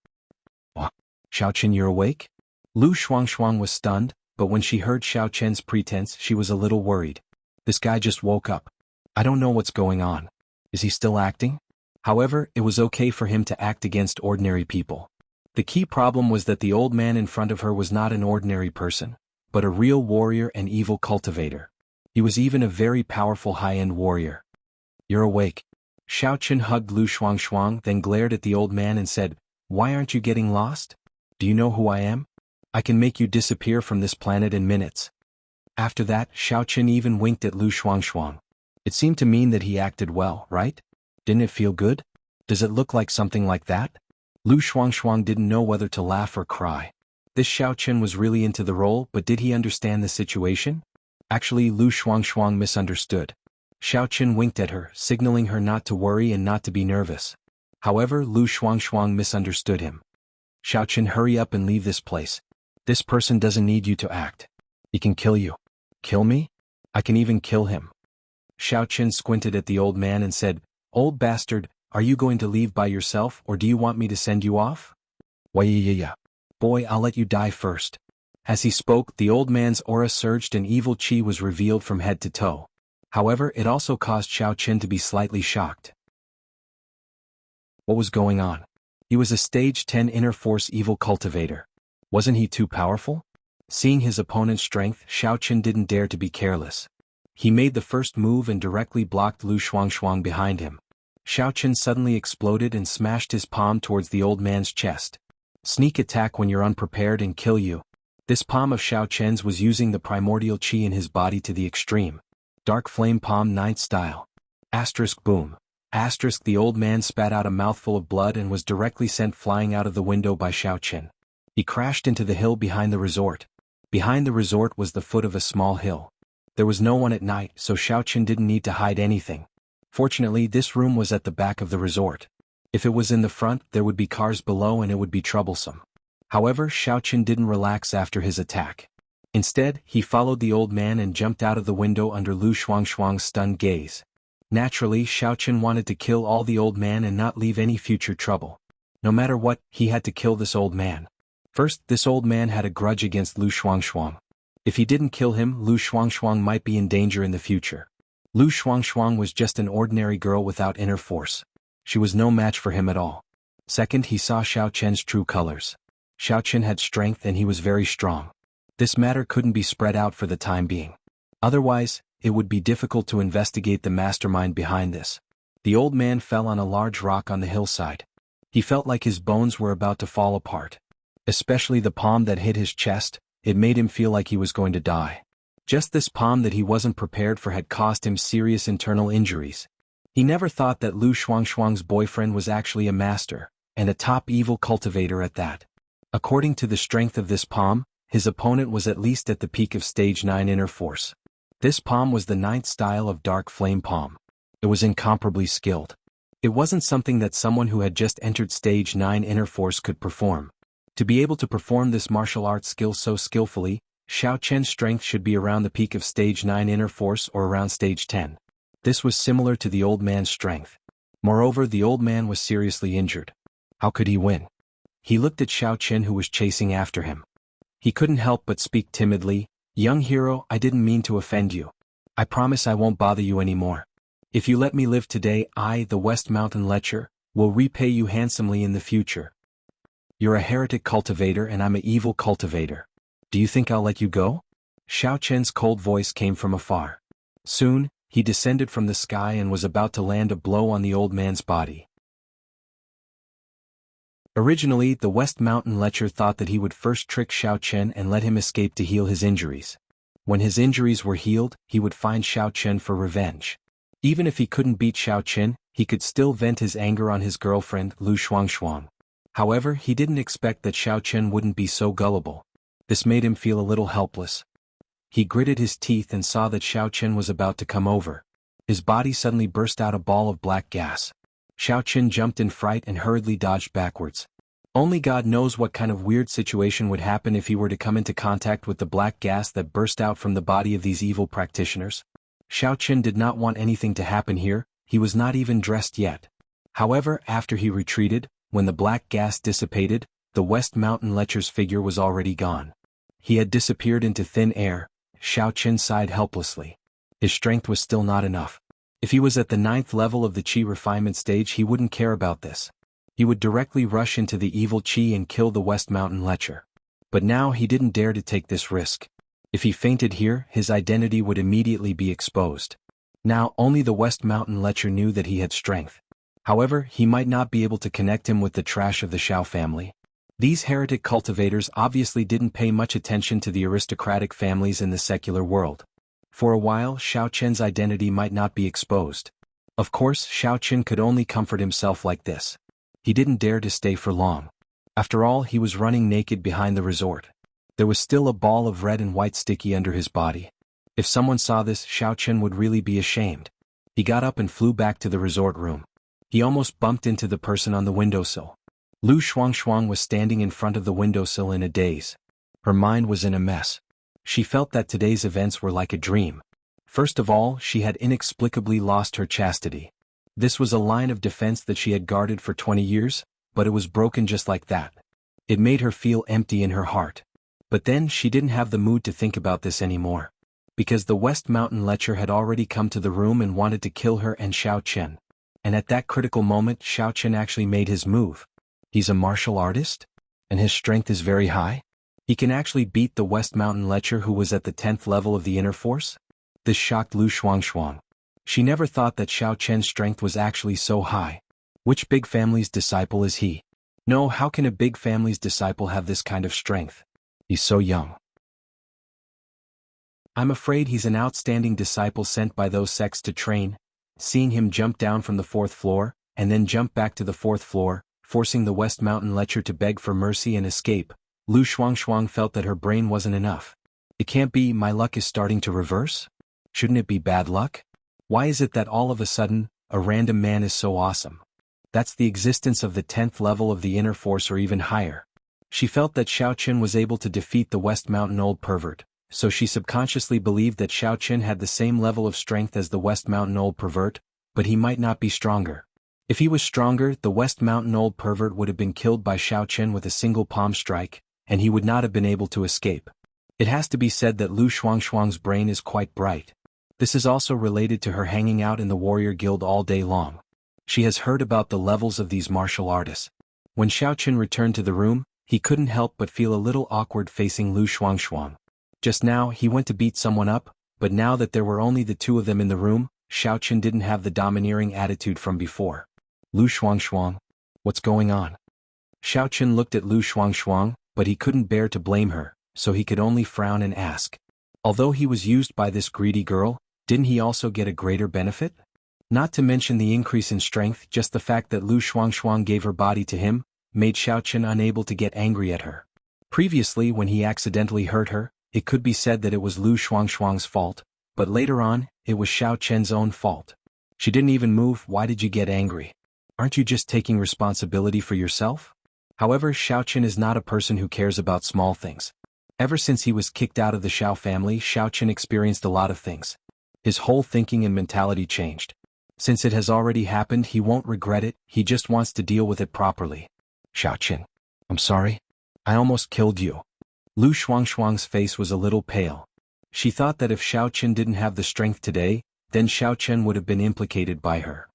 Xiao Chen, you're awake? Lu Shuangshuang was stunned, but when she heard Xiao Chen's pretense she was a little worried. This guy just woke up. I don't know what's going on. Is he still acting? However, it was okay for him to act against ordinary people. The key problem was that the old man in front of her was not an ordinary person, but a real warrior and evil cultivator. He was even a very powerful high-end warrior. You're awake. Xiao Chen hugged Lu Shuangshuang, then glared at the old man and said, Why aren't you getting lost? Do you know who I am? I can make you disappear from this planet in minutes. After that, Xiao Chen even winked at Lu Shuangshuang. It seemed to mean that he acted well, right? Didn't it feel good? Does it look like something like that? Lu Shuangshuang didn't know whether to laugh or cry. This Xiao Chen was really into the role, but did he understand the situation? Actually, Lu Shuangshuang misunderstood. Xiao Chen winked at her, signaling her not to worry and not to be nervous. However, Lu Shuangshuang misunderstood him. Xiao Chen, hurry up and leave this place. This person doesn't need you to act. He can kill you. Kill me? I can even kill him. Xiao Chen squinted at the old man and said, Old bastard, are you going to leave by yourself or do you want me to send you off? Why, boy, I'll let you die first. As he spoke, the old man's aura surged and evil chi was revealed from head to toe. However, it also caused Xiao Chen to be slightly shocked. What was going on? He was a stage 10 inner force evil cultivator. Wasn't he too powerful? Seeing his opponent's strength, Xiao Chen didn't dare to be careless. He made the first move and directly blocked Lu Shuangshuang behind him. Xiao Chen suddenly exploded and smashed his palm towards the old man's chest. Sneak attack when you're unprepared and kill you. This palm of Xiao Chen's was using the primordial chi in his body to the extreme. Dark flame palm 9th style. Asterisk boom. Asterisk the old man spat out a mouthful of blood and was directly sent flying out of the window by Xiao Chen. He crashed into the hill behind the resort. Behind the resort was the foot of a small hill. There was no one at night, so Xiao Chen didn't need to hide anything. Fortunately, this room was at the back of the resort. If it was in the front, there would be cars below and it would be troublesome. However, Xiao Chen didn't relax after his attack. Instead, he followed the old man and jumped out of the window under Lu Shuangshuang's stunned gaze. Naturally, Xiao Chen wanted to kill all the old man and not leave any future trouble. No matter what, he had to kill this old man. First, this old man had a grudge against Lu Shuangshuang. If he didn't kill him, Lu Shuangshuang might be in danger in the future. Lu Shuangshuang was just an ordinary girl without inner force. She was no match for him at all. Second, he saw Xiao Chen's true colors. Xiao Chen had strength and he was very strong. This matter couldn't be spread out for the time being. Otherwise, it would be difficult to investigate the mastermind behind this. The old man fell on a large rock on the hillside. He felt like his bones were about to fall apart. Especially the palm that hit his chest, it made him feel like he was going to die. Just this palm that he wasn't prepared for had caused him serious internal injuries. He never thought that Lu Shuangshuang's boyfriend was actually a master, and a top evil cultivator at that. According to the strength of this palm, his opponent was at least at the peak of stage 9 inner force. This palm was the 9th style of dark flame palm. It was incomparably skilled. It wasn't something that someone who had just entered stage 9 inner force could perform. To be able to perform this martial arts skill so skillfully, Xiao Chen's strength should be around the peak of stage 9 inner force or around stage 10. This was similar to the old man's strength. Moreover, the old man was seriously injured. How could he win? He looked at Xiao Chen who was chasing after him. He couldn't help but speak timidly, Young hero, I didn't mean to offend you. I promise I won't bother you anymore. If you let me live today, I, the West Mountain Lecher, will repay you handsomely in the future. You're a heretic cultivator and I'm an evil cultivator. Do you think I'll let you go? Xiao Chen's cold voice came from afar. Soon, he descended from the sky and was about to land a blow on the old man's body. Originally, the West Mountain Lecher thought that he would first trick Xiao Chen and let him escape to heal his injuries. When his injuries were healed, he would find Xiao Chen for revenge. Even if he couldn't beat Xiao Chen, he could still vent his anger on his girlfriend, Lu Shuangshuang. However, he didn't expect that Xiao Chen wouldn't be so gullible. This made him feel a little helpless. He gritted his teeth and saw that Xiao Chen was about to come over. His body suddenly burst out a ball of black gas. Xiao Chen jumped in fright and hurriedly dodged backwards. Only God knows what kind of weird situation would happen if he were to come into contact with the black gas that burst out from the body of these evil practitioners. Xiao Chen did not want anything to happen here, he was not even dressed yet. However, after he retreated, when the black gas dissipated, the West Mountain Lecher's figure was already gone. He had disappeared into thin air. Xiao Qin sighed helplessly. His strength was still not enough. If he was at the 9th level of the Qi refinement stage, he wouldn't care about this. He would directly rush into the evil Qi and kill the West Mountain Lecher. But now he didn't dare to take this risk. If he fainted here, his identity would immediately be exposed. Now only the West Mountain Lecher knew that he had strength. However, he might not be able to connect him with the trash of the Xiao family. These heretic cultivators obviously didn't pay much attention to the aristocratic families in the secular world. For a while, Xiao Qin's identity might not be exposed. Of course, Xiao Qin could only comfort himself like this. He didn't dare to stay for long. After all, he was running naked behind the resort. There was still a ball of red and white sticky under his body. If someone saw this, Xiao Qin would really be ashamed. He got up and flew back to the resort room. He almost bumped into the person on the windowsill. Lu Shuangshuang was standing in front of the windowsill in a daze. Her mind was in a mess. She felt that today's events were like a dream. First of all, she had inexplicably lost her chastity. This was a line of defense that she had guarded for 20 years, but it was broken just like that. It made her feel empty in her heart. But then she didn't have the mood to think about this anymore. Because the West Mountain Lecher had already come to the room and wanted to kill her and Xiao Qin. And at that critical moment, Xiao Qin actually made his move. He's a martial artist? And his strength is very high? He can actually beat the West Mountain Lecher who was at the 10th level of the inner force? This shocked Lu Shuangshuang. She never thought that Xiao Qin's strength was actually so high. Which big family's disciple is he? No, how can a big family's disciple have this kind of strength? He's so young. I'm afraid he's an outstanding disciple sent by those sects to train. Seeing him jump down from the 4th floor, and then jump back to the 4th floor, forcing the West Mountain Lecher to beg for mercy and escape, Lu Shuangshuang felt that her brain wasn't enough. It can't be my luck is starting to reverse? Shouldn't it be bad luck? Why is it that all of a sudden, a random man is so awesome? That's the existence of the 10th level of the inner force or even higher. She felt that Xiao Qin was able to defeat the West Mountain Old Pervert, so she subconsciously believed that Xiao Qin had the same level of strength as the West Mountain Old Pervert, but he might not be stronger. If he was stronger, the West Mountain Old Pervert would have been killed by Xiao Qin with a single palm strike, and he would not have been able to escape. It has to be said that Lu Shuangshuang's brain is quite bright. This is also related to her hanging out in the warrior guild all day long. She has heard about the levels of these martial artists. When Xiao Qin returned to the room, he couldn't help but feel a little awkward facing Lu Shuangshuang. Just now, he went to beat someone up, but now that there were only the two of them in the room, Xiao Qin didn't have the domineering attitude from before. Lu Shuangshuang, what's going on? Xiao Qin looked at Lu Shuangshuang, but he couldn't bear to blame her, so he could only frown and ask. Although he was used by this greedy girl, didn't he also get a greater benefit? Not to mention the increase in strength, just the fact that Lu Shuangshuang gave her body to him, made Xiao Qin unable to get angry at her. Previously, when he accidentally hurt her, it could be said that it was Lu Shuangshuang's fault, but later on, it was Xiao Qin's own fault. She didn't even move. Why did you get angry? Aren't you just taking responsibility for yourself? However, Xiao Qin is not a person who cares about small things. Ever since he was kicked out of the Xiao family, Xiao Qin experienced a lot of things. His whole thinking and mentality changed. Since it has already happened, he won't regret it, he just wants to deal with it properly. Xiao Qin, I'm sorry. I almost killed you. Lu Shuangshuang's face was a little pale. She thought that if Xiao Qin didn't have the strength today, then Xiao Qin would have been implicated by her.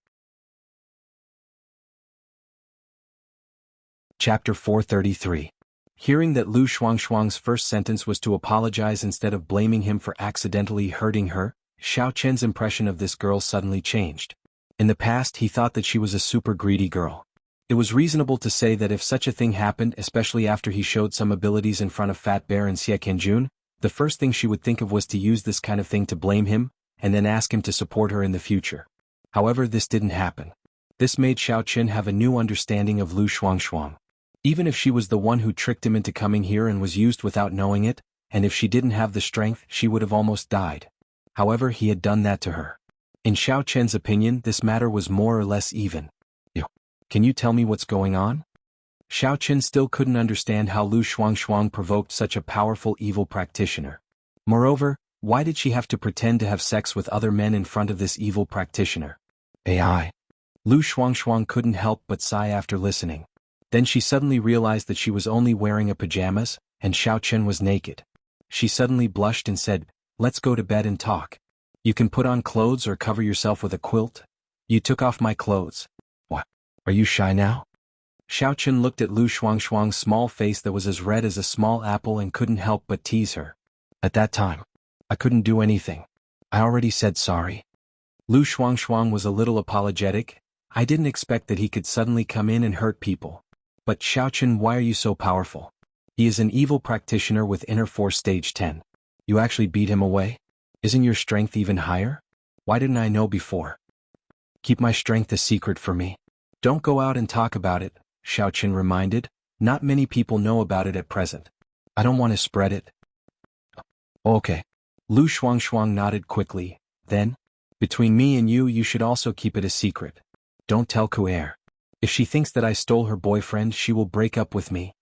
Chapter 433. Hearing that Lu Shuangshuang's first sentence was to apologize instead of blaming him for accidentally hurting her, Xiao Qin's impression of this girl suddenly changed. In the past, he thought that she was a super greedy girl. It was reasonable to say that if such a thing happened, especially after he showed some abilities in front of Fat Bear and Xie Kenjun, the first thing she would think of was to use this kind of thing to blame him, and then ask him to support her in the future. However, this didn't happen. This made Xiao Qin have a new understanding of Lu Shuangshuang. Even if she was the one who tricked him into coming here and was used without knowing it, and if she didn't have the strength, she would have almost died. However, he had done that to her. In Xiao Qin's opinion, this matter was more or less even. Can you tell me what's going on? Xiao Qin still couldn't understand how Lu Shuangshuang provoked such a powerful evil practitioner. Moreover, why did she have to pretend to have sex with other men in front of this evil practitioner? AI. Lu Shuangshuang couldn't help but sigh after listening. Then she suddenly realized that she was only wearing a pajamas, and Xiao Chen was naked. She suddenly blushed and said, "Let's go to bed and talk. You can put on clothes or cover yourself with a quilt." "You took off my clothes." "What? Are you shy now?" Xiao Chen looked at Lu Shuangshuang's small face that was as red as a small apple and couldn't help but tease her. "At that time, I couldn't do anything. I already said sorry." Lu Shuangshuang was a little apologetic. "I didn't expect that he could suddenly come in and hurt people. But Xiao Chen, why are you so powerful? He is an evil practitioner with inner force stage 10. You actually beat him away? Isn't your strength even higher? Why didn't I know before? Keep my strength a secret for me. Don't go out and talk about it," Xiao Chen reminded. "Not many people know about it at present. I don't want to spread it." "Okay." Lu Shuangshuang nodded quickly. "Then, between me and you should also keep it a secret. Don't tell Kuer. If she thinks that I stole her boyfriend, she will break up with me."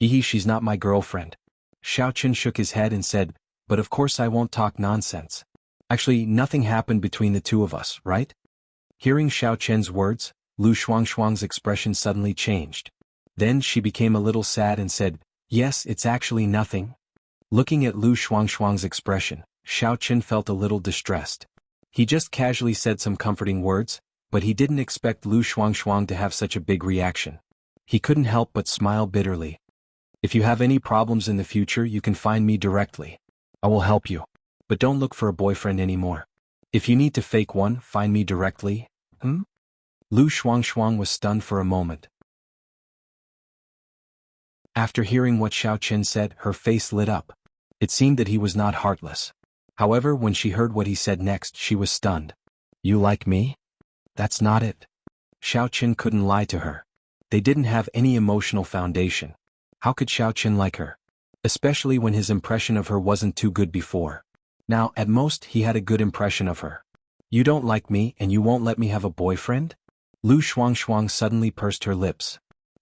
She's not my girlfriend." Xiao Chen shook his head and said, "But of course I won't talk nonsense. Actually, nothing happened between the two of us, right?" Hearing Xiao Chen's words, Lu Shuangshuang's expression suddenly changed. Then she became a little sad and said, "Yes, it's actually nothing." Looking at Lu Shuangshuang's expression, Xiao Chen felt a little distressed. He just casually said some comforting words, but he didn't expect Lu Shuangshuang to have such a big reaction. He couldn't help but smile bitterly. "If you have any problems in the future, you can find me directly. I will help you. But don't look for a boyfriend anymore. If you need to fake one, find me directly." Lu Shuangshuang was stunned for a moment. After hearing what Xiao Chen said, her face lit up. It seemed that he was not heartless. However, when she heard what he said next, she was stunned. "You like me? That's not it." Xiao Chen couldn't lie to her. They didn't have any emotional foundation. How could Xiao Chen like her? Especially when his impression of her wasn't too good before. Now, at most, he had a good impression of her. "You don't like me and you won't let me have a boyfriend?" Lu Shuangshuang suddenly pursed her lips.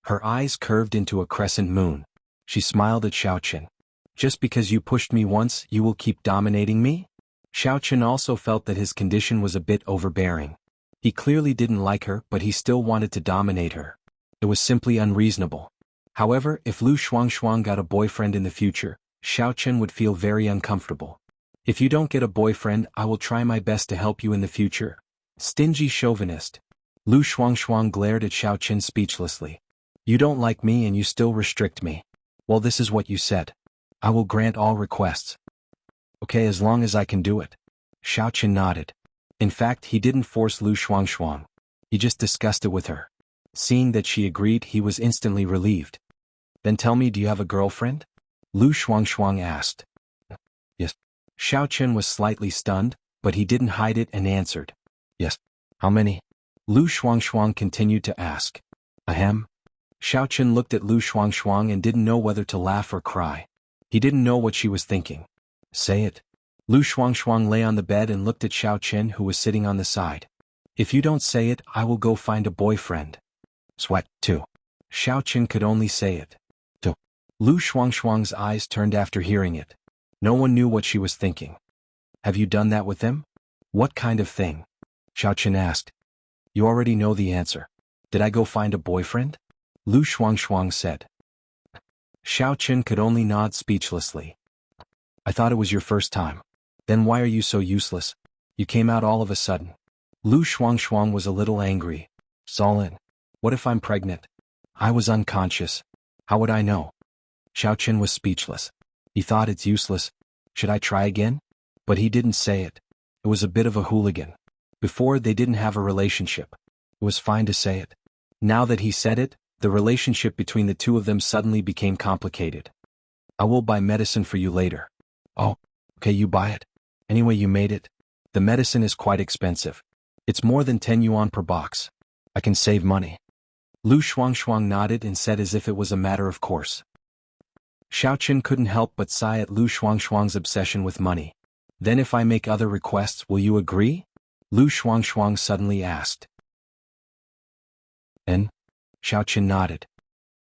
Her eyes curved into a crescent moon. She smiled at Xiao Chen. "Just because you pushed me once, you will keep dominating me?" Xiao Chen also felt that his condition was a bit overbearing. He clearly didn't like her, but he still wanted to dominate her. It was simply unreasonable. However, if Lu Shuangshuang got a boyfriend in the future, Xiao Chen would feel very uncomfortable. "If you don't get a boyfriend, I will try my best to help you in the future." Stingy chauvinist. Lu Shuangshuang glared at Xiao Chen speechlessly. "You don't like me and you still restrict me. Well, this is what you said. I will grant all requests." "Okay, as long as I can do it." Xiao Chen nodded. In fact, he didn't force Lu Shuangshuang. He just discussed it with her. Seeing that she agreed, he was instantly relieved. "Then tell me, do you have a girlfriend?" Lu Shuangshuang asked. "Yes." Xiao Chen was slightly stunned, but he didn't hide it and answered. "Yes." "How many?" Lu Shuangshuang continued to ask. "Ahem." Xiao Chen looked at Lu Shuangshuang and didn't know whether to laugh or cry. He didn't know what she was thinking. "Say it." Lu Shuangshuang lay on the bed and looked at Xiao Chen, who was sitting on the side. "If you don't say it, I will go find a boyfriend." "Sweat, too." Xiao Chen could only say it. "Too." Lu Shuangshuang's eyes turned after hearing it. No one knew what she was thinking. "Have you done that with him?" "What kind of thing?" Xiao Chen asked. "You already know the answer. Did I go find a boyfriend?" Lu Shuangshuang said. Xiao Chen could only nod speechlessly. "I thought it was your first time. Then why are you so useless? You came out all of a sudden." Lu Shuangshuang was a little angry. "Solin, what if I'm pregnant? I was unconscious. How would I know?" Xiao Chen was speechless. He thought, it's useless. Should I try again? But he didn't say it. It was a bit of a hooligan. Before, they didn't have a relationship. It was fine to say it. Now that he said it, the relationship between the two of them suddenly became complicated. "I will buy medicine for you later." "Oh, okay, you buy it. Anyway, you made it. The medicine is quite expensive. It's more than 10 yuan per box. I can save money." Lu Shuangshuang nodded and said as if it was a matter of course. Xiao Chen couldn't help but sigh at Lu Shuangshuang's obsession with money. "Then if I make other requests, will you agree?" Lu Shuangshuang suddenly asked. "And?" Xiao Chen nodded.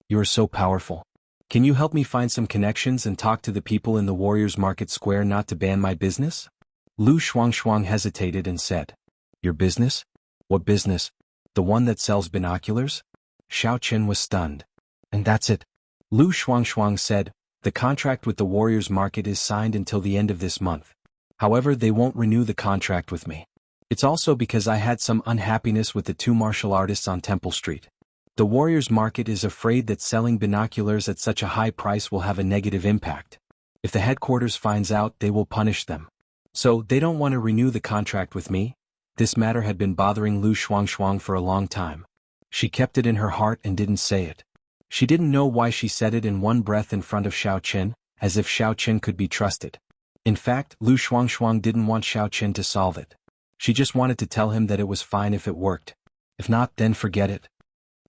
"You are so powerful. Can you help me find some connections and talk to the people in the Warriors Market Square not to ban my business?" Lu Shuangshuang hesitated and said. "Your business? What business? The one that sells binoculars?" Xiao Chen was stunned. And that's it. Lu Shuangshuang said, the contract with the Warriors Market is signed until the end of this month. However, they won't renew the contract with me. It's also because I had some unhappiness with the two martial artists on Temple Street. The Warriors Market is afraid that selling binoculars at such a high price will have a negative impact. If the headquarters finds out, they will punish them. So, they don't want to renew the contract with me. This matter had been bothering Lu Shuangshuang for a long time. She kept it in her heart and didn't say it. She didn't know why she said it in one breath in front of Xiao Chen, as if Xiao Chen could be trusted. In fact, Lu Shuangshuang didn't want Xiao Chen to solve it. She just wanted to tell him that it was fine if it worked. If not, then forget it.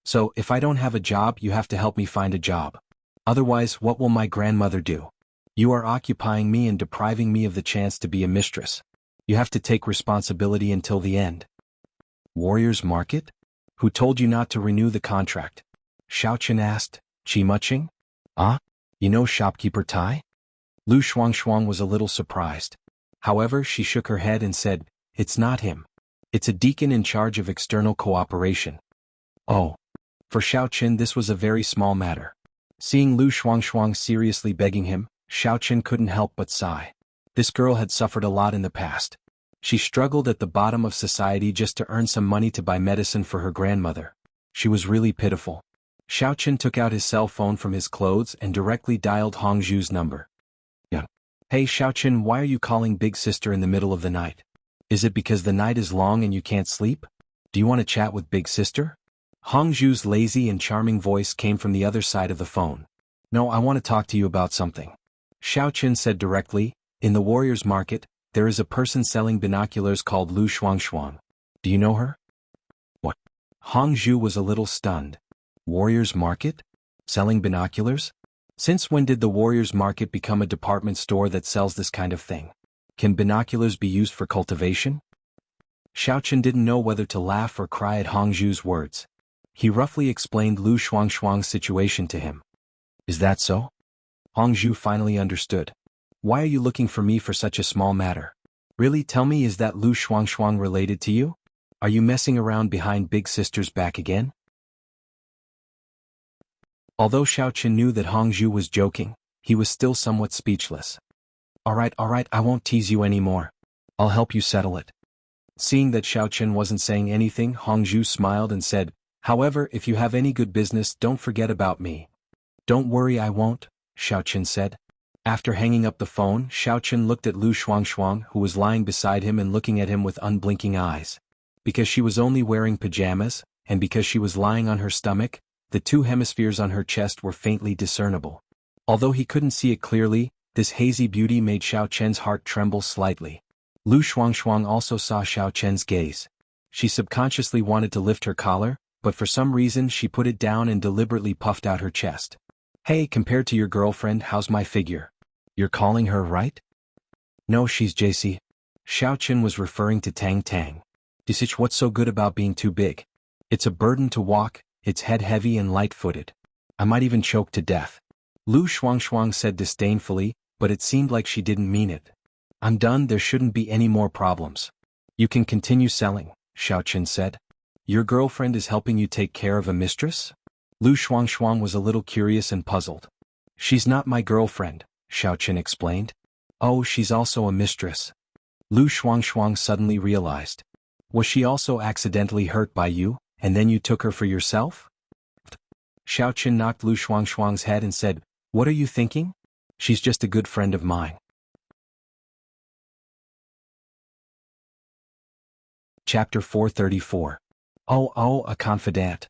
So, if I don't have a job, you have to help me find a job. Otherwise, what will my grandmother do? You are occupying me and depriving me of the chance to be a mistress. You have to take responsibility until the end. Warriors Market? Who told you not to renew the contract? Xiao Chen asked. Qi Muqing? Ah? You know shopkeeper Tai? Lu Shuangshuang was a little surprised. However, she shook her head and said, it's not him. It's a deacon in charge of external cooperation. Oh. For Xiao Chen this was a very small matter. Seeing Lu Shuangshuang seriously begging him, Xiao Chen couldn't help but sigh. This girl had suffered a lot in the past. She struggled at the bottom of society just to earn some money to buy medicine for her grandmother. She was really pitiful. Xiao Chen took out his cell phone from his clothes and directly dialed Hongzhu's number. Yeah. Hey Xiao Chen, why are you calling big sister in the middle of the night? Is it because the night is long and you can't sleep? Do you want to chat with big sister? Hongzhu's lazy and charming voice came from the other side of the phone. No, I want to talk to you about something. Xiao Chen said directly, in the Warriors Market, there is a person selling binoculars called Lu Shuangshuang. Do you know her? What? Hongzhu was a little stunned. Warriors Market? Selling binoculars? Since when did the Warriors Market become a department store that sells this kind of thing? Can binoculars be used for cultivation? Xiao Chen didn't know whether to laugh or cry at Hongzhu's words. He roughly explained Lu Shuangshuang's situation to him. Is that so? Hongzhu finally understood. Why are you looking for me for such a small matter? Really, tell me, is that Lu Shuangshuang related to you? Are you messing around behind big sister's back again? Although Xiao Chen knew that Hongzhu was joking, he was still somewhat speechless. Alright, I won't tease you anymore. I'll help you settle it. Seeing that Xiao Chen wasn't saying anything, Hongzhu smiled and said, however, if you have any good business, don't forget about me. Don't worry, I won't, Xiao Chen said. After hanging up the phone, Xiao Chen looked at Lu Shuangshuang, who was lying beside him and looking at him with unblinking eyes. Because she was only wearing pajamas, and because she was lying on her stomach, the two hemispheres on her chest were faintly discernible. Although he couldn't see it clearly, this hazy beauty made Xiao Chen's heart tremble slightly. Lu Shuangshuang also saw Xiao Chen's gaze. She subconsciously wanted to lift her collar, but for some reason she put it down and deliberately puffed out her chest. Hey, compared to your girlfriend, how's my figure? You're calling her right? No, she's JC. Xiao Chen was referring to Tang Tang. Disich, what's so good about being too big? It's a burden to walk, it's head heavy and light-footed. I might even choke to death. Lu Shuangshuang said disdainfully, but it seemed like she didn't mean it. I'm done, there shouldn't be any more problems. You can continue selling, Xiao Chen said. Your girlfriend is helping you take care of a mistress? Lu Shuangshuang was a little curious and puzzled. She's not my girlfriend, Xiao Chen explained. Oh, she's also a mistress. Lu Shuangshuang suddenly realized. Was she also accidentally hurt by you, and then you took her for yourself? Xiao Chen knocked Lu Shuangshuang's head and said, what are you thinking? She's just a good friend of mine. Chapter 434. Oh, a confidant.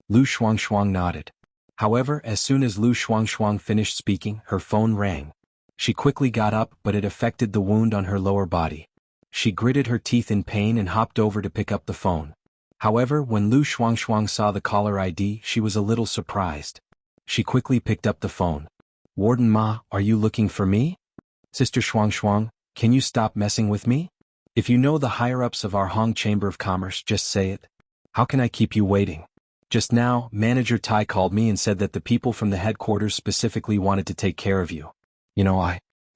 Lu Shuangshuang nodded. However, as soon as Lu Shuangshuang finished speaking, her phone rang. She quickly got up, but it affected the wound on her lower body. She gritted her teeth in pain and hopped over to pick up the phone. However, when Lu Shuangshuang saw the caller ID, she was a little surprised. She quickly picked up the phone. Warden Ma, are you looking for me? Sister Shuangshuang, can you stop messing with me? If you know the higher-ups of our Hong Chamber of Commerce, just say it. How can I keep you waiting? Just now, Manager Tai called me and said that the people from the headquarters specifically wanted to take care of you. You know,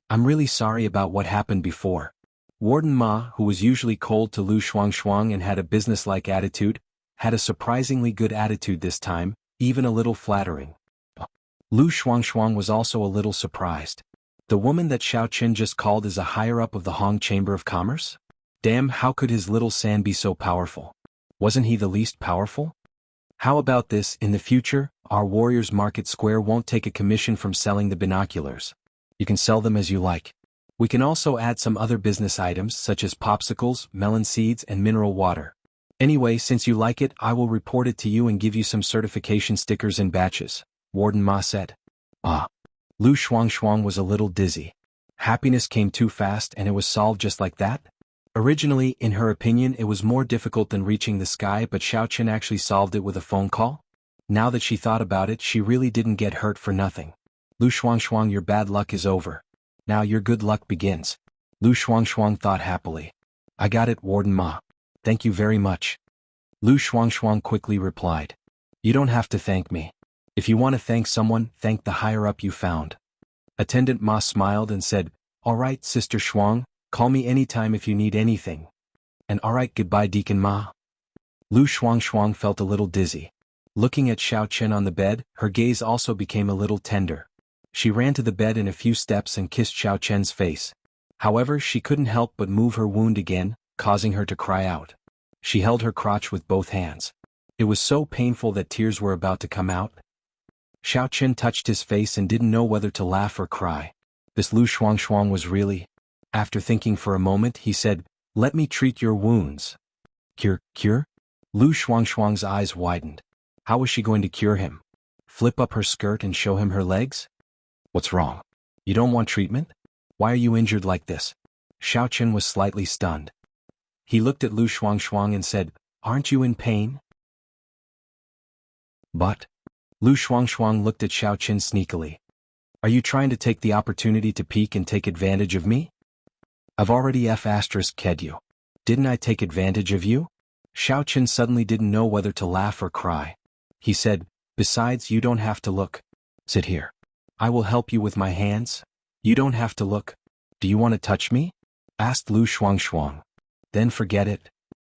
I'm really sorry about what happened before. Warden Ma, who was usually cold to Lu Shuangshuang and had a businesslike attitude, had a surprisingly good attitude this time, even a little flattering. Lu Shuangshuang was also a little surprised. The woman that Xiao Qin just called is a higher-up of the Hong Chamber of Commerce? Damn, how could his little San be so powerful? Wasn't he the least powerful? How about this, in the future, our Warriors Market Square won't take a commission from selling the binoculars. You can sell them as you like. We can also add some other business items such as popsicles, melon seeds and mineral water. Anyway, since you like it, I will report it to you and give you some certification stickers in batches, Warden Ma said. Lu Shuangshuang was a little dizzy. Happiness came too fast and it was solved just like that? Originally, in her opinion, it was more difficult than reaching the sky, but Xiao Qin actually solved it with a phone call? Now that she thought about it, she really didn't get hurt for nothing. Lu Shuangshuang, your bad luck is over. Now your good luck begins. Lu Shuangshuang thought happily. I got it, Warden Ma. Thank you very much. Lu Shuangshuang quickly replied. You don't have to thank me. If you want to thank someone, thank the higher-up you found. Attendant Ma smiled and said, All right, Sister Shuang, call me anytime if you need anything. And all right, goodbye, Deacon Ma. Lu Shuangshuang felt a little dizzy. Looking at Xiao Qin on the bed, her gaze also became a little tender. She ran to the bed in a few steps and kissed Xiao Qin's face. However, she couldn't help but move her wound again, causing her to cry out. She held her crotch with both hands. It was so painful that tears were about to come out. Xiao Qin touched his face and didn't know whether to laugh or cry. This Lu Shuangshuang was really... After thinking for a moment, he said, Let me treat your wounds. Cure? Lu Shuangshuang's eyes widened. How was she going to cure him? Flip up her skirt and show him her legs? What's wrong? You don't want treatment? Why are you injured like this? Xiao Qin was slightly stunned. He looked at Lu Shuangshuang and said, Aren't you in pain? But... Lu Shuangshuang looked at Xiao Qin sneakily. Are you trying to take the opportunity to peek and take advantage of me? I've already F***ed you. Didn't I take advantage of you? Xiao Qin suddenly didn't know whether to laugh or cry. He said, Besides, you don't have to look. Sit here. I will help you with my hands. You don't have to look. Do you want to touch me? Asked Lu Shuangshuang. Then forget it.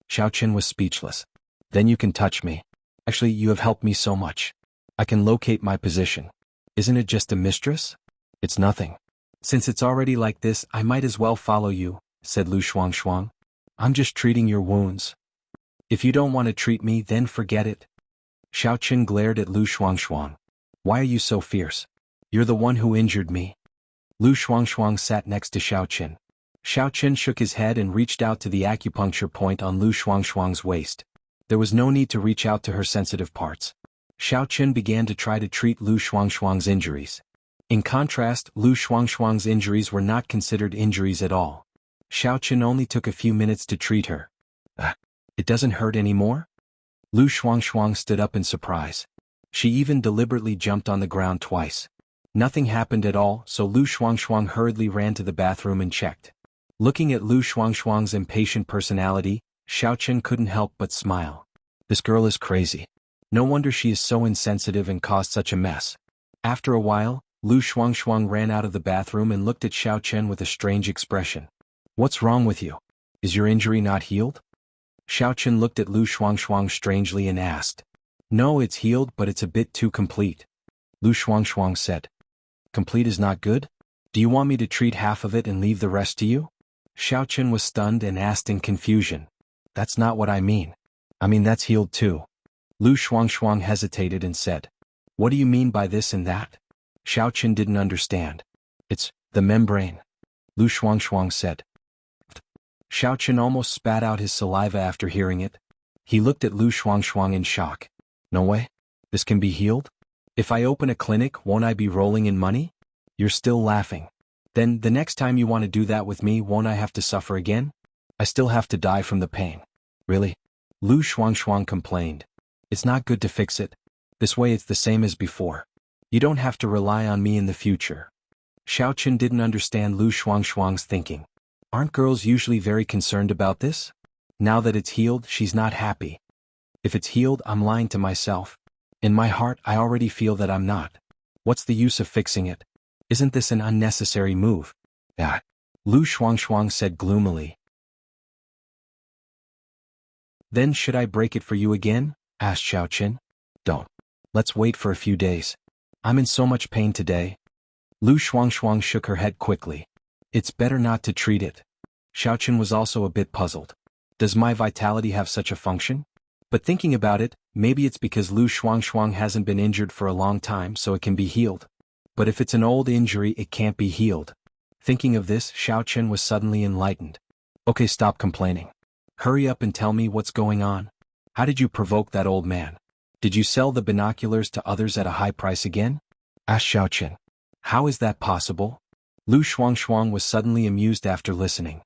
Xiao Qin was speechless. Then you can touch me. Actually, you have helped me so much. I can locate my position. Isn't it just a mistress? It's nothing. Since it's already like this, I might as well follow you, said Lu Shuangshuang. I'm just treating your wounds. If you don't want to treat me, then forget it. Xiao Qin glared at Lu Shuangshuang. Why are you so fierce? You're the one who injured me. Lu Shuangshuang sat next to Xiao Qin. Xiao Qin shook his head and reached out to the acupuncture point on Lu Shuangshuang's waist. There was no need to reach out to her sensitive parts. Xiao Qin began to try to treat Lu Shuangshuang's injuries. In contrast, Lu Shuangshuang's injuries were not considered injuries at all. Xiao Qin only took a few minutes to treat her. It doesn't hurt anymore? Lu Shuangshuang stood up in surprise. She even deliberately jumped on the ground twice. Nothing happened at all, so Lu Shuangshuang hurriedly ran to the bathroom and checked. Looking at Lu Shuangshuang's impatient personality, Xiao Qin couldn't help but smile. This girl is crazy. No wonder she is so insensitive and caused such a mess. After a while, Lu Shuangshuang ran out of the bathroom and looked at Xiao Qin with a strange expression. What's wrong with you? Is your injury not healed? Xiao Qin looked at Lu Shuangshuang strangely and asked. No, it's healed, but it's a bit too complete. Lu Shuangshuang said. Complete is not good? Do you want me to treat half of it and leave the rest to you? Xiao Qin was stunned and asked in confusion. That's not what I mean. I mean that's healed too. Lu Shuangshuang hesitated and said. What do you mean by this and that? Xiao Qin didn't understand. It's the membrane. Lu Shuangshuang said. Xiao Qin almost spat out his saliva after hearing it. He looked at Lu Shuangshuang in shock. No way? This can be healed? If I open a clinic, won't I be rolling in money? You're still laughing. Then, the next time you want to do that with me, won't I have to suffer again? I still have to die from the pain. Really? Lu Shuangshuang complained. It's not good to fix it. This way it's the same as before. You don't have to rely on me in the future. Xiao Qin didn't understand Lu Shuangshuang's thinking. Aren't girls usually very concerned about this? Now that it's healed, she's not happy. If it's healed, I'm lying to myself. In my heart, I already feel that I'm not. What's the use of fixing it? Isn't this an unnecessary move? Lu Shuangshuang said gloomily. Then should I break it for you again? Asked Xiaoqin. Don't. Let's wait for a few days. I'm in so much pain today. Lu Shuangshuang shook her head quickly. It's better not to treat it. Xiaoqin was also a bit puzzled. Does my vitality have such a function? But thinking about it, maybe it's because Lu Shuangshuang hasn't been injured for a long time so it can be healed. But if it's an old injury it can't be healed. Thinking of this, Xiaoqin was suddenly enlightened. Okay, stop complaining. Hurry up and tell me what's going on. How did you provoke that old man? Did you sell the binoculars to others at a high price again? Asked Xiaoqin. How is that possible? Lu Shuangshuang was suddenly amused after listening.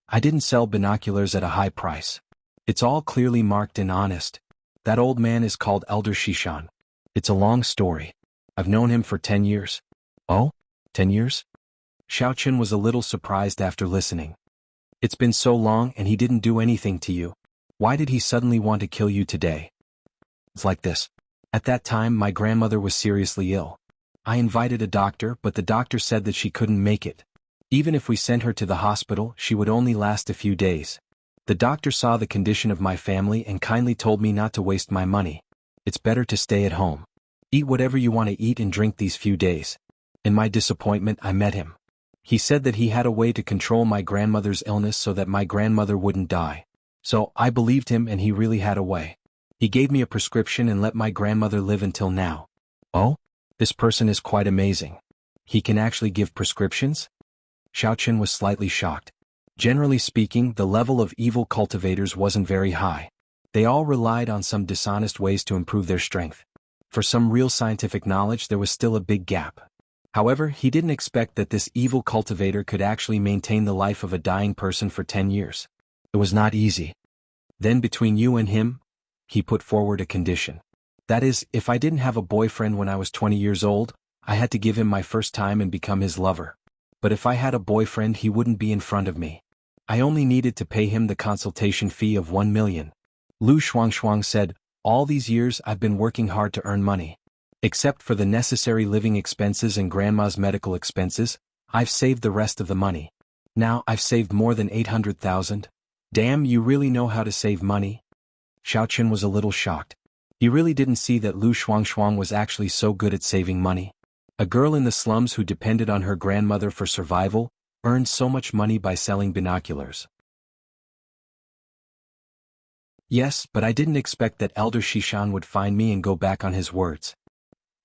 I didn't sell binoculars at a high price. It's all clearly marked and honest. That old man is called Elder Shishan. It's a long story. I've known him for 10 years. Oh? 10 years? Xiaoqin was a little surprised after listening. It's been so long and he didn't do anything to you. Why did he suddenly want to kill you today? It's like this. At that time my grandmother was seriously ill. I invited a doctor but the doctor said that she couldn't make it. Even if we sent her to the hospital she would only last a few days. The doctor saw the condition of my family and kindly told me not to waste my money. It's better to stay at home. Eat whatever you want to eat and drink these few days. In my disappointment I met him. He said that he had a way to control my grandmother's illness so that my grandmother wouldn't die. So I believed him and he really had a way. He gave me a prescription and let my grandmother live until now. Oh? This person is quite amazing. He can actually give prescriptions? Xiaoqin was slightly shocked. Generally speaking, the level of evil cultivators wasn't very high. They all relied on some dishonest ways to improve their strength. For some real scientific knowledge there was still a big gap. However, he didn't expect that this evil cultivator could actually maintain the life of a dying person for 10 years. It was not easy. Then between you and him, he put forward a condition. That is, if I didn't have a boyfriend when I was 20 years old, I had to give him my first time and become his lover. But if I had a boyfriend he wouldn't be in front of me. I only needed to pay him the consultation fee of 1 million. Lu Shuangshuang said, all these years I've been working hard to earn money. Except for the necessary living expenses and grandma's medical expenses, I've saved the rest of the money. Now I've saved more than 800,000. Damn, you really know how to save money? Xiaoqin was a little shocked. He really didn't see that Lu Shuangshuang was actually so good at saving money. A girl in the slums who depended on her grandmother for survival, earned so much money by selling binoculars. Yes, but I didn't expect that Elder Shishan would find me and go back on his words.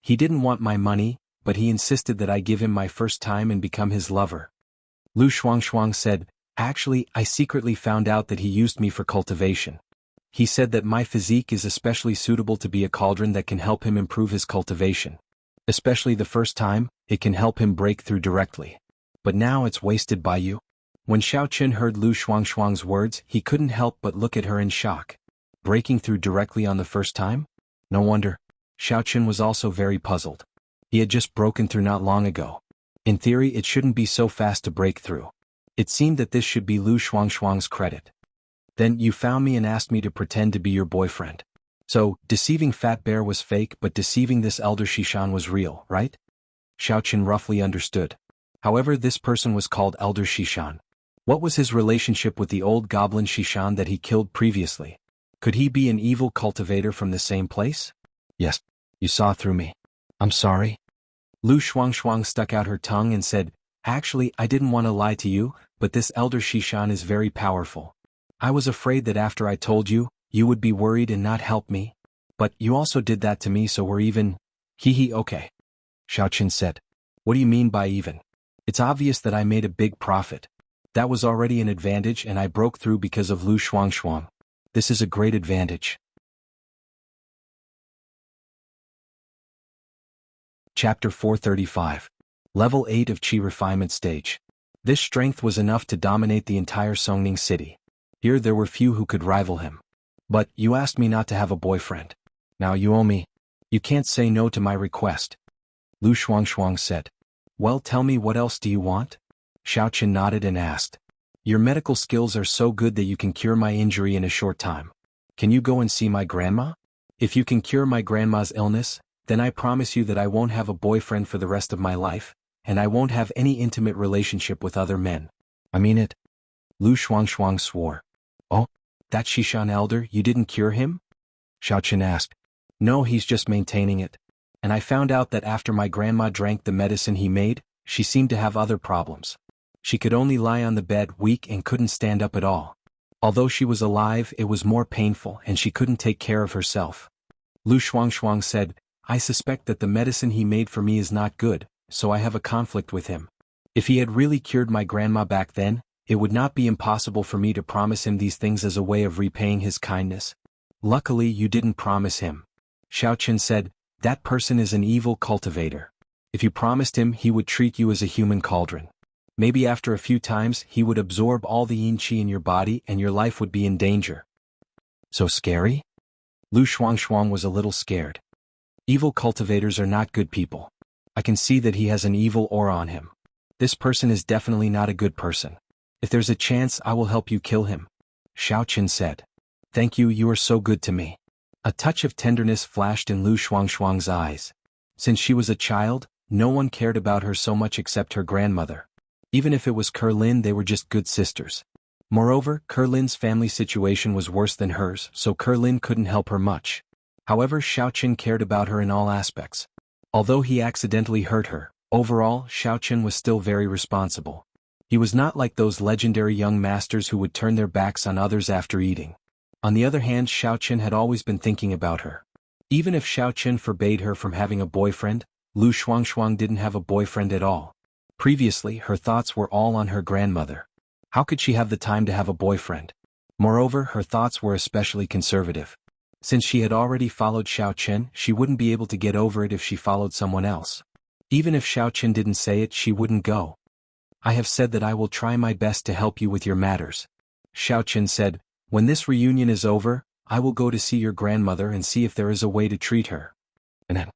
He didn't want my money, but he insisted that I give him my first time and become his lover. Lu Shuangshuang said, actually, I secretly found out that he used me for cultivation. He said that my physique is especially suitable to be a cauldron that can help him improve his cultivation. Especially the first time, it can help him break through directly. But now it's wasted by you. When Xiaoqin heard Lu Shuangshuang's words, he couldn't help but look at her in shock. Breaking through directly on the first time? No wonder. Xiaoqin was also very puzzled. He had just broken through not long ago. In theory it shouldn't be so fast to break through. It seemed that this should be Lu Shuangshuang's credit. Then you found me and asked me to pretend to be your boyfriend. So, deceiving Fat Bear was fake but deceiving this Elder Shishan was real, right? Xiaoqin roughly understood. However, this person was called Elder Shishan. What was his relationship with the old goblin Shishan that he killed previously? Could he be an evil cultivator from the same place? Yes. You saw through me. I'm sorry. Lu Shuangshuang stuck out her tongue and said, actually, I didn't want to lie to you, but this Elder Shishan is very powerful. I was afraid that after I told you, you would be worried and not help me. But you also did that to me so we're even. Hee okay. Xiaoqin said. What do you mean by even? It's obvious that I made a big profit. That was already an advantage and I broke through because of Lu Shuangshuang. This is a great advantage. Chapter 435. Level 8 of Qi Refinement Stage. This strength was enough to dominate the entire Songning city. Here there were few who could rival him. But you asked me not to have a boyfriend. Now you owe me. You can't say no to my request. Lu Shuangshuang said. Well, tell me what else do you want? Xiaoqin nodded and asked. Your medical skills are so good that you can cure my injury in a short time. Can you go and see my grandma? If you can cure my grandma's illness, then I promise you that I won't have a boyfriend for the rest of my life, and I won't have any intimate relationship with other men. I mean it. Lu Shuangshuang swore. Oh, That Shishan elder, you didn't cure him? Xiaochen asked. No, he's just maintaining it. And I found out that after my grandma drank the medicine he made, she seemed to have other problems. She could only lie on the bed weak and couldn't stand up at all. Although she was alive, it was more painful and she couldn't take care of herself. Lu Shuangshuang said, I suspect that the medicine he made for me is not good, so I have a conflict with him. If he had really cured my grandma back then, it would not be impossible for me to promise him these things as a way of repaying his kindness. Luckily you didn't promise him. Xiaochen said, that person is an evil cultivator. If you promised him, he would treat you as a human cauldron. Maybe after a few times he would absorb all the yin qi in your body and your life would be in danger. So scary? Lu Shuangshuang was a little scared. Evil cultivators are not good people. I can see that he has an evil aura on him. This person is definitely not a good person. If there's a chance, I will help you kill him. Xiaochen said. Thank you, you are so good to me. A touch of tenderness flashed in Lu Shuangshuang's eyes. Since she was a child, no one cared about her so much except her grandmother. Even if it was Kerlin, they were just good sisters. Moreover, Kerlin's family situation was worse than hers, so Kerlin couldn't help her much. However, Xiaochen cared about her in all aspects. Although he accidentally hurt her, overall, Xiaochen was still very responsible. He was not like those legendary young masters who would turn their backs on others after eating. On the other hand, Xiaochen had always been thinking about her. Even if Xiaochen forbade her from having a boyfriend, Lu Shuangshuang didn't have a boyfriend at all. Previously, her thoughts were all on her grandmother. How could she have the time to have a boyfriend? Moreover, her thoughts were especially conservative. Since she had already followed Xiaochen, she wouldn't be able to get over it if she followed someone else. Even if Xiaochen didn't say it, she wouldn't go. I have said that I will try my best to help you with your matters. Xiaochen said, when this reunion is over, I will go to see your grandmother and see if there is a way to treat her. And then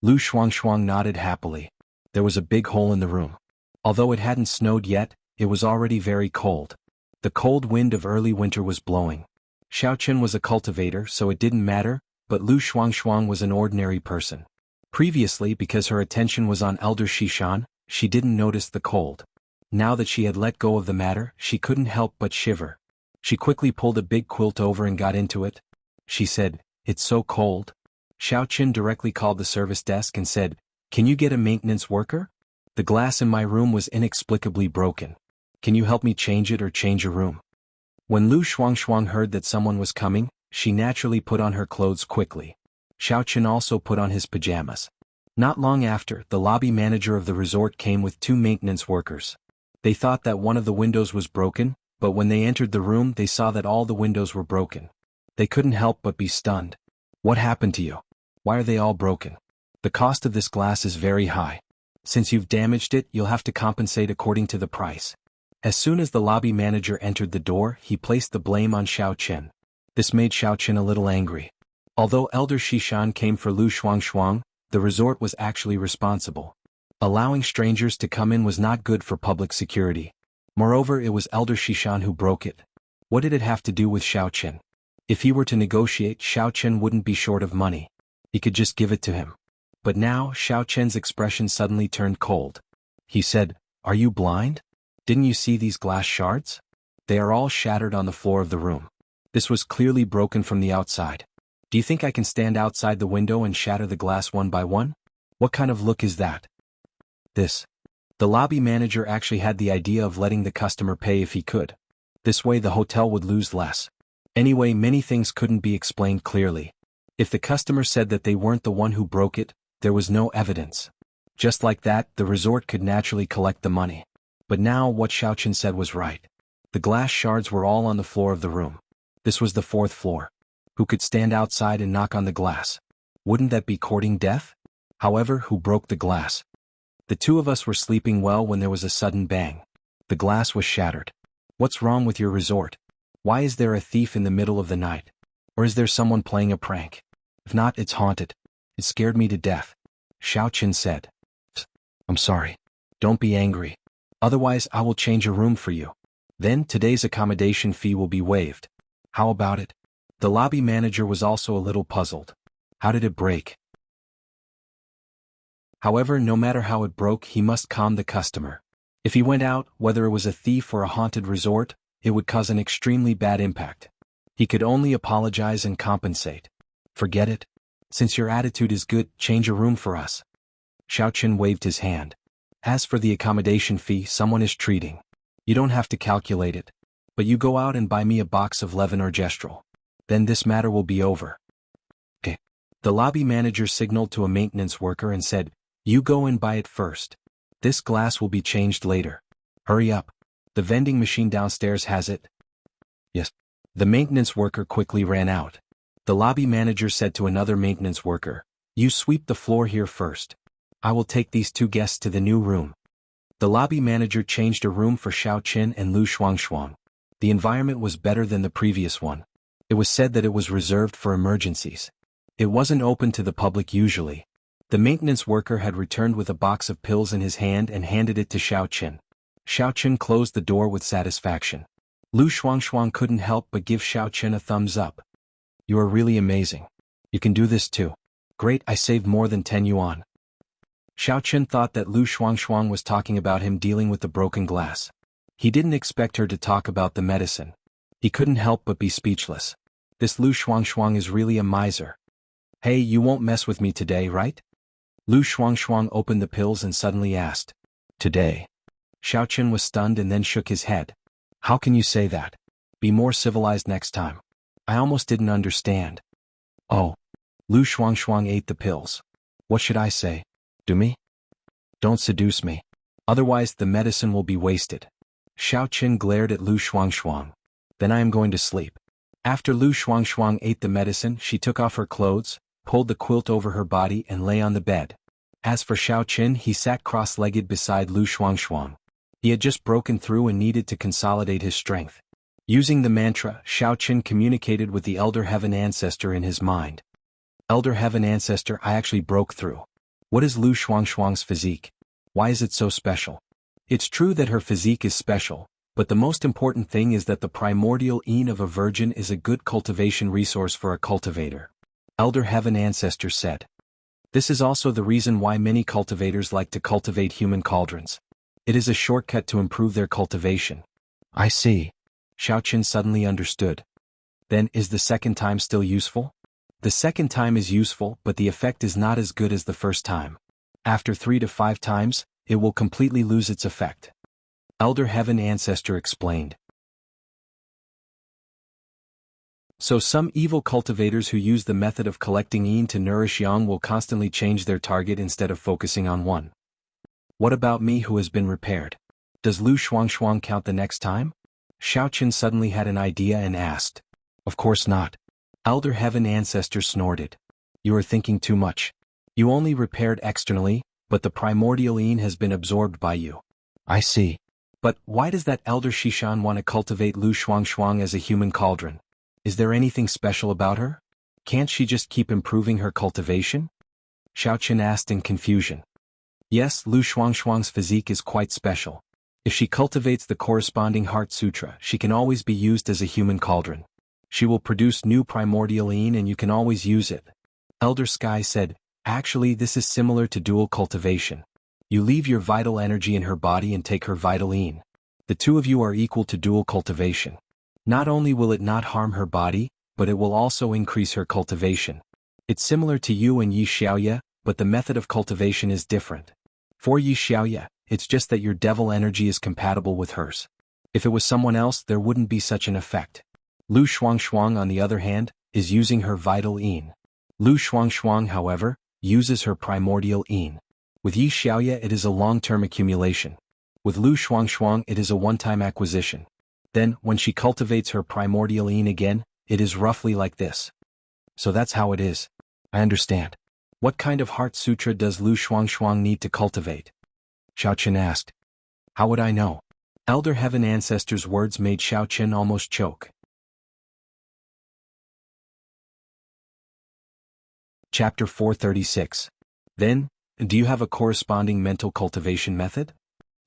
Lu Shuangshuang nodded happily. There was a big hole in the room. Although it hadn't snowed yet, it was already very cold. The cold wind of early winter was blowing. Xiaochen was a cultivator, so it didn't matter, but Lu Shuangshuang was an ordinary person. Previously, because her attention was on Elder Shishan, she didn't notice the cold. Now that she had let go of the matter, she couldn't help but shiver. She quickly pulled a big quilt over and got into it. She said, it's so cold. Xiaochen directly called the service desk and said, can you get a maintenance worker? The glass in my room was inexplicably broken. Can you help me change it or change a room? When Lu Shuangshuang heard that someone was coming, she naturally put on her clothes quickly. Xiaochen also put on his pajamas. Not long after, the lobby manager of the resort came with 2 maintenance workers. They thought that one of the windows was broken, but when they entered the room they saw that all the windows were broken. They couldn't help but be stunned. What happened to you? Why are they all broken? The cost of this glass is very high. Since you've damaged it, you'll have to compensate according to the price. As soon as the lobby manager entered the door, he placed the blame on Xiaochen. This made Xiaochen a little angry. Although Elder Shishan came for Lu Shuangshuang, the resort was actually responsible. Allowing strangers to come in was not good for public security. Moreover, it was Elder Shishan who broke it. What did it have to do with Xiaochen? If he were to negotiate, Xiaochen wouldn't be short of money. He could just give it to him. But now, Xiaochen's expression suddenly turned cold. He said, are you blind? Didn't you see these glass shards? They are all shattered on the floor of the room. This was clearly broken from the outside. Do you think I can stand outside the window and shatter the glass one by one? What kind of look is that? The lobby manager actually had the idea of letting the customer pay if he could. This way the hotel would lose less. Anyway, many things couldn't be explained clearly. If the customer said that they weren't the one who broke it, there was no evidence. Just like that, the resort could naturally collect the money. But now what Xiaochen said was right. The glass shards were all on the floor of the room. This was the 4th floor. Who could stand outside and knock on the glass? Wouldn't that be courting death? However, who broke the glass? The 2 of us were sleeping well when there was a sudden bang. The glass was shattered. What's wrong with your resort? Why is there a thief in the middle of the night? Or is there someone playing a prank? If not, it's haunted. It scared me to death. Xiaochen said. I'm sorry. Don't be angry. Otherwise, I will change a room for you. Then today's accommodation fee will be waived. How about it? The lobby manager was also a little puzzled. How did it break? However, no matter how it broke, he must calm the customer. If he went out, whether it was a thief or a haunted resort, it would cause an extremely bad impact. He could only apologize and compensate. Forget it. Since your attitude is good, change a room for us. Xiaoqin waved his hand. As for the accommodation fee someone is treating, you don't have to calculate it. But you go out and buy me a box of Levin or Gestrel. Then this matter will be over. Okay. The lobby manager signaled to a maintenance worker and said, you go and buy it first. This glass will be changed later. Hurry up. The vending machine downstairs has it. Yes. The maintenance worker quickly ran out. The lobby manager said to another maintenance worker, you sweep the floor here first. I will take these two guests to the new room. The lobby manager changed a room for Xiaoqin and Lu Shuangshuang. The environment was better than the previous one. It was said that it was reserved for emergencies. It wasn't open to the public usually. The maintenance worker had returned with a box of pills in his hand and handed it to Xiaoqin. Xiaoqin closed the door with satisfaction. Lu Shuangshuang couldn't help but give Xiaoqin a thumbs up. You are really amazing. You can do this too. Great, I saved more than 10 yuan. Xiaoqin thought that Lu Shuangshuang was talking about him dealing with the broken glass. He didn't expect her to talk about the medicine. He couldn't help but be speechless. This Lu Shuangshuang is really a miser. Hey, you won't mess with me today, right? Lu Shuangshuang opened the pills and suddenly asked. Today? Xiaoqin was stunned and then shook his head. How can you say that? Be more civilized next time. I almost didn't understand. Oh. Lu Shuangshuang ate the pills. What should I say? Do me? Don't seduce me. Otherwise the medicine will be wasted. Xiaoqin glared at Lu Shuangshuang. Then I am going to sleep. After Lu Shuangshuang ate the medicine, she took off her clothes, pulled the quilt over her body and lay on the bed. As for Xiaoqin, he sat cross-legged beside Lu Shuangshuang. He had just broken through and needed to consolidate his strength. Using the mantra, Xiaoqin communicated with the Elder Heaven Ancestor in his mind. Elder Heaven Ancestor, I actually broke through. What is Lu Shuangshuang's physique? Why is it so special? It's true that her physique is special, but the most important thing is that the primordial yin of a virgin is a good cultivation resource for a cultivator. Elder Heaven Ancestor said. This is also the reason why many cultivators like to cultivate human cauldrons. It is a shortcut to improve their cultivation. I see. Xiaoqin suddenly understood. Then, is the second time still useful? The second time is useful, but the effect is not as good as the first time. After 3 to 5 times, it will completely lose its effect. Elder Heaven Ancestor explained. So some evil cultivators who use the method of collecting yin to nourish yang will constantly change their target instead of focusing on one. What about me who has been repaired? Does Lu Shuangshuang count the next time? Xiaoqin suddenly had an idea and asked. Of course not. Elder Heaven Ancestor snorted. You are thinking too much. You only repaired externally, but the primordial yin has been absorbed by you. I see. But why does that Elder Shishan want to cultivate Lu Shuangshuang as a human cauldron? Is there anything special about her? Can't she just keep improving her cultivation? Xiaoqin asked in confusion. Yes, Lu Shuangshuang's physique is quite special. If she cultivates the corresponding Heart Sutra, she can always be used as a human cauldron. She will produce new primordial yin and you can always use it. Elder Sky said, actually this is similar to dual cultivation. You leave your vital energy in her body and take her vital yin. The two of you are equal to dual cultivation. Not only will it not harm her body, but it will also increase her cultivation. It's similar to you and Yi Xiaoye, but the method of cultivation is different. For Yi Xiaoye, it's just that your devil energy is compatible with hers. If it was someone else, there wouldn't be such an effect. Lu Shuangshuang, on the other hand, is using her vital yin. Lu Shuangshuang, however, uses her primordial yin. With Yi Xiaoye it is a long-term accumulation. With Lu Shuangshuang it is a one-time acquisition. Then, when she cultivates her primordial yin again, it is roughly like this. So that's how it is. I understand. What kind of Heart Sutra does Lu Shuangshuang need to cultivate? Xiaoqin asked. How would I know? Elder Heaven Ancestor's words made Xiaoqin almost choke. Chapter 436. Then, do you have a corresponding mental cultivation method?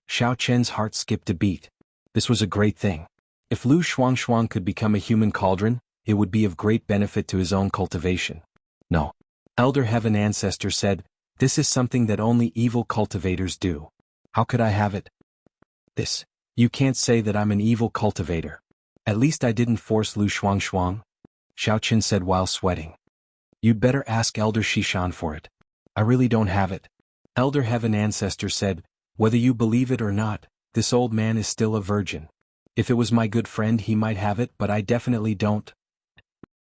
Xiaoqin's heart skipped a beat. This was a great thing. If Lu Shuangshuang could become a human cauldron, it would be of great benefit to his own cultivation. No. Elder Heaven Ancestor said, this is something that only evil cultivators do. How could I have it? This. You can't say that I'm an evil cultivator. At least I didn't force Lu Shuang. Xiaoqin said while sweating. You'd better ask Elder Shishan for it. I really don't have it. Elder Heaven Ancestor said, whether you believe it or not, this old man is still a virgin. If it was my good friend he might have it, but I definitely don't.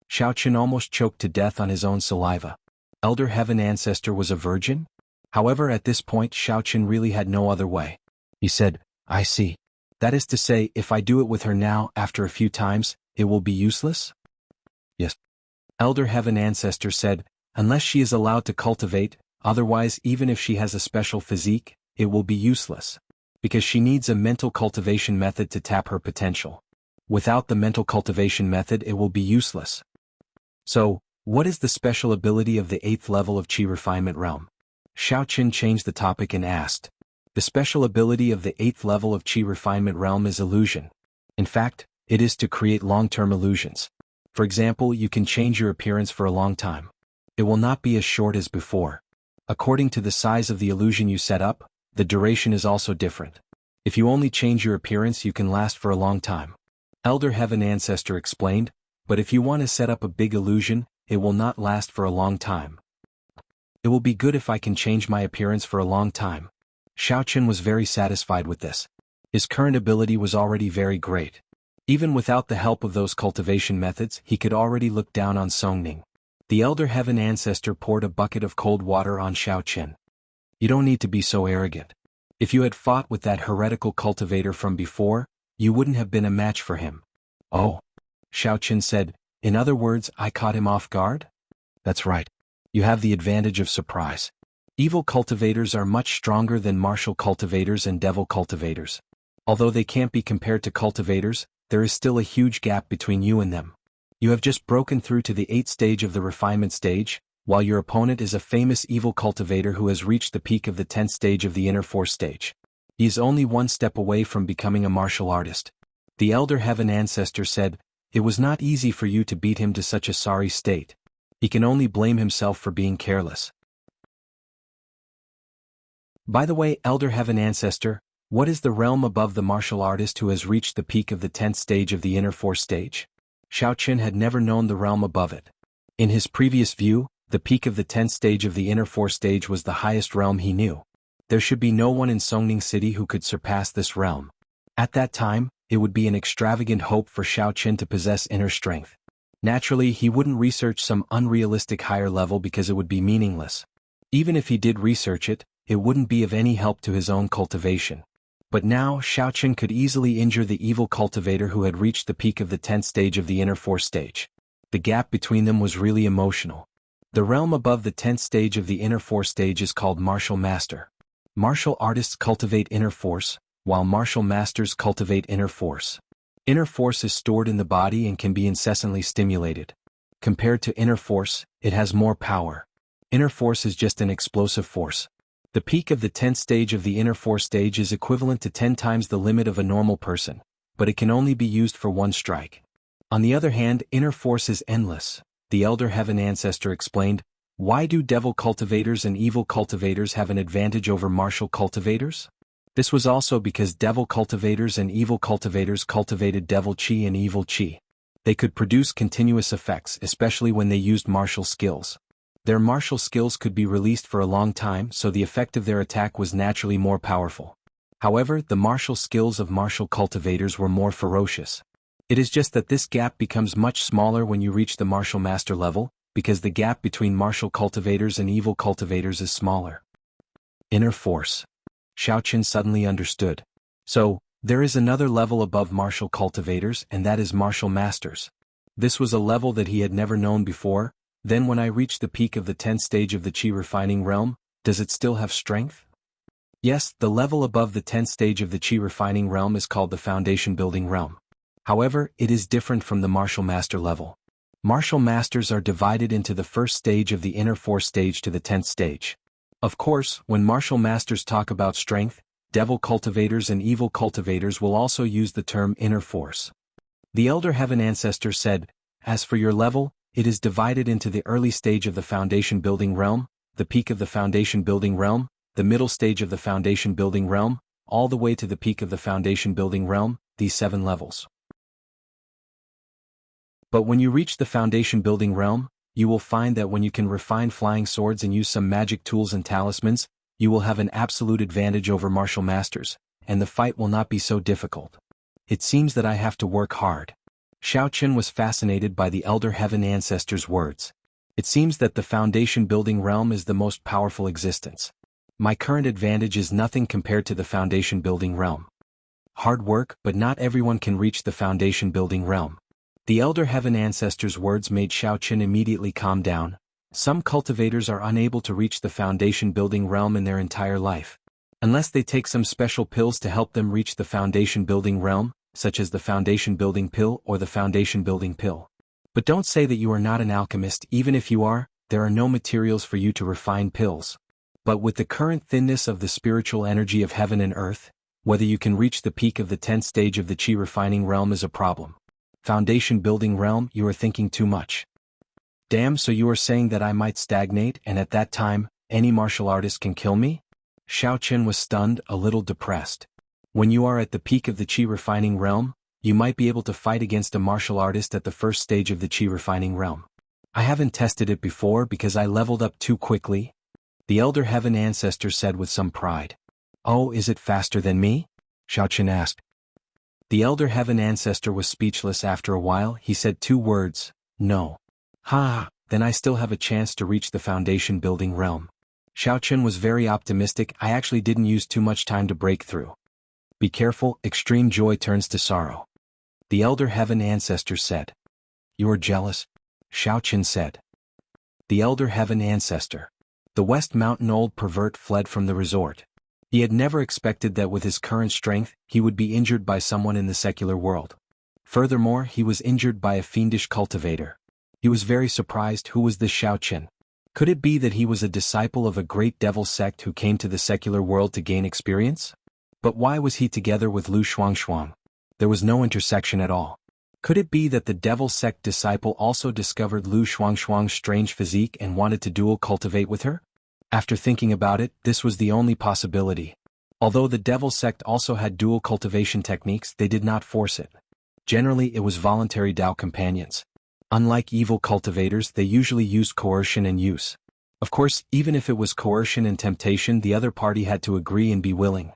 Xiaoqin almost choked to death on his own saliva. Elder Heaven Ancestor was a virgin? However, at this point Xiaoqin really had no other way. He said, I see. That is to say, if I do it with her now, after a few times, it will be useless? Yes. Elder Heaven Ancestor said, unless she is allowed to cultivate, otherwise even if she has a special physique, it will be useless. Because she needs a mental cultivation method to tap her potential. Without the mental cultivation method it will be useless. So, what is the special ability of the 8th level of Qi Refinement Realm? Xiaoqin changed the topic and asked. The special ability of the 8th level of Qi Refinement Realm is illusion. In fact, it is to create long-term illusions. For example, you can change your appearance for a long time. It will not be as short as before. According to the size of the illusion you set up, the duration is also different. If you only change your appearance you can last for a long time. Elder Heaven Ancestor explained, but if you want to set up a big illusion, it will not last for a long time. It will be good if I can change my appearance for a long time. Xiaoqin was very satisfied with this. His current ability was already very great. Even without the help of those cultivation methods, he could already look down on Songning. The Elder Heaven Ancestor poured a bucket of cold water on Xiaoqin. You don't need to be so arrogant. If you had fought with that heretical cultivator from before, you wouldn't have been a match for him. Oh. Xiaoqin said, in other words, I caught him off guard? That's right. You have the advantage of surprise. Evil cultivators are much stronger than martial cultivators and devil cultivators. Although they can't be compared to cultivators, there is still a huge gap between you and them. You have just broken through to the 8th stage of the refinement stage, while your opponent is a famous evil cultivator who has reached the peak of the 10th stage of the inner force stage. He is only one step away from becoming a martial artist. The Elder Heaven Ancestor said, it was not easy for you to beat him to such a sorry state. He can only blame himself for being careless. By the way, Elder Heaven Ancestor, what is the realm above the martial artist who has reached the peak of the 10th stage of the inner force stage? Xiaoqin had never known the realm above it. In his previous view, the peak of the 10th stage of the inner force stage was the highest realm he knew. There should be no one in Songning City who could surpass this realm. At that time, it would be an extravagant hope for Xiaoqin to possess inner strength. Naturally, he wouldn't research some unrealistic higher level because it would be meaningless. Even if he did research it, it wouldn't be of any help to his own cultivation. But now Xiaoqin could easily injure the evil cultivator who had reached the peak of the 10th stage of the inner force stage. The gap between them was really emotional. The realm above the 10th stage of the inner force stage is called Martial Master. Martial artists cultivate inner force, while martial masters cultivate inner force. Inner force is stored in the body and can be incessantly stimulated. Compared to inner force, it has more power. Inner force is just an explosive force. The peak of the 10th stage of the inner force stage is equivalent to 10 times the limit of a normal person, but it can only be used for one strike. On the other hand, inner force is endless. The Elder Heaven Ancestor explained, why do devil cultivators and evil cultivators have an advantage over martial cultivators? This was also because devil cultivators and evil cultivators cultivated devil chi and evil chi. They could produce continuous effects, especially when they used martial skills. Their martial skills could be released for a long time, so the effect of their attack was naturally more powerful. However, the martial skills of martial cultivators were more ferocious. It is just that this gap becomes much smaller when you reach the martial master level, because the gap between martial cultivators and evil cultivators is smaller. Inner force. Xiaoqin suddenly understood. So, there is another level above martial cultivators, and that is martial masters. This was a level that he had never known before. Then when I reach the peak of the 10th stage of the Qi refining realm, does it still have strength? Yes, the level above the 10th stage of the Qi refining realm is called the foundation building realm. However, it is different from the martial master level. Martial masters are divided into the first stage of the inner force stage to the 10th stage. Of course, when martial masters talk about strength, devil cultivators and evil cultivators will also use the term inner force. The Elder Heaven Ancestor said, as for your level, it is divided into the early stage of the foundation building realm, the peak of the foundation building realm, the middle stage of the foundation building realm, all the way to the peak of the foundation building realm, these 7 levels. But when you reach the foundation building realm, you will find that when you can refine flying swords and use some magic tools and talismans, you will have an absolute advantage over martial masters, and the fight will not be so difficult. It seems that I have to work hard. Xiao Qin was fascinated by the Elder Heaven Ancestor's words. It seems that the foundation building realm is the most powerful existence. My current advantage is nothing compared to the foundation building realm. Hard work, but not everyone can reach the foundation building realm. The Elder Heaven Ancestor's words made Xiao Qin immediately calm down. Some cultivators are unable to reach the foundation building realm in their entire life. Unless they take some special pills to help them reach the foundation building realm, such as the foundation building pill or the foundation building pill. But don't say that you are not an alchemist. Even if you are, there are no materials for you to refine pills. But with the current thinness of the spiritual energy of heaven and earth, whether you can reach the peak of the 10th stage of the chi refining realm is a problem. Foundation building realm, you are thinking too much. Damn, so you are saying that I might stagnate and at that time, any martial artist can kill me? Xiao Qin was stunned, a little depressed. When you are at the peak of the chi refining realm, you might be able to fight against a martial artist at the first stage of the chi refining realm. I haven't tested it before because I leveled up too quickly, the Elder Heaven Ancestor said with some pride. Oh, is it faster than me? Xiao Qin asked. The Elder Heaven Ancestor was speechless. After a while. He said 2 words, no. Ha, then I still have a chance to reach the foundation building realm. Xiao Qin was very optimistic. I actually didn't use too much time to break through. Be careful, extreme joy turns to sorrow. The Elder Heaven Ancestor said. You are jealous? Xiao Qin said. The Elder Heaven Ancestor. The West Mountain old pervert fled from the resort. He had never expected that with his current strength, he would be injured by someone in the secular world. Furthermore, he was injured by a fiendish cultivator. He was very surprised. Who was this Xiao Qin? Could it be that he was a disciple of a great devil sect who came to the secular world to gain experience? But why was he together with Lu Shuangshuang? There was no intersection at all. Could it be that the devil sect disciple also discovered Lu Shuangshuang's strange physique and wanted to dual cultivate with her? After thinking about it, this was the only possibility. Although the devil sect also had dual cultivation techniques, they did not force it. Generally, it was voluntary Dao companions. Unlike evil cultivators, they usually used coercion and use. Of course, even if it was coercion and temptation, the other party had to agree and be willing.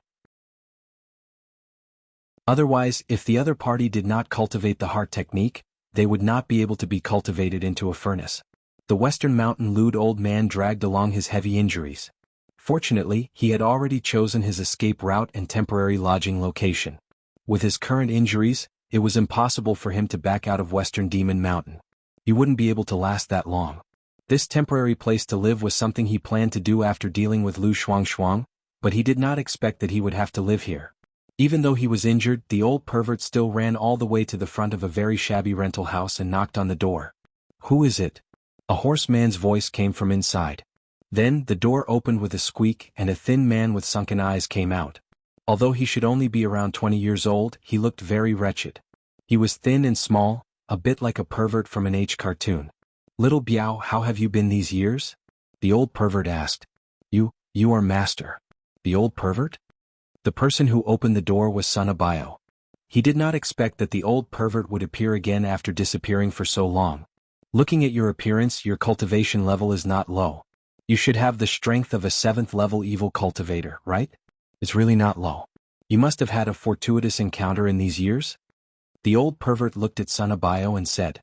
Otherwise, if the other party did not cultivate the heart technique, they would not be able to be cultivated into a furnace. The Western Mountain lewd old man dragged along his heavy injuries. Fortunately, he had already chosen his escape route and temporary lodging location. With his current injuries, it was impossible for him to back out of Western Demon Mountain. He wouldn't be able to last that long. This temporary place to live was something he planned to do after dealing with Lu Shuangshuang, but he did not expect that he would have to live here. Even though he was injured, the old pervert still ran all the way to the front of a very shabby rental house and knocked on the door. Who is it? A hoarse man's voice came from inside. Then, the door opened with a squeak and a thin man with sunken eyes came out. Although he should only be around 20 years old, he looked very wretched. He was thin and small, a bit like a pervert from an H cartoon. Little Biao, how have you been these years? The old pervert asked. You are master. The old pervert? The person who opened the door was Sun Abayo. He did not expect that the old pervert would appear again after disappearing for so long. Looking at your appearance, your cultivation level is not low. You should have the strength of a 7th level evil cultivator, right? It's really not low. You must have had a fortuitous encounter in these years? The old pervert looked at Sun Abayo and said.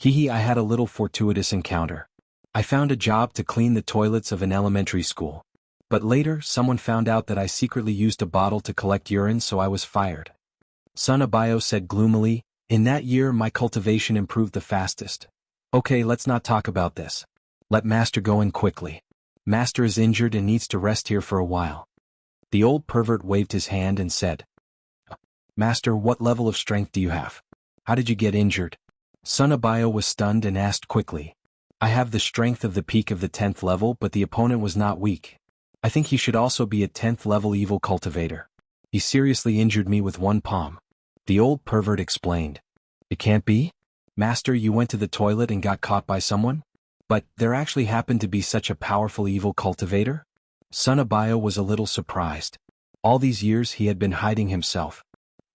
I had a little fortuitous encounter. I found a job to clean the toilets of an elementary school. But later, someone found out that I secretly used a bottle to collect urine, so I was fired. Sun Abayo said gloomily, in that year my cultivation improved the fastest. Okay, let's not talk about this. Let Master go in quickly. Master is injured and needs to rest here for a while. The old pervert waved his hand and said. Master, what level of strength do you have? How did you get injured? Sun Abayo was stunned and asked quickly. I have the strength of the peak of the 10th level, but the opponent was not weak. I think he should also be a 10th level evil cultivator. He seriously injured me with one palm. The old pervert explained. It can't be? Master, you went to the toilet and got caught by someone? But there actually happened to be such a powerful evil cultivator? Sun Abayo was a little surprised. All these years he had been hiding himself.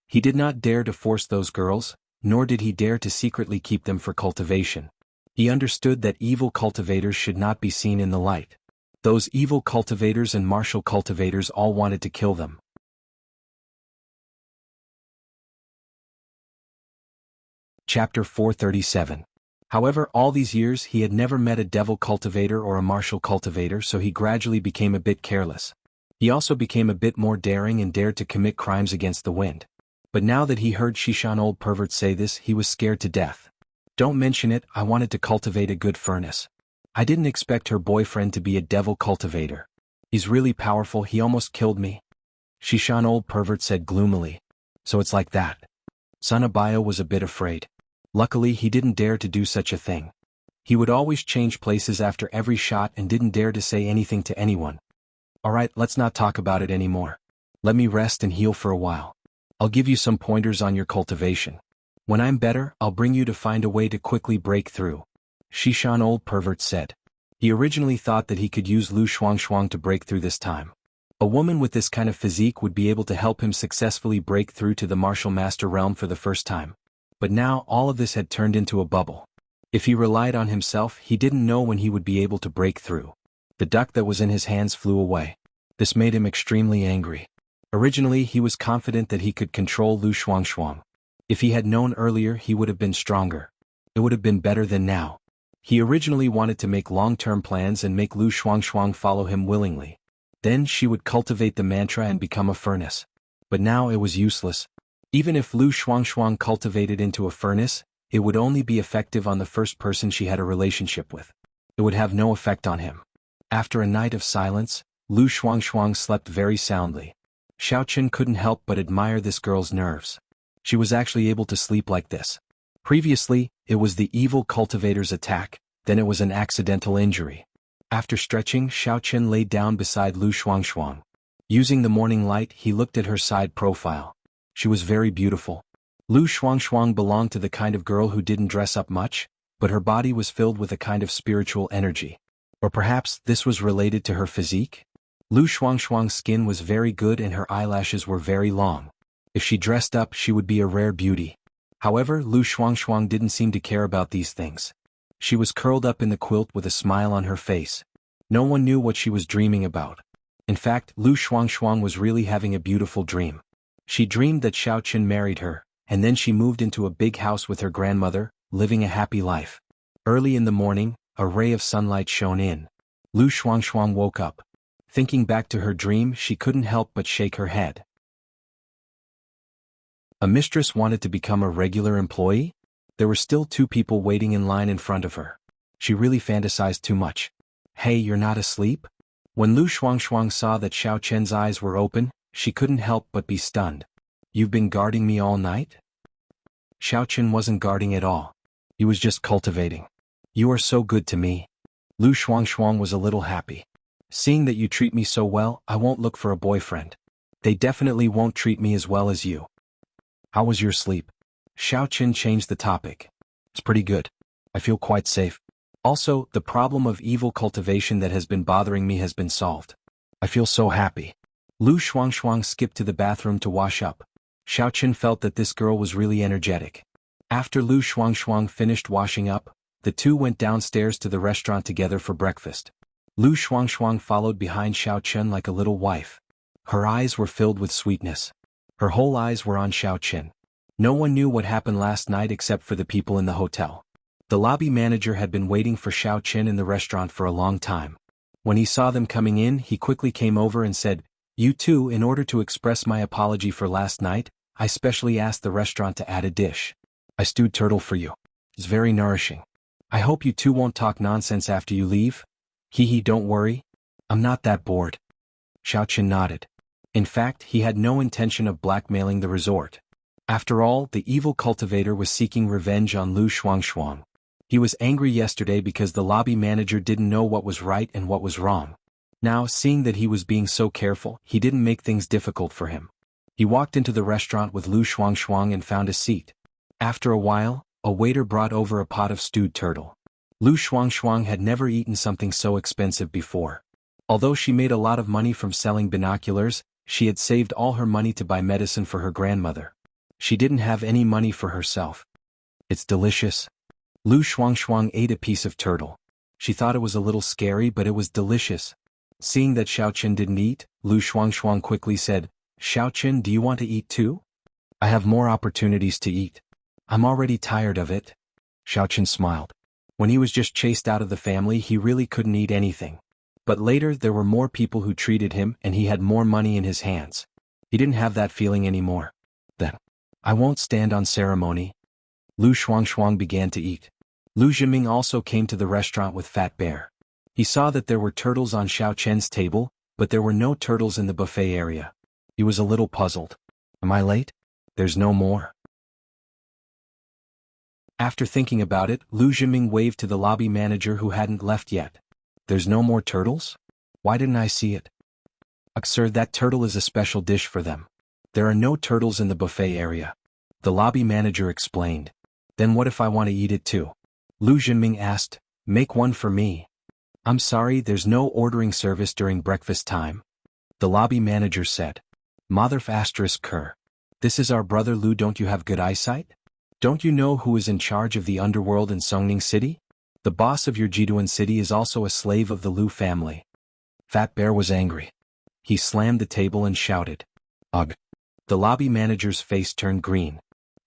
He did not dare to force those girls, nor did he dare to secretly keep them for cultivation. He understood that evil cultivators should not be seen in the light. Those evil cultivators and martial cultivators all wanted to kill them. Chapter 437. However, all these years he had never met a devil cultivator or a martial cultivator, so he gradually became a bit careless. He also became a bit more daring and dared to commit crimes against the wind. But now that he heard Shishan old pervert say this, he was scared to death. Don't mention it, I wanted to cultivate a good furnace. I didn't expect her boyfriend to be a devil cultivator. He's really powerful, he almost killed me. Shishan old pervert said gloomily. So it's like that. Sunabayo was a bit afraid. Luckily he didn't dare to do such a thing. He would always change places after every shot and didn't dare to say anything to anyone. Alright, let's not talk about it anymore. Let me rest and heal for a while. I'll give you some pointers on your cultivation. When I'm better, I'll bring you to find a way to quickly break through. Shishan old pervert said. He originally thought that he could use Lu Shuangshuang to break through this time. A woman with this kind of physique would be able to help him successfully break through to the martial master realm for the first time. But now all of this had turned into a bubble. If he relied on himself, he didn't know when he would be able to break through. The duck that was in his hands flew away. This made him extremely angry. Originally he was confident that he could control Lu Shuangshuang. If he had known earlier, he would have been stronger. It would have been better than now. He originally wanted to make long-term plans and make Lu Shuangshuang follow him willingly. Then she would cultivate the mantra and become a furnace. But now it was useless. Even if Lu Shuangshuang cultivated into a furnace, it would only be effective on the first person she had a relationship with. It would have no effect on him. After a night of silence, Lu Shuangshuang slept very soundly. Xiaoqun couldn't help but admire this girl's nerves. She was actually able to sleep like this. Previously, it was the evil cultivator's attack, then it was an accidental injury. After stretching, Xiaoqun lay down beside Lu Shuangshuang. Using the morning light, he looked at her side profile. She was very beautiful. Lu Shuangshuang belonged to the kind of girl who didn't dress up much, but her body was filled with a kind of spiritual energy. Or perhaps this was related to her physique? Lu Shuangshuang's skin was very good and her eyelashes were very long. If she dressed up, she would be a rare beauty. However, Lu Shuangshuang didn't seem to care about these things. She was curled up in the quilt with a smile on her face. No one knew what she was dreaming about. In fact, Lu Shuangshuang was really having a beautiful dream. She dreamed that Xiaoqun married her, and then she moved into a big house with her grandmother, living a happy life. Early in the morning, a ray of sunlight shone in. Lu Shuangshuang woke up. Thinking back to her dream, she couldn't help but shake her head. A mistress wanted to become a regular employee? There were still 2 people waiting in line in front of her. She really fantasized too much. Hey, you're not asleep? When Lu Shuangshuang saw that Xiaoqun's eyes were open, she couldn't help but be stunned. You've been guarding me all night? Xiaoqun wasn't guarding at all. He was just cultivating. You are so good to me. Lu Shuangshuang was a little happy. Seeing that you treat me so well, I won't look for a boyfriend. They definitely won't treat me as well as you. How was your sleep? Xiaoqun changed the topic. It's pretty good. I feel quite safe. Also, the problem of evil cultivation that has been bothering me has been solved. I feel so happy. Lu Shuangshuang skipped to the bathroom to wash up. Xiaoqun felt that this girl was really energetic. After Lu Shuangshuang finished washing up, the 2 went downstairs to the restaurant together for breakfast. Lu Shuangshuang followed behind Xiaoqun like a little wife. Her eyes were filled with sweetness. Her whole eyes were on Xiaoqun. No one knew what happened last night except for the people in the hotel. The lobby manager had been waiting for Xiaoqun in the restaurant for a long time. When he saw them coming in, he quickly came over and said, You 2, in order to express my apology for last night, I specially asked the restaurant to add a dish. I stewed turtle for you. It's very nourishing. I hope you 2 won't talk nonsense after you leave. Hee, don't worry. I'm not that bored. Xiaoqun nodded. In fact, he had no intention of blackmailing the resort. After all, the evil cultivator was seeking revenge on Lu Shuangshuang. He was angry yesterday because the lobby manager didn't know what was right and what was wrong. Now, seeing that he was being so careful, he didn't make things difficult for him. He walked into the restaurant with Lu Shuangshuang and found a seat. After a while, a waiter brought over a pot of stewed turtle. Lu Shuangshuang had never eaten something so expensive before. Although she made a lot of money from selling binoculars, she had saved all her money to buy medicine for her grandmother. She didn't have any money for herself. It's delicious. Lu Shuangshuang ate a piece of turtle. She thought it was a little scary, but it was delicious. Seeing that Xiaoqin didn't eat, Lu Shuangshuang quickly said, Xiaoqin, do you want to eat too? I have more opportunities to eat. I'm already tired of it. Xiaoqin smiled. When he was just chased out of the family, he really couldn't eat anything. But later there were more people who treated him and he had more money in his hands. He didn't have that feeling anymore. Then, I won't stand on ceremony. Lu Shuangshuang began to eat. Lu Zhiming also came to the restaurant with Fat Bear. He saw that there were turtles on Xiaoqian's table, but there were no turtles in the buffet area. He was a little puzzled. Am I late? There's no more. After thinking about it, Lu Zhiming waved to the lobby manager who hadn't left yet. There's no more turtles? Why didn't I see it? Sir, that turtle is a special dish for them. There are no turtles in the buffet area. The lobby manager explained. Then what if I want to eat it too? Lu Zhiming asked. Make one for me. I'm sorry, there's no ordering service during breakfast time. The lobby manager said. Mother Kerr. This is our brother Lu, don't you have good eyesight? Don't you know who is in charge of the underworld in Songning City? The boss of your Jiduan city is also a slave of the Lu family. Fat Bear was angry. He slammed the table and shouted. Ugh. The lobby manager's face turned green.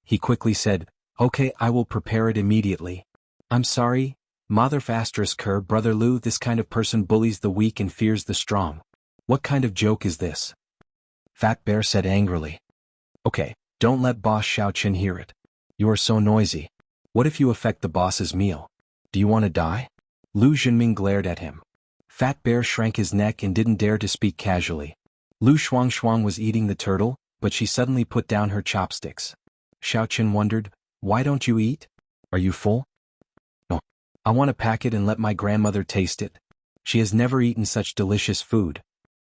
He quickly said, Okay, I will prepare it immediately. I'm sorry, Mother Kerr, brother Lu, this kind of person bullies the weak and fears the strong. What kind of joke is this? Fat Bear said angrily. Okay, don't let Boss Xiaoqin hear it. You are so noisy. What if you affect the boss's meal? Do you want to die? Lu Zhiming glared at him. Fat Bear shrank his neck and didn't dare to speak casually. Lu Shuangshuang was eating the turtle, but she suddenly put down her chopsticks. Xiaoqin wondered, Why don't you eat? Are you full? No. I want to pack it and let my grandmother taste it. She has never eaten such delicious food.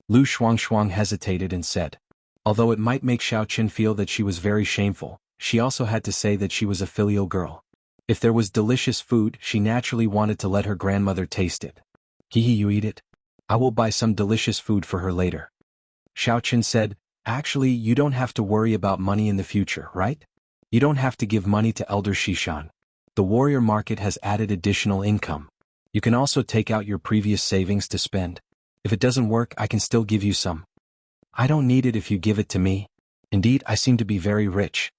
Lu Shuangshuang hesitated and said. Although it might make Xiaoqin feel that she was very shameful, she also had to say that she was a filial girl. If there was delicious food, she naturally wanted to let her grandmother taste it. You eat it? I will buy some delicious food for her later. Xiaoqin said, Actually, you don't have to worry about money in the future, right? You don't have to give money to Elder Shishan. The warrior market has added additional income. You can also take out your previous savings to spend. If it doesn't work, I can still give you some. I don't need it if you give it to me. Indeed, I seem to be very rich.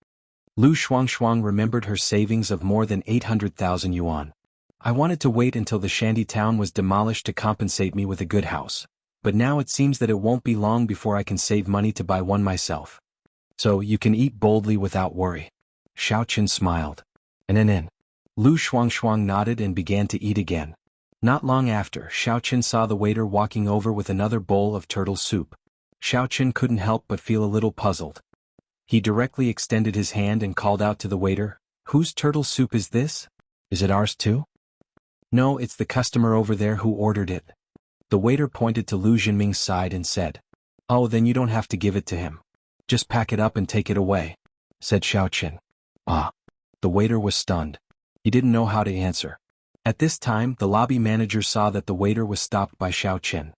Lu Shuangshuang remembered her savings of more than 800,000 yuan. I wanted to wait until the shanty town was demolished to compensate me with a good house. But now it seems that it won't be long before I can save money to buy one myself. So you can eat boldly without worry. Xiaoqin smiled. And Lu Shuangshuang nodded and began to eat again. Not long after, Xiaoqin saw the waiter walking over with another bowl of turtle soup. Xiaoqin couldn't help but feel a little puzzled. He directly extended his hand and called out to the waiter, Whose turtle soup is this? Is it ours too? No, it's the customer over there who ordered it. The waiter pointed to Lu Zhiming's side and said, Oh, then you don't have to give it to him. Just pack it up and take it away, said Xiaoqin. Ah. The waiter was stunned. He didn't know how to answer. At this time, the lobby manager saw that the waiter was stopped by Xiaoqin.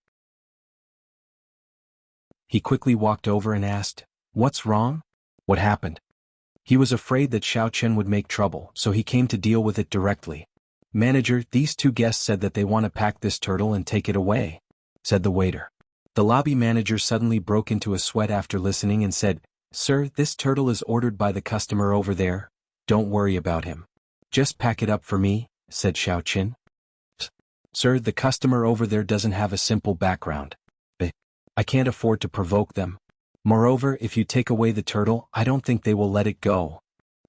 He quickly walked over and asked, What's wrong? What happened? He was afraid that Xiaoqin would make trouble, so he came to deal with it directly. Manager, these two guests said that they want to pack this turtle and take it away, said the waiter. The lobby manager suddenly broke into a sweat after listening and said, Sir, this turtle is ordered by the customer over there. Don't worry about him. Just pack it up for me, said Xiaoqin. Sir, the customer over there doesn't have a simple background. I can't afford to provoke them. Moreover, if you take away the turtle, I don't think they will let it go,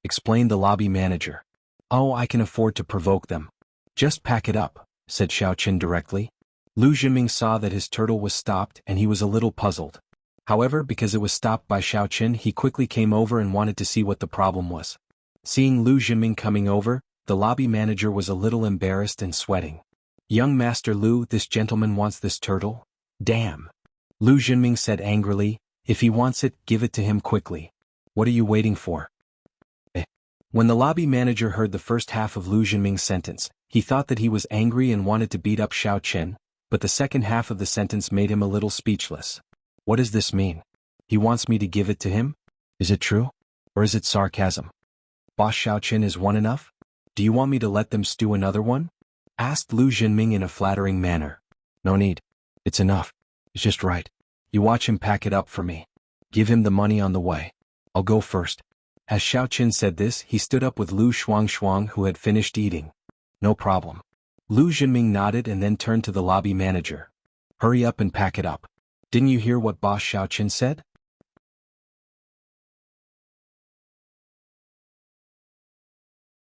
explained the lobby manager. Oh, I can afford to provoke them. Just pack it up, said Xiaoqin directly. Lu Zhiming saw that his turtle was stopped and he was a little puzzled. However, because it was stopped by Xiaoqin, he quickly came over and wanted to see what the problem was. Seeing Lu Zhiming coming over, the lobby manager was a little embarrassed and sweating. Young Master Lu, this gentleman wants this turtle? Damn. Lu Zhiming said angrily, If he wants it, give it to him quickly. What are you waiting for? When the lobby manager heard the first half of Lu Zhiming's sentence, he thought that he was angry and wanted to beat up Xiaoqin, but the second half of the sentence made him a little speechless. What does this mean? He wants me to give it to him? Is it true? Or is it sarcasm? Boss Xiaoqin, is one enough? Do you want me to let them stew another one? Asked Lu Jinming in a flattering manner. No need. It's enough. It's just right. You watch him pack it up for me. Give him the money on the way. I'll go first. As Xiaoqin said this, he stood up with Lu Shuang, who had finished eating. No problem. Lu Jinming nodded and then turned to the lobby manager. Hurry up and pack it up. Didn't you hear what Boss Xiaoqin said?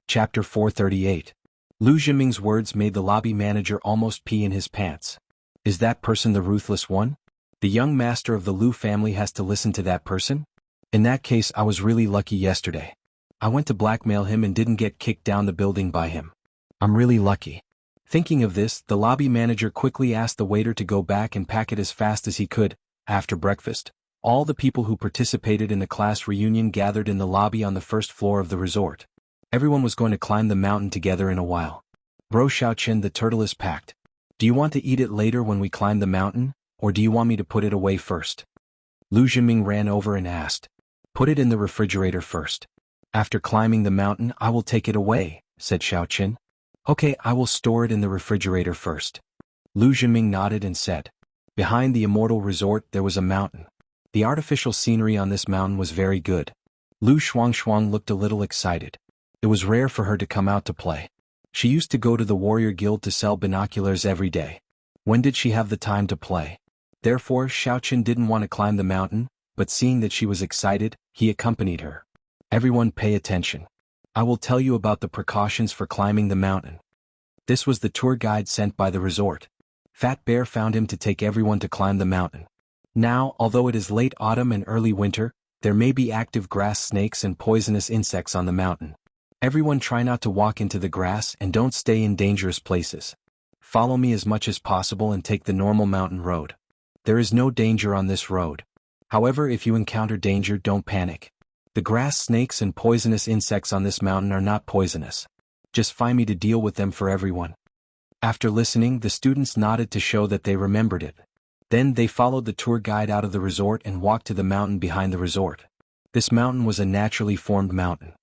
Chapter 438. Lu Jinming's words made the lobby manager almost pee in his pants. Is that person the ruthless one? The young master of the Lu family has to listen to that person? In that case, I was really lucky yesterday. I went to blackmail him and didn't get kicked down the building by him. I'm really lucky. Thinking of this, the lobby manager quickly asked the waiter to go back and pack it as fast as he could. After breakfast, all the people who participated in the class reunion gathered in the lobby on the first floor of the resort. Everyone was going to climb the mountain together in a while. Bro Xiaoqin, the turtle is packed. Do you want to eat it later when we climb the mountain, or do you want me to put it away first? Lu Jinming ran over and asked. Put it in the refrigerator first. After climbing the mountain, I will take it away, said Xiaoqin. Okay, I will store it in the refrigerator first. Lu Jinming nodded and said. Behind the immortal resort there was a mountain. The artificial scenery on this mountain was very good. Lu Shuang looked a little excited. It was rare for her to come out to play. She used to go to the warrior guild to sell binoculars every day. When did she have the time to play? Therefore, Xiaoqin didn't want to climb the mountain, but seeing that she was excited, he accompanied her. Everyone pay attention. I will tell you about the precautions for climbing the mountain. This was the tour guide sent by the resort. Fat Bear found him to take everyone to climb the mountain. Now, although it is late autumn and early winter, there may be active grass snakes and poisonous insects on the mountain. Everyone try not to walk into the grass and don't stay in dangerous places. Follow me as much as possible and take the normal mountain road. There is no danger on this road. However, if you encounter danger, don't panic. The grass snakes and poisonous insects on this mountain are not poisonous. Just find me to deal with them for everyone. After listening, the students nodded to show that they remembered it. Then they followed the tour guide out of the resort and walked to the mountain behind the resort. This mountain was a naturally formed mountain.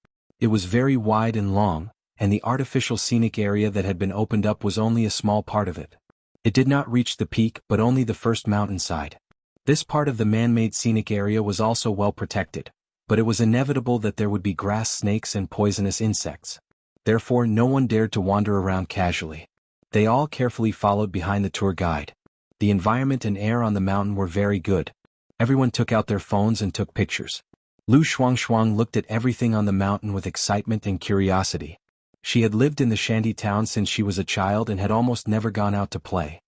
It was very wide and long, and the artificial scenic area that had been opened up was only a small part of it. It did not reach the peak but only the first mountainside. This part of the man-made scenic area was also well protected, but it was inevitable that there would be grass snakes and poisonous insects. Therefore, no one dared to wander around casually. They all carefully followed behind the tour guide. The environment and air on the mountain were very good. Everyone took out their phones and took pictures. Lu Shuang looked at everything on the mountain with excitement and curiosity. She had lived in the shanty town since she was a child and had almost never gone out to play.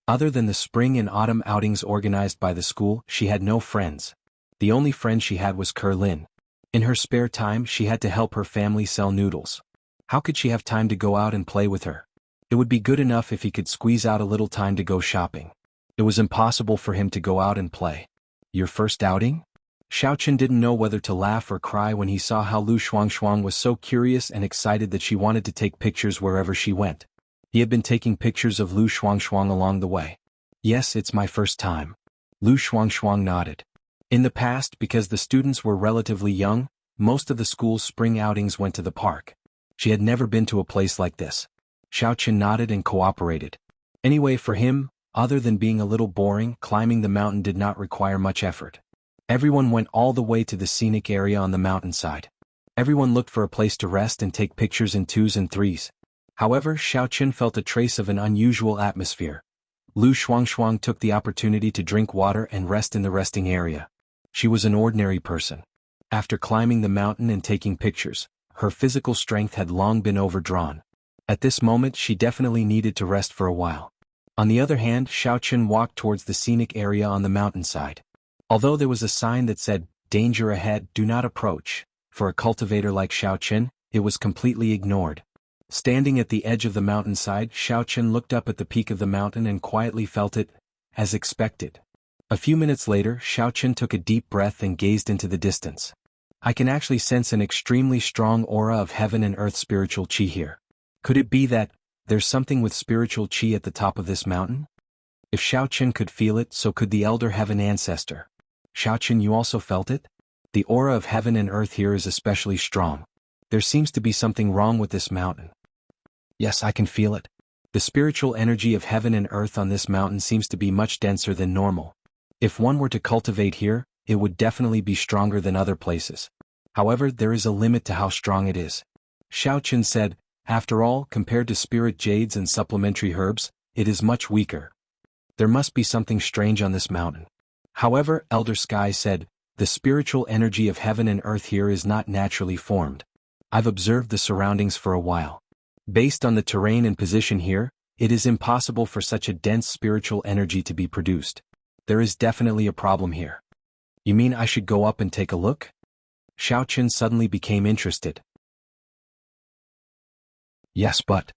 Other than the spring and autumn outings organized by the school, she had no friends. The only friend she had was Kerlin. In her spare time, she had to help her family sell noodles. How could she have time to go out and play with her? It would be good enough if he could squeeze out a little time to go shopping. It was impossible for him to go out and play. Your first outing? Xiaoqin didn't know whether to laugh or cry when he saw how Lu Shuang was so curious and excited that she wanted to take pictures wherever she went. He had been taking pictures of Lu Shuang along the way. Yes, it's my first time. Lu Shuang nodded. In the past, because the students were relatively young, most of the school's spring outings went to the park. She had never been to a place like this. Xiaoqin nodded and cooperated. Anyway, for him, other than being a little boring, climbing the mountain did not require much effort. Everyone went all the way to the scenic area on the mountainside. Everyone looked for a place to rest and take pictures in 2s and 3s. However, Xiaoqin felt a trace of an unusual atmosphere. Lu Shuang took the opportunity to drink water and rest in the resting area. She was an ordinary person. After climbing the mountain and taking pictures, her physical strength had long been overdrawn. At this moment, she definitely needed to rest for a while. On the other hand, Xiaoqin walked towards the scenic area on the mountainside. Although there was a sign that said, "Danger ahead, do not approach," for a cultivator like Xiaoqin, it was completely ignored. Standing at the edge of the mountainside, Xiaoqin looked up at the peak of the mountain and quietly felt it, as expected. A few minutes later, Xiaoqin took a deep breath and gazed into the distance. I can actually sense an extremely strong aura of heaven and earth spiritual chi here. Could it be that there's something with spiritual chi at the top of this mountain? If Xiaoqin could feel it, so could the elder heaven ancestor. Xiaoqin, you also felt it? The aura of heaven and earth here is especially strong. There seems to be something wrong with this mountain. Yes, I can feel it. The spiritual energy of heaven and earth on this mountain seems to be much denser than normal. If one were to cultivate here, it would definitely be stronger than other places. However, there is a limit to how strong it is. Xiao Qin said, after all, compared to spirit jades and supplementary herbs, it is much weaker. There must be something strange on this mountain. However, Elder Sky said, the spiritual energy of heaven and earth here is not naturally formed. I've observed the surroundings for a while. Based on the terrain and position here, it is impossible for such a dense spiritual energy to be produced. There is definitely a problem here. You mean I should go up and take a look? Xiao Qin suddenly became interested. Yes, but...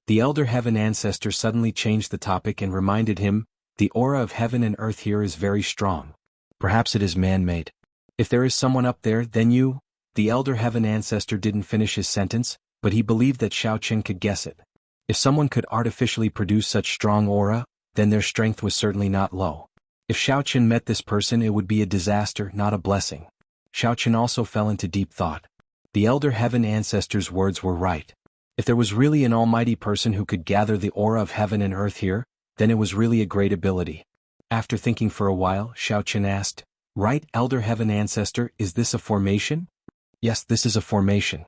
The elder heaven ancestor suddenly changed the topic and reminded him, the aura of heaven and earth here is very strong. Perhaps it is man-made. If there is someone up there, then you... The elder heaven ancestor didn't finish his sentence, but he believed that Xiao Qin could guess it. If someone could artificially produce such strong aura, then their strength was certainly not low. If Xiao Qin met this person, it would be a disaster, not a blessing. Xiao Qin also fell into deep thought. The elder heaven ancestor's words were right. If there was really an almighty person who could gather the aura of heaven and earth here, then it was really a great ability. After thinking for a while, Xiao Qin asked, right, elder heaven ancestor, is this a formation? Yes, this is a formation.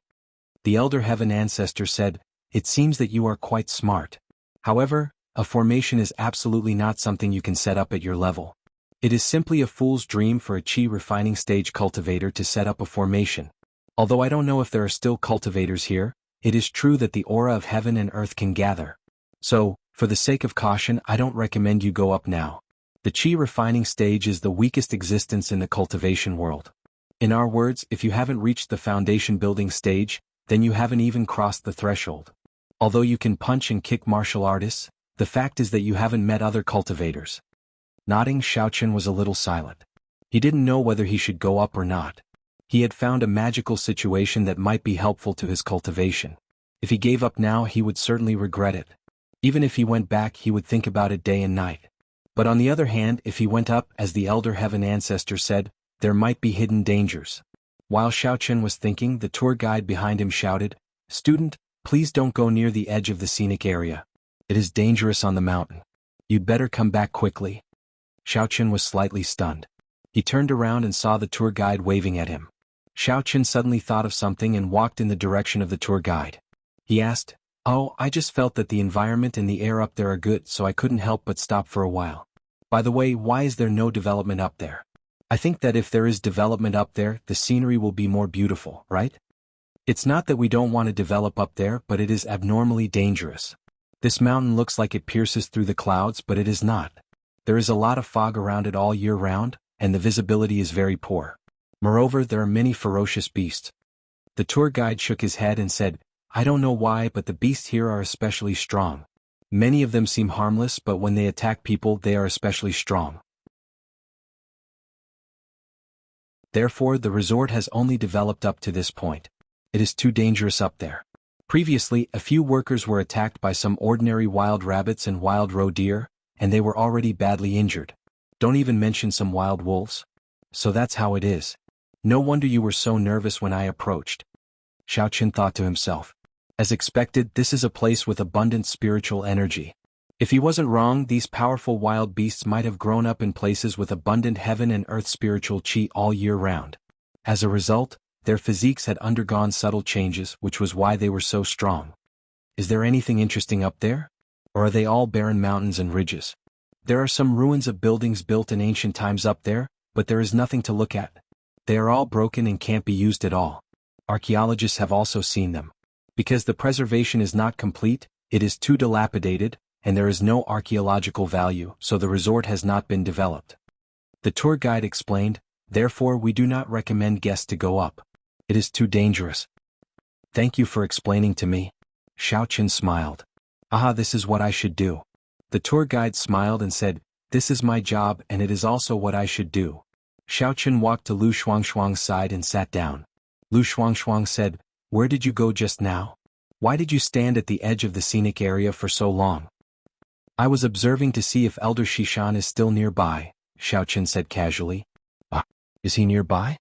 The elder heaven ancestor said, it seems that you are quite smart. However, a formation is absolutely not something you can set up at your level. It is simply a fool's dream for a chi refining stage cultivator to set up a formation. Although I don't know if there are still cultivators here, it is true that the aura of heaven and earth can gather. So, for the sake of caution, I don't recommend you go up now. The chi refining stage is the weakest existence in the cultivation world. In our words, if you haven't reached the foundation building stage, then you haven't even crossed the threshold. Although you can punch and kick martial artists, the fact is that you haven't met other cultivators. Nodding, Xiao Qin was a little silent. He didn't know whether he should go up or not. He had found a magical situation that might be helpful to his cultivation. If he gave up now, he would certainly regret it. Even if he went back, he would think about it day and night. But on the other hand, if he went up, as the elder heaven ancestor said, there might be hidden dangers. While Xiao Qin was thinking, the tour guide behind him shouted, "Student, please don't go near the edge of the scenic area. It is dangerous on the mountain. You'd better come back quickly." Xiao Qin was slightly stunned. He turned around and saw the tour guide waving at him. Xiao Qin suddenly thought of something and walked in the direction of the tour guide. He asked, "Oh, I just felt that the environment and the air up there are good, so I couldn't help but stop for a while. By the way, why is there no development up there? I think that if there is development up there, the scenery will be more beautiful, right? It's not that we don't want to develop up there, but it is abnormally dangerous. This mountain looks like it pierces through the clouds, but it is not. There is a lot of fog around it all year round, and the visibility is very poor. Moreover, there are many ferocious beasts." The tour guide shook his head and said, "I don't know why, but the beasts here are especially strong. Many of them seem harmless, but when they attack people, they are especially strong. Therefore, the resort has only developed up to this point. It is too dangerous up there. Previously, a few workers were attacked by some ordinary wild rabbits and wild roe deer, and they were already badly injured. Don't even mention some wild wolves. So that's how it is. No wonder you were so nervous when I approached." Xiao Qin thought to himself. As expected, this is a place with abundant spiritual energy. If he wasn't wrong, these powerful wild beasts might have grown up in places with abundant heaven and earth spiritual chi all year round. As a result, their physiques had undergone subtle changes, which was why they were so strong. Is there anything interesting up there? Or are they all barren mountains and ridges? There are some ruins of buildings built in ancient times up there, but there is nothing to look at. They are all broken and can't be used at all. Archaeologists have also seen them. Because the preservation is not complete, it is too dilapidated, and there is no archaeological value, so the resort has not been developed. The tour guide explained, "Therefore we do not recommend guests to go up. It is too dangerous." "Thank you for explaining to me." Xiao Qin smiled. "Aha, this is what I should do." The tour guide smiled and said, "This is my job and it is also what I should do." Xiao Qin walked to Lu Shuangshuang's side and sat down. Lu Shuangshuang said, "Where did you go just now? Why did you stand at the edge of the scenic area for so long?" "I was observing to see if Elder Shishan is still nearby," Xiao Qin said casually. "Ah, is he nearby?"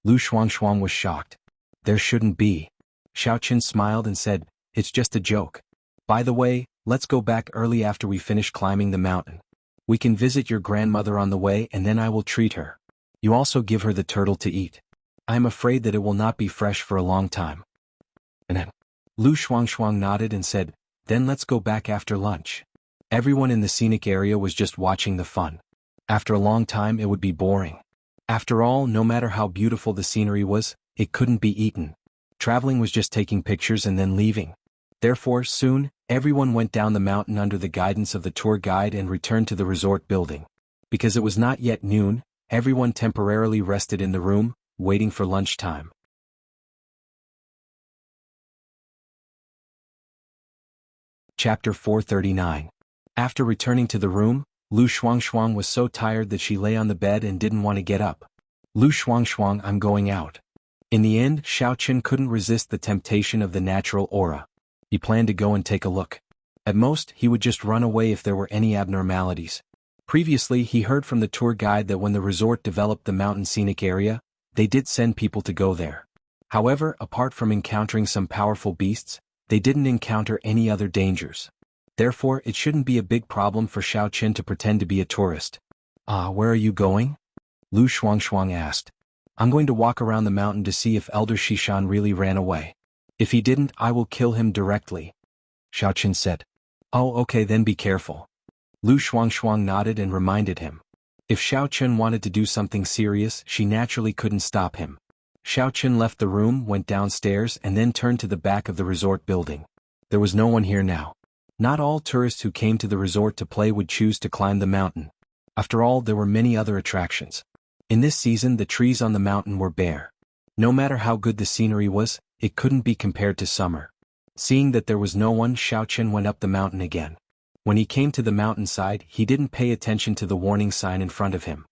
Lu Shuangshuang was shocked. There shouldn't be. Xiao Qin smiled and said, it's just a joke. By the way, let's go back early after we finish climbing the mountain. We can visit your grandmother on the way and then I will treat her. You also give her the turtle to eat. I am afraid that it will not be fresh for a long time. And Lu Shuangshuang nodded and said, then let's go back after lunch. Everyone in the scenic area was just watching the fun. After a long time it would be boring. After all, no matter how beautiful the scenery was, it couldn't be eaten. Traveling was just taking pictures and then leaving. Therefore, soon, everyone went down the mountain under the guidance of the tour guide and returned to the resort building. Because it was not yet noon, everyone temporarily rested in the room, waiting for lunchtime. Chapter 439. After returning to the room, Lu Shuangshuang was so tired that she lay on the bed and didn't want to get up. Lu Shuangshuang, I'm going out. In the end, Xiao Qin couldn't resist the temptation of the natural aura. He planned to go and take a look. At most, he would just run away if there were any abnormalities. Previously, he heard from the tour guide that when the resort developed the mountain scenic area, they did send people to go there. However, apart from encountering some powerful beasts, they didn't encounter any other dangers. Therefore, it shouldn't be a big problem for Xiao Qin to pretend to be a tourist. Where are you going? Lu Shuangshuang asked. I'm going to walk around the mountain to see if Elder Shishan really ran away. If he didn't, I will kill him directly. Xiao Qin said. Oh, okay, then be careful. Lu Shuangshuang nodded and reminded him. If Xiao Qin wanted to do something serious, she naturally couldn't stop him. Xiao Qin left the room, went downstairs and then turned to the back of the resort building. There was no one here now. Not all tourists who came to the resort to play would choose to climb the mountain. After all, there were many other attractions. In this season, the trees on the mountain were bare. No matter how good the scenery was, it couldn't be compared to summer. Seeing that there was no one, Xiao Qin went up the mountain again. When he came to the mountainside, he didn't pay attention to the warning sign in front of him.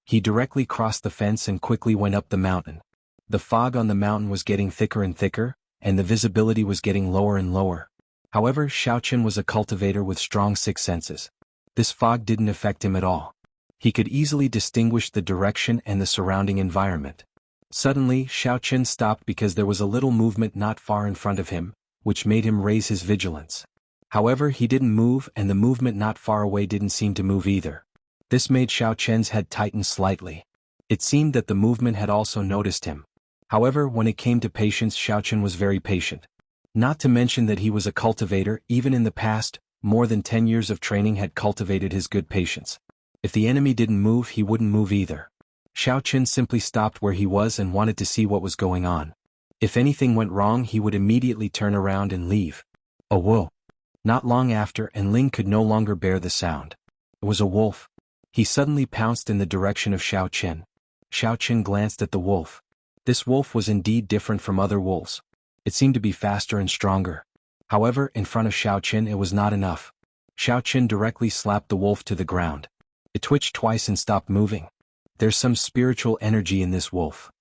He directly crossed the fence and quickly went up the mountain. The fog on the mountain was getting thicker and thicker, and the visibility was getting lower and lower. However, Xiao Qin was a cultivator with strong sixth senses. This fog didn't affect him at all. He could easily distinguish the direction and the surrounding environment. Suddenly, Xiao Qin stopped because there was a little movement not far in front of him, which made him raise his vigilance. However, he didn't move and the movement not far away didn't seem to move either. This made Xiao Qin's head tighten slightly. It seemed that the movement had also noticed him. However, when it came to patience, Xiao Qin was very patient. Not to mention that he was a cultivator. Even in the past, more than 10 years of training had cultivated his good patience. If the enemy didn't move, he wouldn't move either. Xiao Qin simply stopped where he was and wanted to see what was going on. If anything went wrong, he would immediately turn around and leave. Oh whoa. Not long after, and Ling could no longer bear the sound. It was a wolf. He suddenly pounced in the direction of Xiao Qin. Xiao Qin glanced at the wolf. This wolf was indeed different from other wolves. It seemed to be faster and stronger. However, in front of Xiao Qin it was not enough. Xiao Qin directly slapped the wolf to the ground. It twitched twice and stopped moving. There's some spiritual energy in this wolf.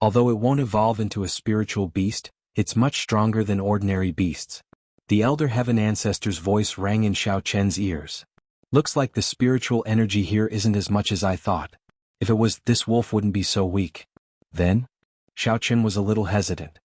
Although it won't evolve into a spiritual beast, it's much stronger than ordinary beasts. The Elder Heaven Ancestor's voice rang in Xiao Qin's ears. Looks like the spiritual energy here isn't as much as I thought. If it was, this wolf wouldn't be so weak. Then? Xiao Qin was a little hesitant.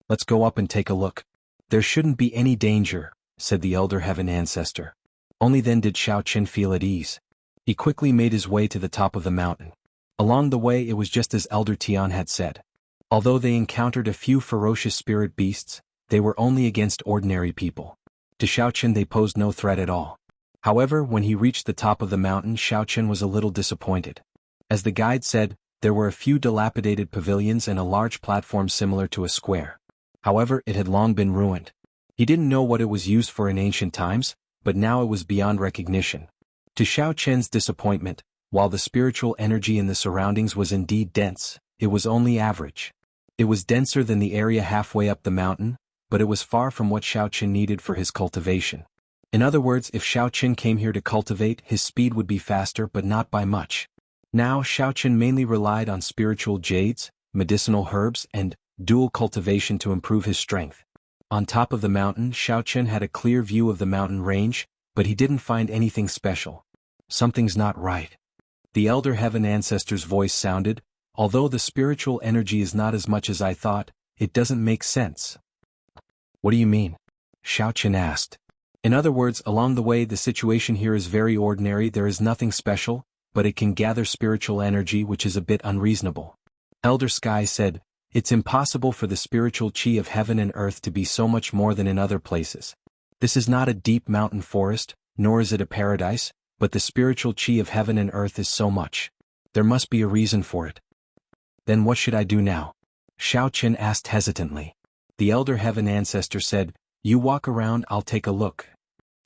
Let's go up and take a look. There shouldn't be any danger, said the Elder Heaven Ancestor. Only then did Xiao Qin feel at ease. He quickly made his way to the top of the mountain. Along the way it was just as Elder Tian had said. Although they encountered a few ferocious spirit beasts, they were only against ordinary people. To Xiao Qin they posed no threat at all. However, when he reached the top of the mountain, Xiao Qin was a little disappointed. As the guide said, there were a few dilapidated pavilions and a large platform similar to a square. However, it had long been ruined. He didn't know what it was used for in ancient times, but now it was beyond recognition. To Xiao Qin's disappointment, while the spiritual energy in the surroundings was indeed dense, it was only average. It was denser than the area halfway up the mountain, but it was far from what Xiao Qin needed for his cultivation. In other words, if Xiao Qin came here to cultivate, his speed would be faster but not by much. Now Xiao Qin mainly relied on spiritual jades, medicinal herbs, and dual cultivation to improve his strength. On top of the mountain, Xiao Qin had a clear view of the mountain range, but he didn't find anything special. Something's not right. The elder heaven ancestor's voice sounded, although the spiritual energy is not as much as I thought, it doesn't make sense. What do you mean? Xiaoqin asked. In other words, along the way the situation here is very ordinary, there is nothing special, but it can gather spiritual energy which is a bit unreasonable. Elder Sky said, it's impossible for the spiritual chi of heaven and earth to be so much more than in other places. This is not a deep mountain forest, nor is it a paradise, but the spiritual chi of heaven and earth is so much. There must be a reason for it. Then what should I do now? Xiaoqin asked hesitantly. The elder heaven ancestor said, you walk around, I'll take a look.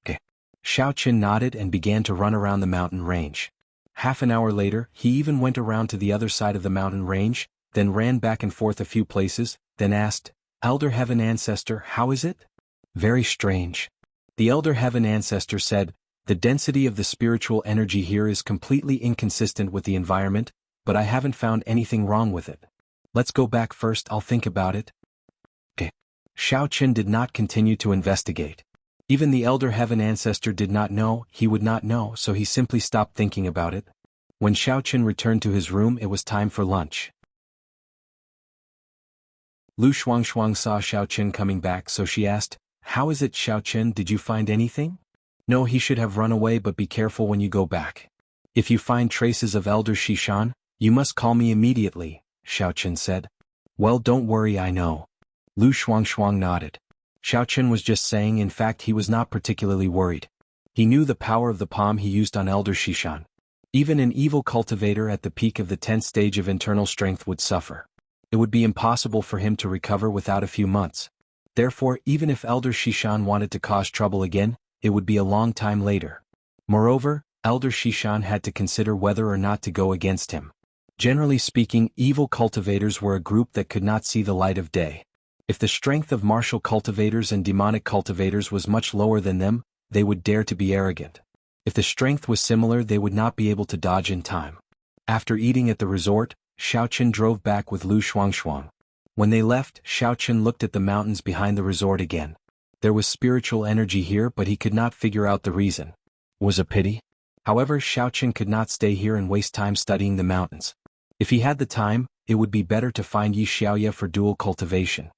Okay. Xiaoqin nodded and began to run around the mountain range. Half an hour later, he even went around to the other side of the mountain range, then ran back and forth a few places, then asked, Elder Heaven Ancestor, how is it? Very strange. The Elder Heaven Ancestor said, the density of the spiritual energy here is completely inconsistent with the environment, but I haven't found anything wrong with it. Let's go back first, I'll think about it. Okay. Xiaoqin did not continue to investigate. Even the Elder Heaven Ancestor did not know, he would not know, so he simply stopped thinking about it. When Xiaoqin returned to his room, it was time for lunch. Lu Shuangshuang saw Xiaoqin coming back, so she asked, how is it, Xiaoqin, did you find anything? No, he should have run away, but be careful when you go back. If you find traces of Elder Shishan, you must call me immediately, Xiaoqin said. Well, don't worry, I know. Lu Shuangshuang nodded. Xiaoqin was just saying, in fact he was not particularly worried. He knew the power of the palm he used on Elder Shishan. Even an evil cultivator at the peak of the 10th stage of internal strength would suffer. It would be impossible for him to recover without a few months. Therefore, even if Elder Shishan wanted to cause trouble again, it would be a long time later. Moreover, Elder Shishan had to consider whether or not to go against him. Generally speaking, evil cultivators were a group that could not see the light of day. If the strength of martial cultivators and demonic cultivators was much lower than them, they would dare to be arrogant. If the strength was similar, they would not be able to dodge in time. After eating at the resort, Xiaoqin drove back with Lu Shuangshuang. When they left, Xiaoqin looked at the mountains behind the resort again. There was spiritual energy here, but he could not figure out the reason. Was a pity? However, Xiaoqin could not stay here and waste time studying the mountains. If he had the time, it would be better to find Yi Xiaoya for dual cultivation.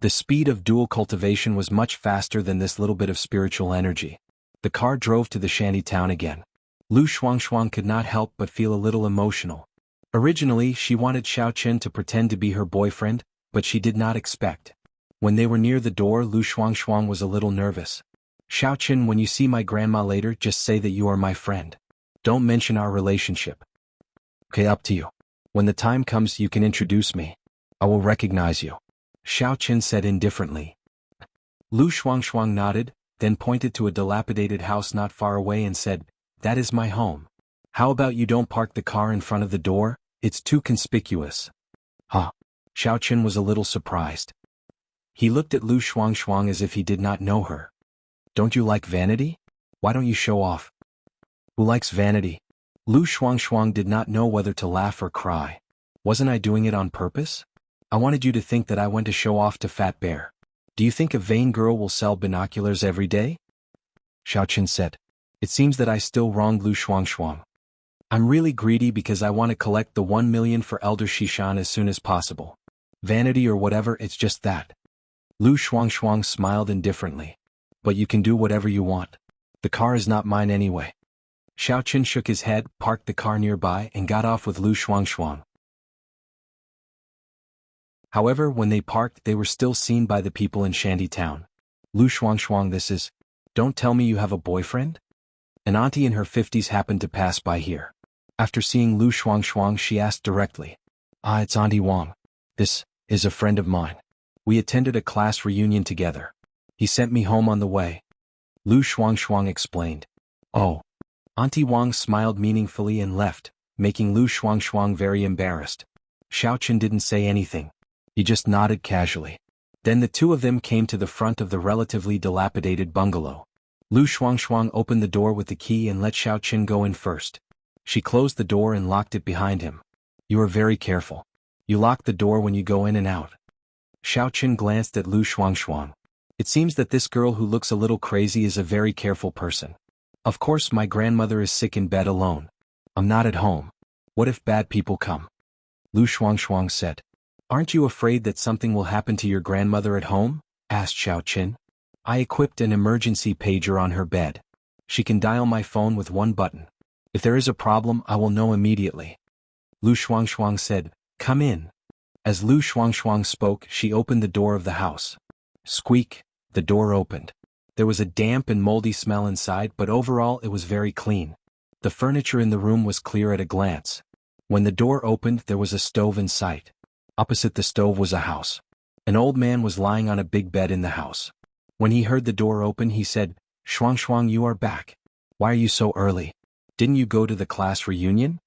The speed of dual cultivation was much faster than this little bit of spiritual energy. The car drove to the shanty town again. Lu Shuangshuang could not help but feel a little emotional. Originally, she wanted Xiaoqin to pretend to be her boyfriend, but she did not expect. When they were near the door, Lu Shuangshuang was a little nervous. Xiaoqin, when you see my grandma later, just say that you are my friend. Don't mention our relationship. Okay, up to you. When the time comes, you can introduce me. I will recognize you. Xiaoqin said indifferently. Lu Shuangshuang nodded, then pointed to a dilapidated house not far away and said, that is my home. How about you don't park the car in front of the door? It's too conspicuous. Huh. Xiaoqin was a little surprised. He looked at Lu Shuangshuang as if he did not know her. Don't you like vanity? Why don't you show off? Who likes vanity? Lu Shuangshuang did not know whether to laugh or cry. Wasn't I doing it on purpose? I wanted you to think that I went to show off to Fat Bear. Do you think a vain girl will sell binoculars every day? Xiaoqin said. It seems that I still wronged Lu Shuangshuang. I'm really greedy because I want to collect the 1 million for Elder Shishan as soon as possible. Vanity or whatever, it's just that. Lu Shuangshuang smiled indifferently. But you can do whatever you want. The car is not mine anyway. Xiaoqin shook his head, parked the car nearby, and got off with Lu Shuangshuang. However, when they parked, they were still seen by the people in Shanty Town. Lu Shuangshuang, this is... Don't tell me you have a boyfriend? An auntie in her 50s happened to pass by here. After seeing Lu Shuangshuang, she asked directly. Ah, it's Auntie Wang. This is a friend of mine. We attended a class reunion together. He sent me home on the way. Lu Shuangshuang explained. Oh. Auntie Wang smiled meaningfully and left, making Lu Shuangshuang very embarrassed. Xiaoqin didn't say anything. He just nodded casually. Then the two of them came to the front of the relatively dilapidated bungalow. Lu Shuangshuang opened the door with the key and let Xiaoqin go in first. She closed the door and locked it behind him. You are very careful. You lock the door when you go in and out. Xiaoqin glanced at Lu Shuangshuang. It seems that this girl who looks a little crazy is a very careful person. Of course, my grandmother is sick in bed alone. I'm not at home. What if bad people come? Lu Shuangshuang said. Aren't you afraid that something will happen to your grandmother at home? Asked Xiaoqin. I equipped an emergency pager on her bed. She can dial my phone with one button. If there is a problem, I will know immediately. Lu Shuangshuang said, Come in. As Lu Shuangshuang spoke, she opened the door of the house. Squeak, the door opened. There was a damp and moldy smell inside, but overall it was very clean. The furniture in the room was clear at a glance. When the door opened, there was a stove in sight. Opposite the stove was a house. An old man was lying on a big bed in the house. When he heard the door open, he said, Shuangshuang, you are back. Why are you so early? Didn't you go to the class reunion?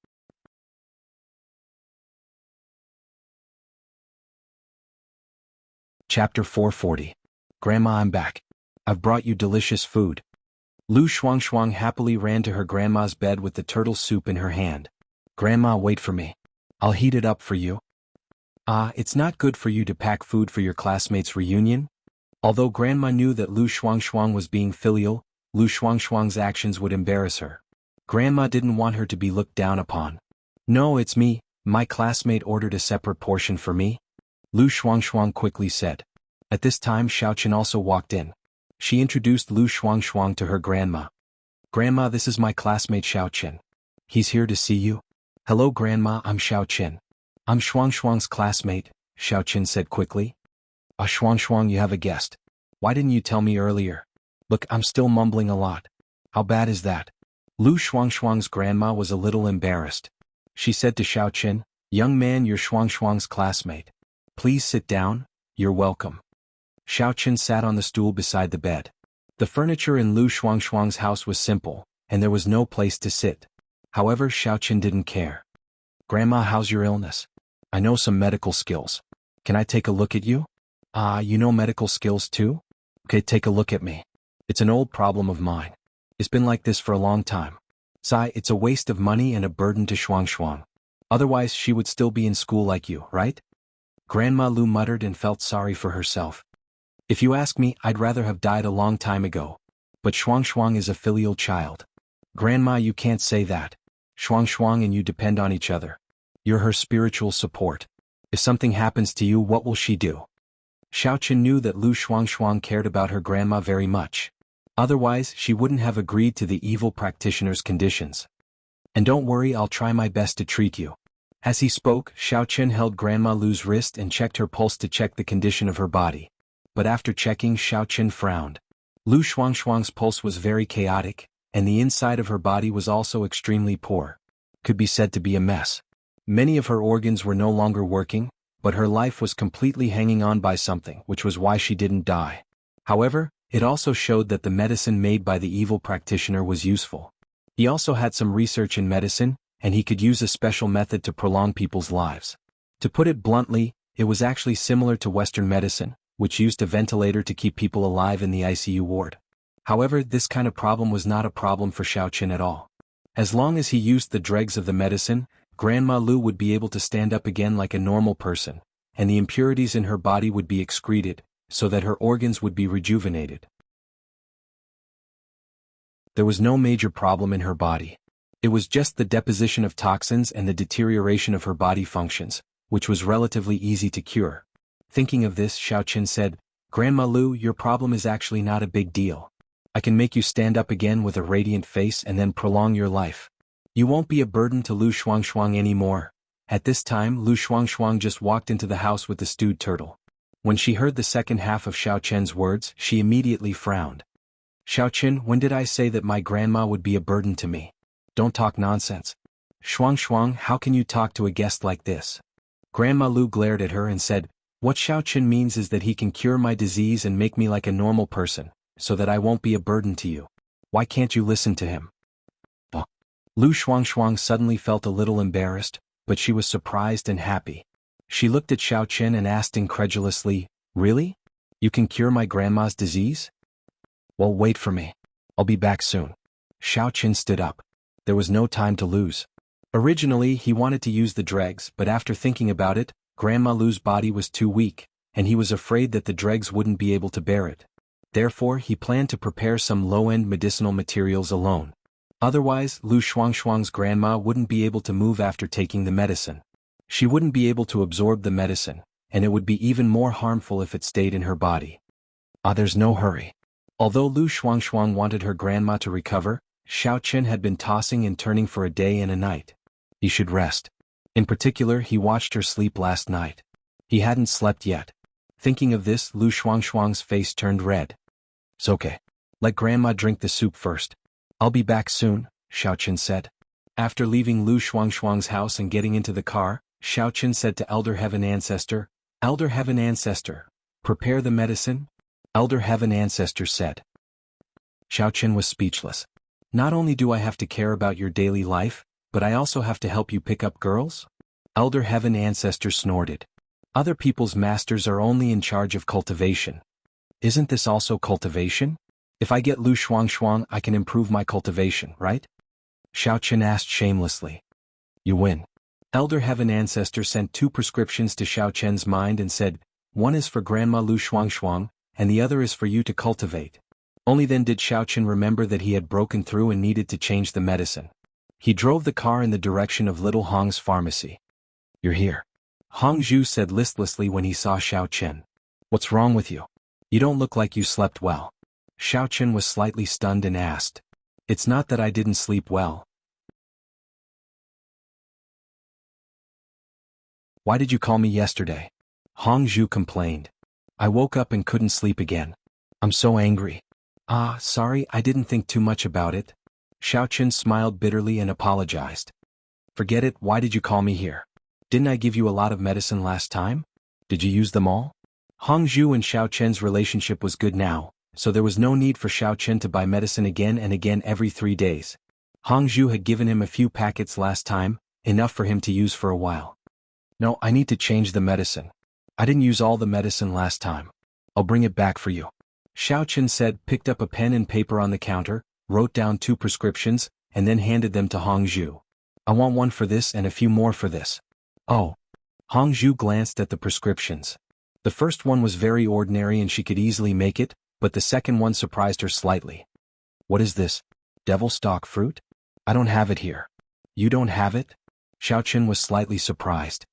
Chapter 440. Grandma, I'm back. I've brought you delicious food. Lu Shuangshuang happily ran to her grandma's bed with the turtle soup in her hand. Grandma, wait for me. I'll heat it up for you. It's not good for you to pack food for your classmates' reunion? Although Grandma knew that Lu Shuangshuang was being filial, Lu Shuangshuang's actions would embarrass her. Grandma didn't want her to be looked down upon. No, it's me. My classmate ordered a separate portion for me. Lu Shuangshuang quickly said. At this time, Xiaoqin also walked in. She introduced Lu Shuangshuang to her grandma. Grandma, this is my classmate Xiaoqin. He's here to see you. Hello Grandma, I'm Xiaoqin. I'm Shuangshuang's classmate, Xiaoqin said quickly. Shuangshuang, you have a guest. Why didn't you tell me earlier? Look, I'm still mumbling a lot. How bad is that? Lu Shuangshuang's grandma was a little embarrassed. She said to Xiaoqin, Young man, you're Shuangshuang's classmate. Please sit down, you're welcome. Xiaoqin sat on the stool beside the bed. The furniture in Lu Shuangshuang's house was simple, and there was no place to sit. However, Xiaoqin didn't care. Grandma, how's your illness? I know some medical skills. Can I take a look at you? You know medical skills too? Okay, take a look at me. It's an old problem of mine. It's been like this for a long time. It's a waste of money and a burden to Shuangshuang. Otherwise, she would still be in school like you, right? Grandma Lu muttered and felt sorry for herself. If you ask me, I'd rather have died a long time ago. But Shuangshuang is a filial child. Grandma, you can't say that. Shuangshuang and you depend on each other. You're her spiritual support. If something happens to you, what will she do? Xiaoqin knew that Lu Shuangshuang cared about her grandma very much. Otherwise, she wouldn't have agreed to the evil practitioner's conditions. And don't worry, I'll try my best to treat you. As he spoke, Xiaoqin held Grandma Lu's wrist and checked her pulse to check the condition of her body. But after checking, Xiaoqin frowned. Lu Shuangshuang's pulse was very chaotic, and the inside of her body was also extremely poor. Could be said to be a mess. Many of her organs were no longer working, but her life was completely hanging on by something, which was why she didn't die. However, it also showed that the medicine made by the evil practitioner was useful. He also had some research in medicine, and he could use a special method to prolong people's lives. To put it bluntly, it was actually similar to Western medicine, which used a ventilator to keep people alive in the ICU ward. However, this kind of problem was not a problem for Xiaoqin at all. As long as he used the dregs of the medicine, Grandma Lu would be able to stand up again like a normal person, and the impurities in her body would be excreted, so that her organs would be rejuvenated. There was no major problem in her body. It was just the deposition of toxins and the deterioration of her body functions, which was relatively easy to cure. Thinking of this, Xiaoqin said, Grandma Lu, your problem is actually not a big deal. I can make you stand up again with a radiant face and then prolong your life. You won't be a burden to Lu Shuangshuang anymore. At this time, Lu Shuangshuang just walked into the house with the stewed turtle. When she heard the second half of Xiaoqin's words, she immediately frowned. Xiaoqin, when did I say that my grandma would be a burden to me? Don't talk nonsense. Shuangshuang, how can you talk to a guest like this? Grandma Lu glared at her and said, What Xiaoqin means is that he can cure my disease and make me like a normal person, so that I won't be a burden to you. Why can't you listen to him? Lu Shuangshuang suddenly felt a little embarrassed, but she was surprised and happy. She looked at Xiaoqin and asked incredulously, Really? You can cure my grandma's disease? Well, wait for me. I'll be back soon. Xiaoqin stood up. There was no time to lose. Originally, he wanted to use the dregs, but after thinking about it, Grandma Lu's body was too weak, and he was afraid that the dregs wouldn't be able to bear it. Therefore, he planned to prepare some low-end medicinal materials alone. Otherwise, Lu Shuangshuang's grandma wouldn't be able to move after taking the medicine. She wouldn't be able to absorb the medicine, and it would be even more harmful if it stayed in her body. There's no hurry. Although Lu Shuangshuang wanted her grandma to recover, Xiao Chen had been tossing and turning for a day and a night. He should rest. In particular, he watched her sleep last night. He hadn't slept yet. Thinking of this, Lu Shuangshuang's face turned red. It's okay. Let grandma drink the soup first. I'll be back soon, Xiao Chen said. After leaving Lu Shuangshuang's house and getting into the car, Xiao Chen said to Elder Heaven Ancestor, Elder Heaven Ancestor, prepare the medicine? Elder Heaven Ancestor said. Xiao Chen was speechless. Not only do I have to care about your daily life, but I also have to help you pick up girls? Elder Heaven Ancestor snorted. Other people's masters are only in charge of cultivation. Isn't this also cultivation? If I get Lu Shuangshuang, I can improve my cultivation, right? Xiao Chen asked shamelessly. You win. Elder Heaven Ancestor sent 2 prescriptions to Xiao Chen's mind and said, one is for Grandma Lu Shuangshuang, and the other is for you to cultivate. Only then did Xiao Chen remember that he had broken through and needed to change the medicine. He drove the car in the direction of Little Hong's pharmacy. You're here. Hong Zhu said listlessly when he saw Xiao Chen. What's wrong with you? You don't look like you slept well. Xiao Chen was slightly stunned and asked. It's not that I didn't sleep well. Why did you call me yesterday? Hong Zhu complained. I woke up and couldn't sleep again. I'm so angry. Sorry, I didn't think too much about it. Xiao Chen smiled bitterly and apologized. Forget it, why did you call me here? Didn't I give you a lot of medicine last time? Did you use them all? Hong Zhu and Xiao Chen's relationship was good now, so there was no need for Xiao Chen to buy medicine again and again every 3 days. Hong Zhu had given him a few packets last time, enough for him to use for a while. No, I need to change the medicine. I didn't use all the medicine last time. I'll bring it back for you. Xiao Chen said, picked up a pen and paper on the counter, wrote down 2 prescriptions, and then handed them to Hong Zhu. I want one for this and a few more for this. Oh. Hong Zhu glanced at the prescriptions. The first one was very ordinary and she could easily make it, but the second one surprised her slightly. What is this? Devil stalk fruit? I don't have it here. You don't have it? Xiao Chen was slightly surprised.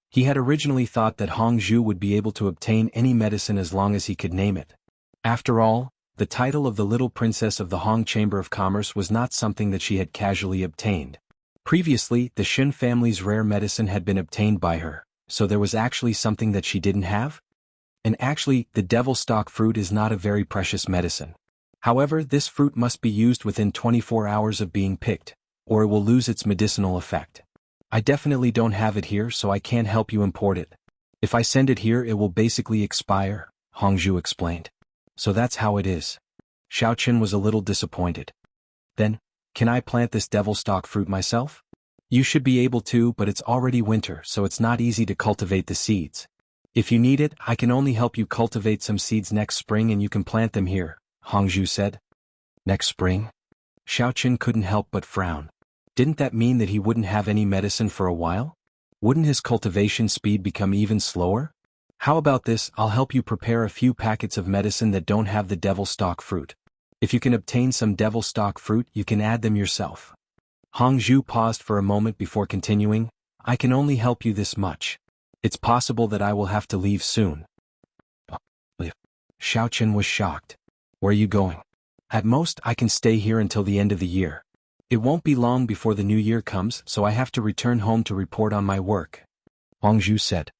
He had originally thought that Hong Zhu would be able to obtain any medicine as long as he could name it. After all, the title of the little princess of the Hong Chamber of Commerce was not something that she had casually obtained. Previously, the Shen family's rare medicine had been obtained by her, so there was actually something that she didn't have? And actually, the devil stalk fruit is not a very precious medicine. However, this fruit must be used within 24 hours of being picked, or it will lose its medicinal effect. I definitely don't have it here, so I can't help you import it. If I send it here, it will basically expire, Hong Zhu explained. So that's how it is. Xiao Chen was a little disappointed. Then, can I plant this devil stalk fruit myself? You should be able to, but it's already winter, so it's not easy to cultivate the seeds. If you need it, I can only help you cultivate some seeds next spring and you can plant them here, Hong Zhu said. Next spring? Xiao Chen couldn't help but frown. Didn't that mean that he wouldn't have any medicine for a while? Wouldn't his cultivation speed become even slower? How about this, I'll help you prepare a few packets of medicine that don't have the devil stalk fruit. If you can obtain some devil stalk fruit, you can add them yourself. Hong Zhu paused for a moment before continuing, I can only help you this much. It's possible that I will have to leave soon. Leave? Xiao Chen was shocked. Where are you going? At most, I can stay here until the end of the year. It won't be long before the new year comes, so I have to return home to report on my work. Hong Zhu said.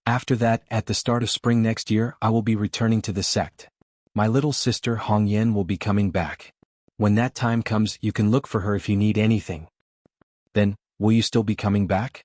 After that, at the start of spring next year, I will be returning to the sect. My little sister Hong Yan will be coming back. When that time comes, you can look for her if you need anything. Then, will you still be coming back?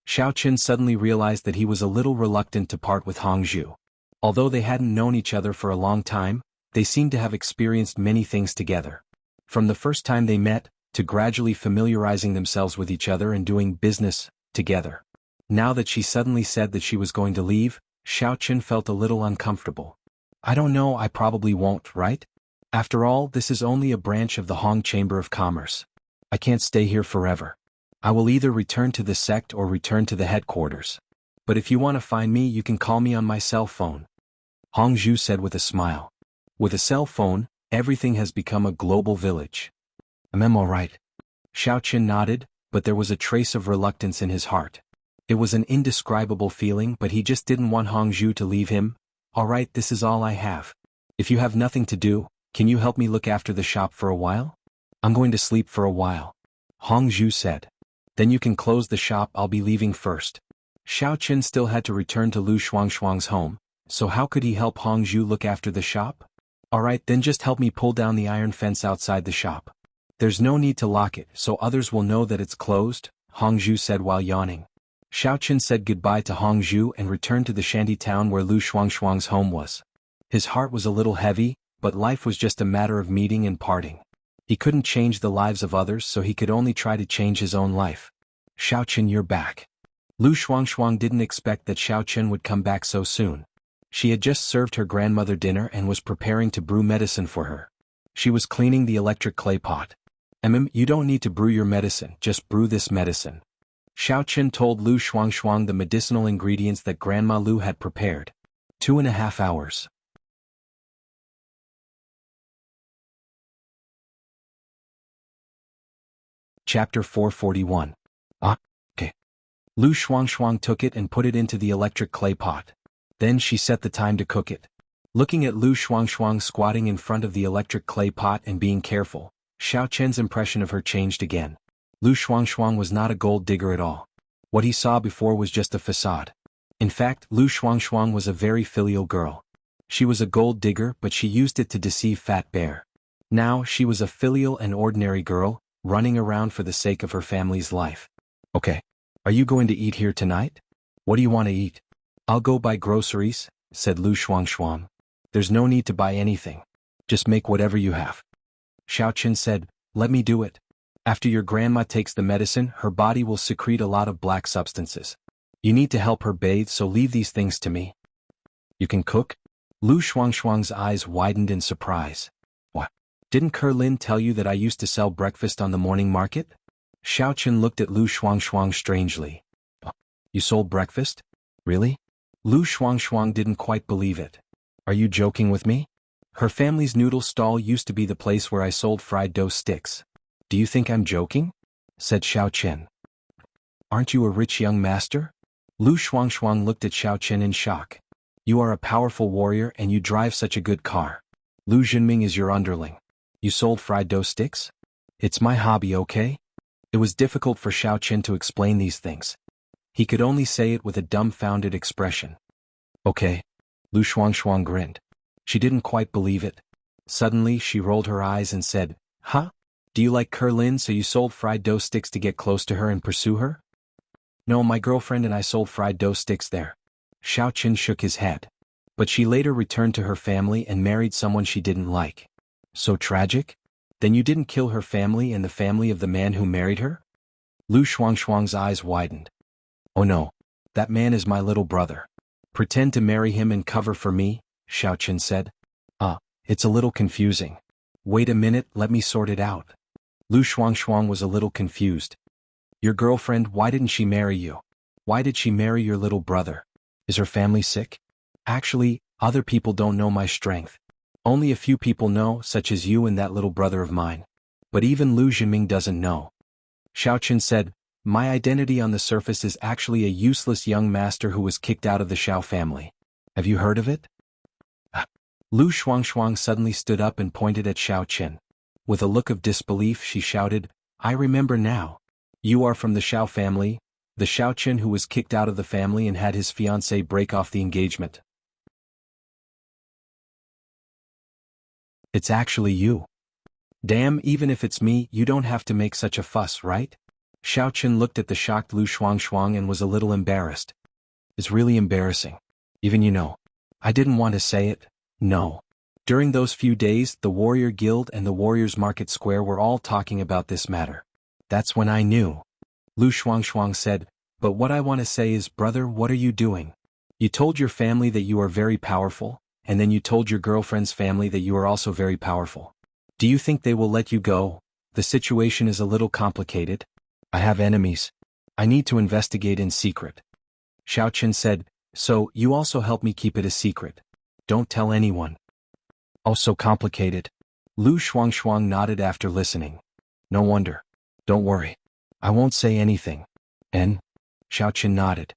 Xiao Chen suddenly realized that he was a little reluctant to part with Hong Zhu. Although they hadn't known each other for a long time, they seemed to have experienced many things together. From the first time they met, to gradually familiarizing themselves with each other and doing business together. Now that she suddenly said that she was going to leave, Xiao Chen felt a little uncomfortable. I don't know, I probably won't, right? After all, this is only a branch of the Hong Chamber of Commerce. I can't stay here forever. I will either return to the sect or return to the headquarters. But if you want to find me, you can call me on my cell phone. Hong Zhu said with a smile. With a cell phone, Everything has become a global village. I'm alright. Xiaoqin nodded, but there was a trace of reluctance in his heart. It was an indescribable feeling, but he just didn't want Hongzhu to leave him. Alright, this is all I have. If you have nothing to do, can you help me look after the shop for a while? I'm going to sleep for a while. Hongzhu said. Then you can close the shop, I'll be leaving first. Xiaoqin still had to return to Lu Shuangshuang's home, so how could he help Hongzhu look after the shop? Alright, then just help me pull down the iron fence outside the shop. There's no need to lock it, so others will know that it's closed, Hongzhu said while yawning. Xiaoqin said goodbye to Hongzhu and returned to the shanty town where Lu Shuangshuang's home was. His heart was a little heavy, but life was just a matter of meeting and parting. He couldn't change the lives of others, so he could only try to change his own life. Xiaoqin, you're back. Lu Shuangshuang didn't expect that Xiaoqin would come back so soon. She had just served her grandmother dinner and was preparing to brew medicine for her. She was cleaning the electric clay pot. You don't need to brew your medicine, just brew this medicine. Xiaoqin told Lu Shuangshuang the medicinal ingredients that Grandma Lu had prepared. 2.5 hours. Chapter 441. Okay. Lu Shuangshuang took it and put it into the electric clay pot. Then she set the time to cook it. Looking at Lu Shuangshuang squatting in front of the electric clay pot and being careful, Xiaoqian's impression of her changed again. Lu Shuangshuang was not a gold digger at all. What he saw before was just a facade. In fact, Lu Shuangshuang was a very filial girl. She was a gold digger, but she used it to deceive Fat Bear. Now she was a filial and ordinary girl, running around for the sake of her family's life. Okay. Are you going to eat here tonight? What do you want to eat? I'll go buy groceries, said Lu Shuangshuang. There's no need to buy anything. Just make whatever you have. Xiaoqin said, let me do it. After your grandma takes the medicine, her body will secrete a lot of black substances. You need to help her bathe, so leave these things to me. You can cook? Lu Shuangshuang's eyes widened in surprise. What? Didn't Kerlin tell you that I used to sell breakfast on the morning market? Xiaoqin looked at Lu Shuangshuang strangely. You sold breakfast? Really? Lu Shuangshuang didn't quite believe it. Are you joking with me? Her family's noodle stall used to be the place where I sold fried dough sticks. Do you think I'm joking? Said Xiaoqin. Aren't you a rich young master? Lu Shuangshuang looked at Xiaoqin in shock. You are a powerful warrior and you drive such a good car. Lu Jinming is your underling. You sold fried dough sticks? It's my hobby, okay? It was difficult for Xiaoqin to explain these things. He could only say it with a dumbfounded expression. Okay. Lu Shuangshuang grinned. She didn't quite believe it. Suddenly she rolled her eyes and said, Huh? Do you like Kerlin, so you sold fried dough sticks to get close to her and pursue her? No, my girlfriend and I sold fried dough sticks there. Xiaoqin shook his head. But she later returned to her family and married someone she didn't like. So tragic? Then you didn't kill her family and the family of the man who married her? Lu Shuangshuang's eyes widened. Oh no. That man is my little brother. Pretend to marry him and cover for me, Xiaoqin said. It's a little confusing. Wait a minute, let me sort it out. Lu Shuangshuang was a little confused. Your girlfriend, why didn't she marry you? Why did she marry your little brother? Is her family sick? Actually, other people don't know my strength. Only a few people know, such as you and that little brother of mine. But even Lu Jinming doesn't know. Xiaoqin said, my identity on the surface is actually a useless young master who was kicked out of the Xiao family. Have you heard of it? Lu Shuangshuang suddenly stood up and pointed at Xiaoqin. With a look of disbelief she shouted, I remember now. You are from the Xiao family, the Xiaoqin who was kicked out of the family and had his fiancée break off the engagement. It's actually you. Damn, even if it's me, you don't have to make such a fuss, right? Xiaoqin looked at the shocked Lu Shuangshuang and was a little embarrassed. It's really embarrassing. Even I didn't want to say it, no. During those few days, the Warrior Guild and the Warriors Market Square were all talking about this matter. That's when I knew. Lu Shuangshuang said, but what I want to say is, brother, what are you doing? You told your family that you are very powerful, and then you told your girlfriend's family that you are also very powerful. Do you think they will let you go? The situation is a little complicated. I have enemies. I need to investigate in secret. Xiaoqin said, so you also help me keep it a secret. Don't tell anyone. Oh, so complicated. Lu Shuangshuang nodded after listening. No wonder. Don't worry. I won't say anything. And? Xiaoqin nodded.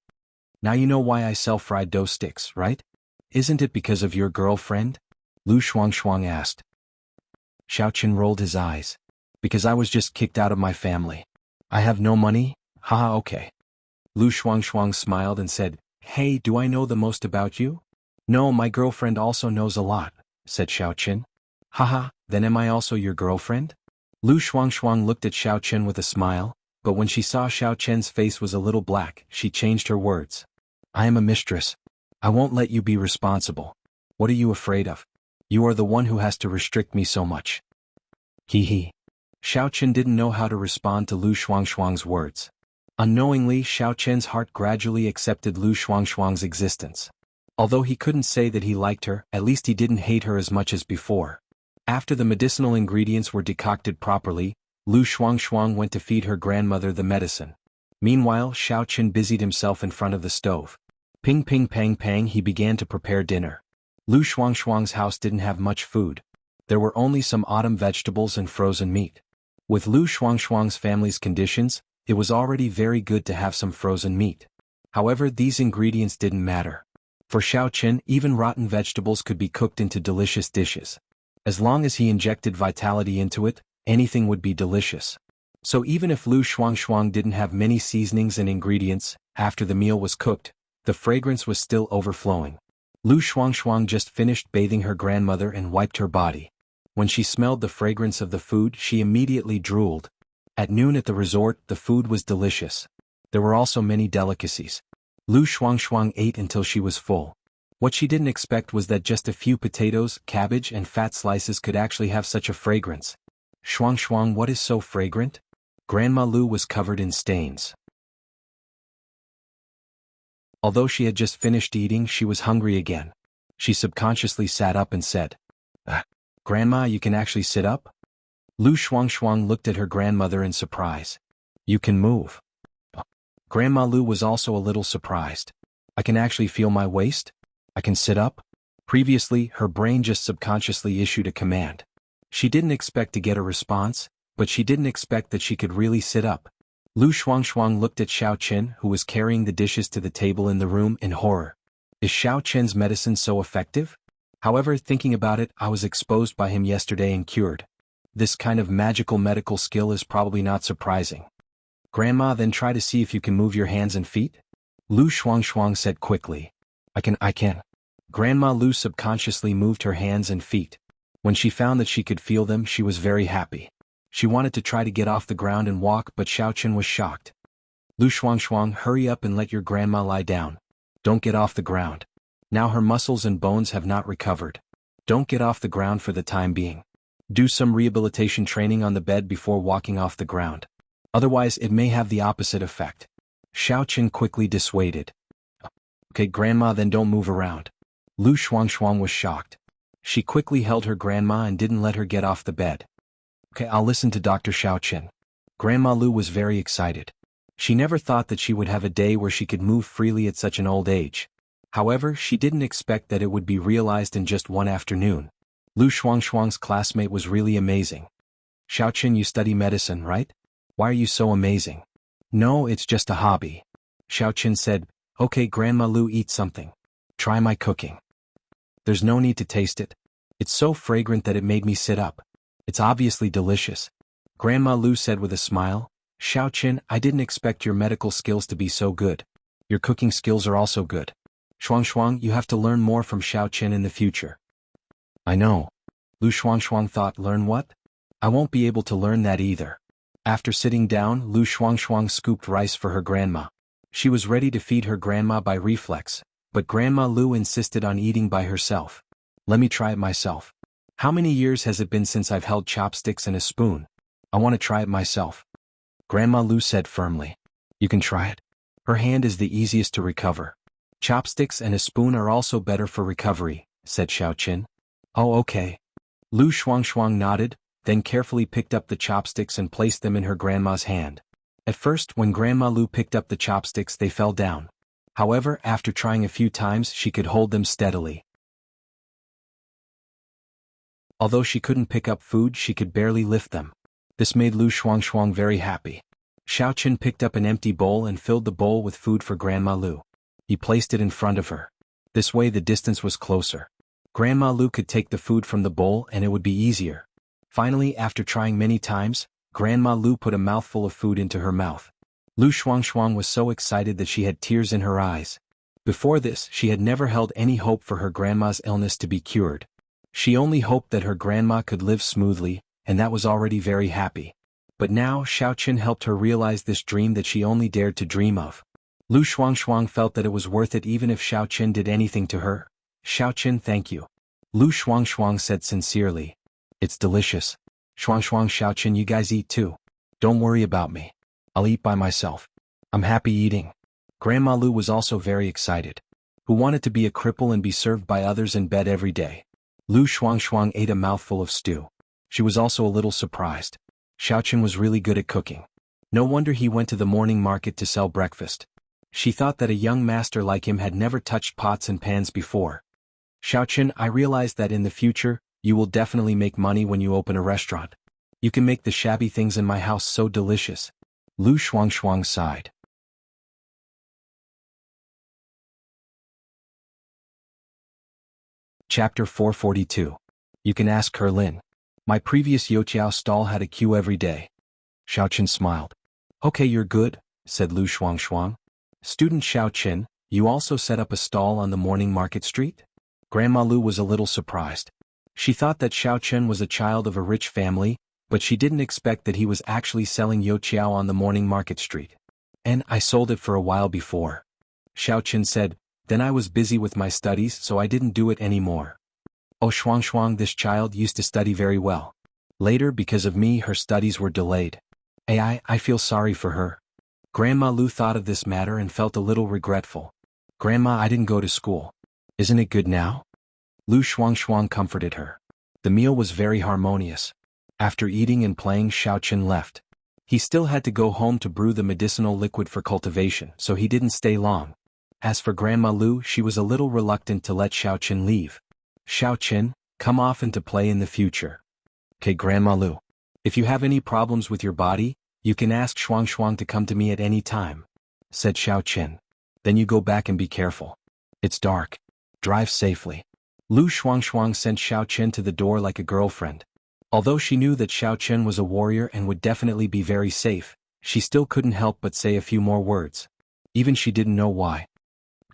Now you know why I sell fried dough sticks, right? Isn't it because of your girlfriend? Lu Shuangshuang asked. Xiaoqin rolled his eyes. Because I was just kicked out of my family. I have no money? Haha, okay. Lu Shuangshuang smiled and said, Hey, do I know the most about you? No, my girlfriend also knows a lot, said Xiaoqin. Haha, then am I also your girlfriend? Lu Shuangshuang looked at Xiaoqin with a smile, but when she saw Xiaoqin's face was a little black, she changed her words. I am a mistress. I won't let you be responsible. What are you afraid of? You are the one who has to restrict me so much. Hee hee. Xiaoqin didn't know how to respond to Lu Shuangshuang's words. Unknowingly, Xiaoqin's heart gradually accepted Lu Shuangshuang's existence. Although he couldn't say that he liked her, at least he didn't hate her as much as before. After the medicinal ingredients were decocted properly, Lu Shuangshuang went to feed her grandmother the medicine. Meanwhile, Xiaoqin busied himself in front of the stove. Ping ping pang pang, he began to prepare dinner. Lu Shuangshuang's house didn't have much food. There were only some autumn vegetables and frozen meat. With Lu Shuangshuang's family's conditions, it was already very good to have some frozen meat. However, these ingredients didn't matter. For Xiaoqin, even rotten vegetables could be cooked into delicious dishes. As long as he injected vitality into it, anything would be delicious. So even if Lu Shuangshuang didn't have many seasonings and ingredients, after the meal was cooked, the fragrance was still overflowing. Lu Shuangshuang just finished bathing her grandmother and wiped her body. When she smelled the fragrance of the food, she immediately drooled. At noon at the resort, the food was delicious. There were also many delicacies. Lu Shuangshuang ate until she was full. What she didn't expect was that just a few potatoes, cabbage and fat slices could actually have such a fragrance. Shuangshuang, what is so fragrant? Grandma Lu was covered in stains. Although she had just finished eating, she was hungry again. She subconsciously sat up and said, Grandma, you can actually sit up? Lu Shuangshuang looked at her grandmother in surprise. You can move. Grandma Lu was also a little surprised. I can actually feel my waist? I can sit up? Previously, her brain just subconsciously issued a command. She didn't expect to get a response, but she didn't expect that she could really sit up. Lu Shuangshuang looked at Xiaoqin, who was carrying the dishes to the table in the room, in horror. Is Xiaoqin's medicine so effective? However, thinking about it, I was exposed by him yesterday and cured. This kind of magical medical skill is probably not surprising. Grandma, then try to see if you can move your hands and feet? Lu Shuangshuang said quickly. I can. Grandma Lu subconsciously moved her hands and feet. When she found that she could feel them, she was very happy. She wanted to try to get off the ground and walk, but Xiaoqin was shocked. Lu Shuangshuang, hurry up and let your grandma lie down. Don't get off the ground. Now her muscles and bones have not recovered. Don't get off the ground for the time being. Do some rehabilitation training on the bed before walking off the ground. Otherwise, it may have the opposite effect. Xiaoqin quickly dissuaded. Okay, Grandma, then don't move around. Lu Shuangshuang was shocked. She quickly held her grandma and didn't let her get off the bed. Okay, I'll listen to Dr. Xiaoqin. Grandma Lu was very excited. She never thought that she would have a day where she could move freely at such an old age. However, she didn't expect that it would be realized in just one afternoon. Lu Shuangshuang's classmate was really amazing. Xiaoqin, you study medicine, right? Why are you so amazing? No, it's just a hobby. Xiaoqin said, Okay, Grandma Lu, eat something. Try my cooking. There's no need to taste it. It's so fragrant that it made me sit up. It's obviously delicious. Grandma Lu said with a smile, Xiaoqin, I didn't expect your medical skills to be so good. Your cooking skills are also good. Shuangshuang, you have to learn more from Xiaoqin in the future. I know. Lu Shuangshuang thought, learn what? I won't be able to learn that either. After sitting down, Lu Shuangshuang scooped rice for her grandma. She was ready to feed her grandma by reflex, but Grandma Lu insisted on eating by herself. Let me try it myself. How many years has it been since I've held chopsticks and a spoon? I want to try it myself. Grandma Lu said firmly. You can try it. Her hand is the easiest to recover. Chopsticks and a spoon are also better for recovery, said Xiaoqin. Oh, okay. Lu Shuangshuang nodded, then carefully picked up the chopsticks and placed them in her grandma's hand. At first, when Grandma Lu picked up the chopsticks, they fell down. However, after trying a few times, she could hold them steadily. Although she couldn't pick up food, she could barely lift them. This made Lu Shuangshuang very happy. Xiao Qin picked up an empty bowl and filled the bowl with food for Grandma Lu. He placed it in front of her. This way the distance was closer. Grandma Lu could take the food from the bowl and it would be easier. Finally, after trying many times, Grandma Lu put a mouthful of food into her mouth. Lu Shuangshuang was so excited that she had tears in her eyes. Before this, she had never held any hope for her grandma's illness to be cured. She only hoped that her grandma could live smoothly, and that was already very happy. But now Xiao Qin helped her realize this dream that she only dared to dream of. Lu Shuangshuang felt that it was worth it even if Xiao Qin did anything to her. Xiao Qin, thank you. Lu Shuangshuang said sincerely. It's delicious. Shuangshuang, Xiao Qin, you guys eat too. Don't worry about me. I'll eat by myself. I'm happy eating. Grandma Lu was also very excited. Who wanted to be a cripple and be served by others in bed every day? Lu Shuangshuang ate a mouthful of stew. She was also a little surprised. Xiao Qin was really good at cooking. No wonder he went to the morning market to sell breakfast. She thought that a young master like him had never touched pots and pans before. Xiao Qin, I realize that in the future, you will definitely make money when you open a restaurant. You can make the shabby things in my house so delicious. Lu Shuangshuang sighed. Chapter 442. You can ask Herlin. My previous Youqiao stall had a queue every day. Xiao Qin smiled. Okay, you're good, said Lu Shuangshuang. Student Xiao Qin, you also set up a stall on the morning market street? Grandma Lu was a little surprised. She thought that Xiao Qin was a child of a rich family, but she didn't expect that he was actually selling Youqiao on the morning market street. And I sold it for a while before. Xiao Qin said, then I was busy with my studies so I didn't do it anymore. Oh Shuangshuang, this child used to study very well. Later, because of me, her studies were delayed. I feel sorry for her. Grandma Lu thought of this matter and felt a little regretful. Grandma, I didn't go to school. Isn't it good now? Lu Shuangshuang comforted her. The meal was very harmonious. After eating and playing, Xiao Qin left. He still had to go home to brew the medicinal liquid for cultivation, so he didn't stay long. As for Grandma Lu, she was a little reluctant to let Xiao Qin leave. Xiao Qin, come off and to play in the future. Okay, Grandma Lu. If you have any problems with your body, you can ask Shuangshuang to come to me at any time, said Xiao Qin. Then you go back and be careful. It's dark. Drive safely. Lu Shuangshuang sent Xiao Qin to the door like a girlfriend. Although she knew that Xiao Qin was a warrior and would definitely be very safe, she still couldn't help but say a few more words. Even she didn't know why.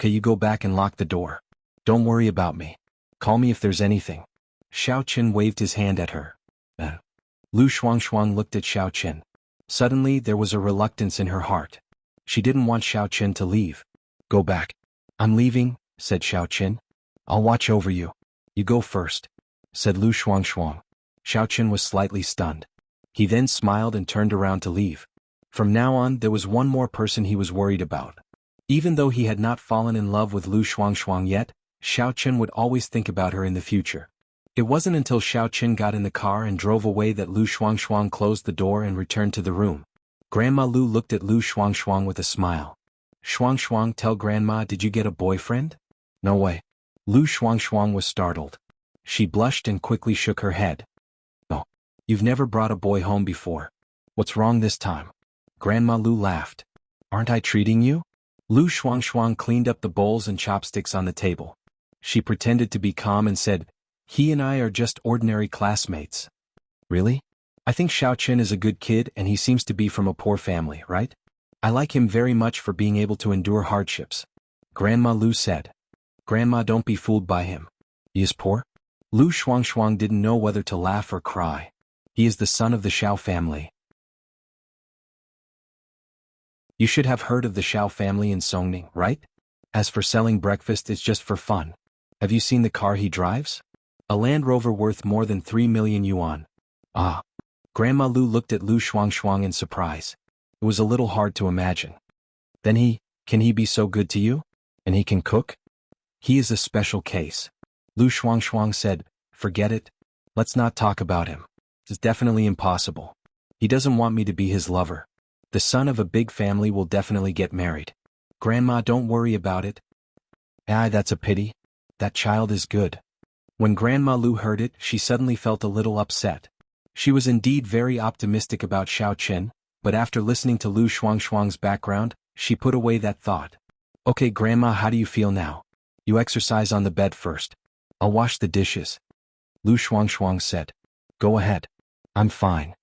Okay, you go back and lock the door. Don't worry about me. Call me if there's anything. Xiao Qin waved his hand at her. Lu Shuangshuang looked at Xiao Qin. Suddenly there was a reluctance in her heart. She didn't want Xiao Qin to leave. Go back. I'm leaving, said Xiao Qin. I'll watch over you. You go first, said Lu Shuangshuang. Xiao Qin was slightly stunned. He then smiled and turned around to leave. From now on, there was one more person he was worried about. Even though he had not fallen in love with Lu Shuangshuang yet, Xiao Qin would always think about her in the future. It wasn't until Xiao Qin got in the car and drove away that Lu Shuangshuang closed the door and returned to the room. Grandma Lu looked at Lu Shuangshuang with a smile. Shuangshuang, tell Grandma, did you get a boyfriend? No way. Lu Shuangshuang was startled. She blushed and quickly shook her head. No. You've never brought a boy home before. What's wrong this time? Grandma Lu laughed. Aren't I treating you? Lu Shuangshuang cleaned up the bowls and chopsticks on the table. She pretended to be calm and said, he and I are just ordinary classmates. Really? I think Xiao Qin is a good kid and he seems to be from a poor family, right? I like him very much for being able to endure hardships. Grandma Lu said. Grandma, don't be fooled by him. He is poor? Lu Shuangshuang didn't know whether to laugh or cry. He is the son of the Xiao family. You should have heard of the Xiao family in Songning, right? As for selling breakfast, it's just for fun. Have you seen the car he drives? A Land Rover worth more than 3 million yuan. Ah. Grandma Lu looked at Lu Shuangshuang in surprise. It was a little hard to imagine. Then can he be so good to you? And he can cook? He is a special case. Lu Shuangshuang said, forget it. Let's not talk about him. It's definitely impossible. He doesn't want me to be his lover. The son of a big family will definitely get married. Grandma, don't worry about it. That's a pity. That child is good. When Grandma Lu heard it, she suddenly felt a little upset. She was indeed very optimistic about Xiao Qin, but after listening to Lu Shuangshuang's background, she put away that thought. Okay Grandma, how do you feel now? You exercise on the bed first. I'll wash the dishes. Lu Shuangshuang said. Go ahead. I'm fine.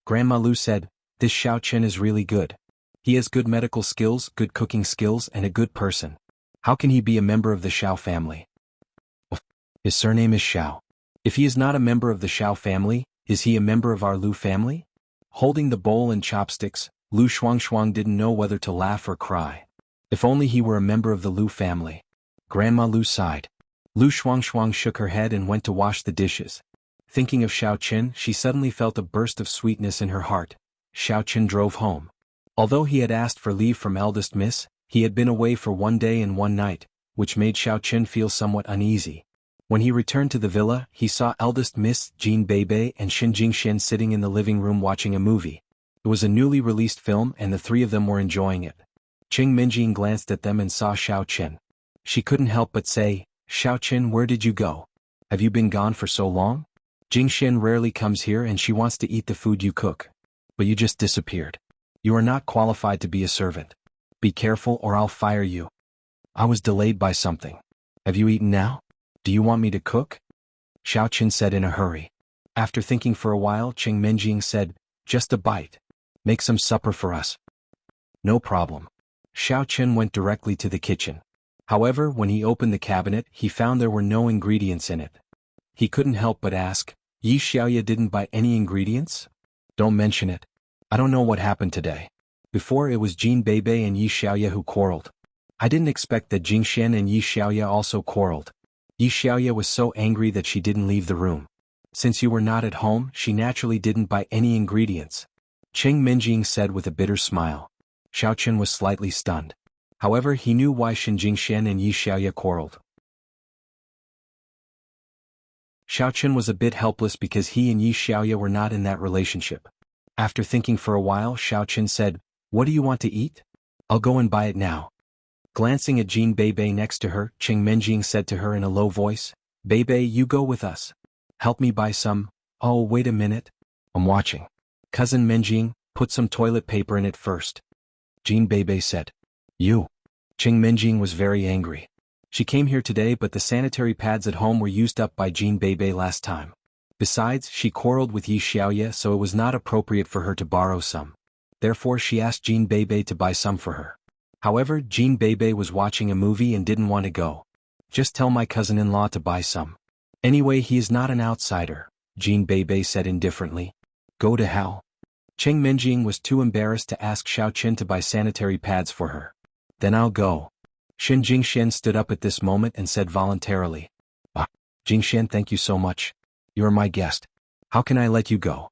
Grandma Lu said, this Xiao Qin is really good. He has good medical skills, good cooking skills, and a good person. How can he be a member of the Xiao family? His surname is Xiao. If he is not a member of the Xiao family, is he a member of our Lu family? Holding the bowl and chopsticks, Lu Shuangshuang didn't know whether to laugh or cry. If only he were a member of the Lu family. Grandma Lu sighed. Lu Shuangshuang shook her head and went to wash the dishes. Thinking of Xiao Qin, she suddenly felt a burst of sweetness in her heart. Xiao Qin drove home. Although he had asked for leave from eldest miss, he had been away for 1 day and 1 night, which made Xiao Qin feel somewhat uneasy. When he returned to the villa, he saw eldest miss Jean Beibei and Xin Jingxian sitting in the living room watching a movie. It was a newly released film and the 3 of them were enjoying it. Qing Minjing glanced at them and saw Xiao Qin. She couldn't help but say, Xiao Qin, where did you go? Have you been gone for so long? Jingxian rarely comes here and she wants to eat the food you cook. But you just disappeared. You are not qualified to be a servant. Be careful or I'll fire you. I was delayed by something. Have you eaten now? Do you want me to cook? Xiao Qin said in a hurry. After thinking for a while, Qing Minjing said, just a bite. Make some supper for us. No problem. Xiao Qin went directly to the kitchen. However, when he opened the cabinet, he found there were no ingredients in it. He couldn't help but ask, Yi Xiaoya didn't buy any ingredients? Don't mention it. I don't know what happened today. Before it was Jean Beibei and Yi Xiaoya who quarreled. I didn't expect that Jingxian and Yi Xiaoya also quarreled. Yi Xiaoya was so angry that she didn't leave the room. Since you were not at home, she naturally didn't buy any ingredients. Qing Minjing said with a bitter smile. Xiao Qin was slightly stunned. However, he knew why Xin Jingxian and Yi Xiaoya quarreled. Xiao Qin was a bit helpless because he and Yi Xiaoya were not in that relationship. After thinking for a while, Xiao Qin said, what do you want to eat? I'll go and buy it now. Glancing at Jean Beibei next to her, Qing Minjing said to her in a low voice, Beibei, you go with us. Help me buy some. Oh, wait a minute. I'm watching. Cousin Minjing, put some toilet paper in it first. Jean Beibei said. You. Qing Minjing was very angry. She came here today but the sanitary pads at home were used up by Jean Beibei last time. Besides, she quarreled with Yi Xiaoya so it was not appropriate for her to borrow some. Therefore she asked Jean Beibei to buy some for her. However, Jean Beibei was watching a movie and didn't want to go. Just tell my cousin-in-law to buy some. Anyway, he is not an outsider, Jean Beibei said indifferently. Go to hell. Qing Minjing was too embarrassed to ask Xiao Qin to buy sanitary pads for her. Then I'll go. Xin Jingxian stood up at this moment and said voluntarily. Jingxian, thank you so much. You're my guest. How can I let you go?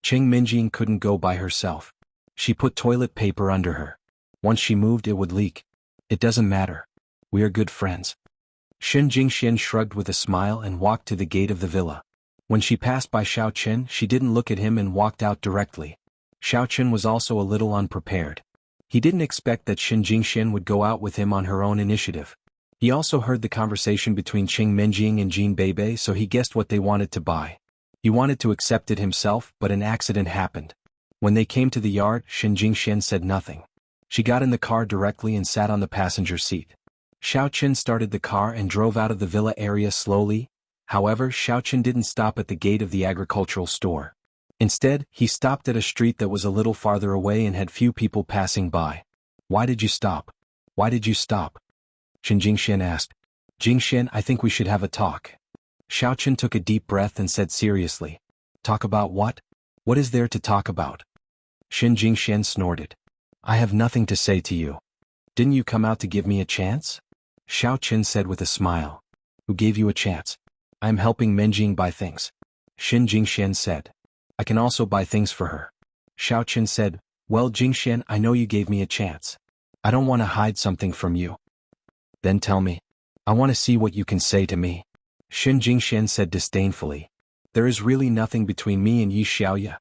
Qing Minjing couldn't go by herself. She put toilet paper under her. Once she moved it would leak. It doesn't matter. We are good friends. Xin Jingxian shrugged with a smile and walked to the gate of the villa. When she passed by Xiao Qin, she didn't look at him and walked out directly. Xiao Qin was also a little unprepared. He didn't expect that Xin Jingxian would go out with him on her own initiative. He also heard the conversation between Qing Minjing and Jean Beibei so he guessed what they wanted to buy. He wanted to accept it himself but an accident happened. When they came to the yard, Xin Jingxian said nothing. She got in the car directly and sat on the passenger seat. Xiao Qin started the car and drove out of the villa area slowly. However, Xiao Qin didn't stop at the gate of the agricultural store. Instead, he stopped at a street that was a little farther away and had few people passing by. Why did you stop? Why did you stop? Xin Jingxian asked. Jingxian, I think we should have a talk. Xiao Qin took a deep breath and said seriously. Talk about what? What is there to talk about? Xin Jingxian snorted. I have nothing to say to you. Didn't you come out to give me a chance? Xiao Qin said with a smile. Who gave you a chance? I am helping Minjing buy things. Xin Jingxian said. I can also buy things for her. Xiao Qin said, well Jingxian, I know you gave me a chance. I don't want to hide something from you. Then tell me. I want to see what you can say to me. Xin Jingxian said disdainfully. There is really nothing between me and Yi Xiaoya.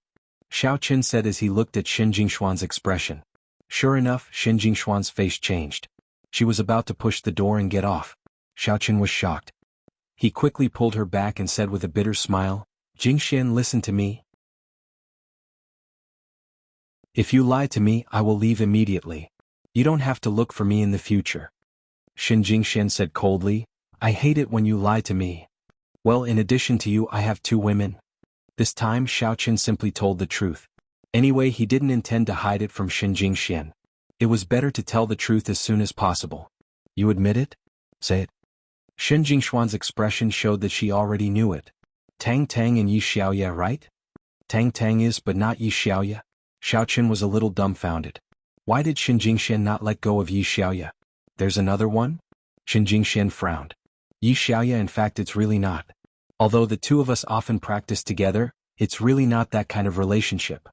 Xiao Qin said as he looked at Xin Jingshuan's expression. Sure enough, Xin Jingshuan's face changed. She was about to push the door and get off. Xiao Qin was shocked. He quickly pulled her back and said with a bitter smile, Jingxian, listen to me. If you lie to me, I will leave immediately. You don't have to look for me in the future. Jingxian said coldly, I hate it when you lie to me. Well, in addition to you, I have 2 women. This time Xiaoqin simply told the truth. Anyway, he didn't intend to hide it from Jingxian. It was better to tell the truth as soon as possible. You admit it? Say it. Jingxian's expression showed that she already knew it. Tang Tang and Yi Xiaoya, right? Tang Tang is but not Yi Xiaoya. Xiaoqin was a little dumbfounded. Why did Jingxian not let go of Yi Xiaoya? There's another one? Jingxian frowned. Yi Xiaoya, in fact it's really not. Although the 2 of us often practice together, it's really not that kind of relationship.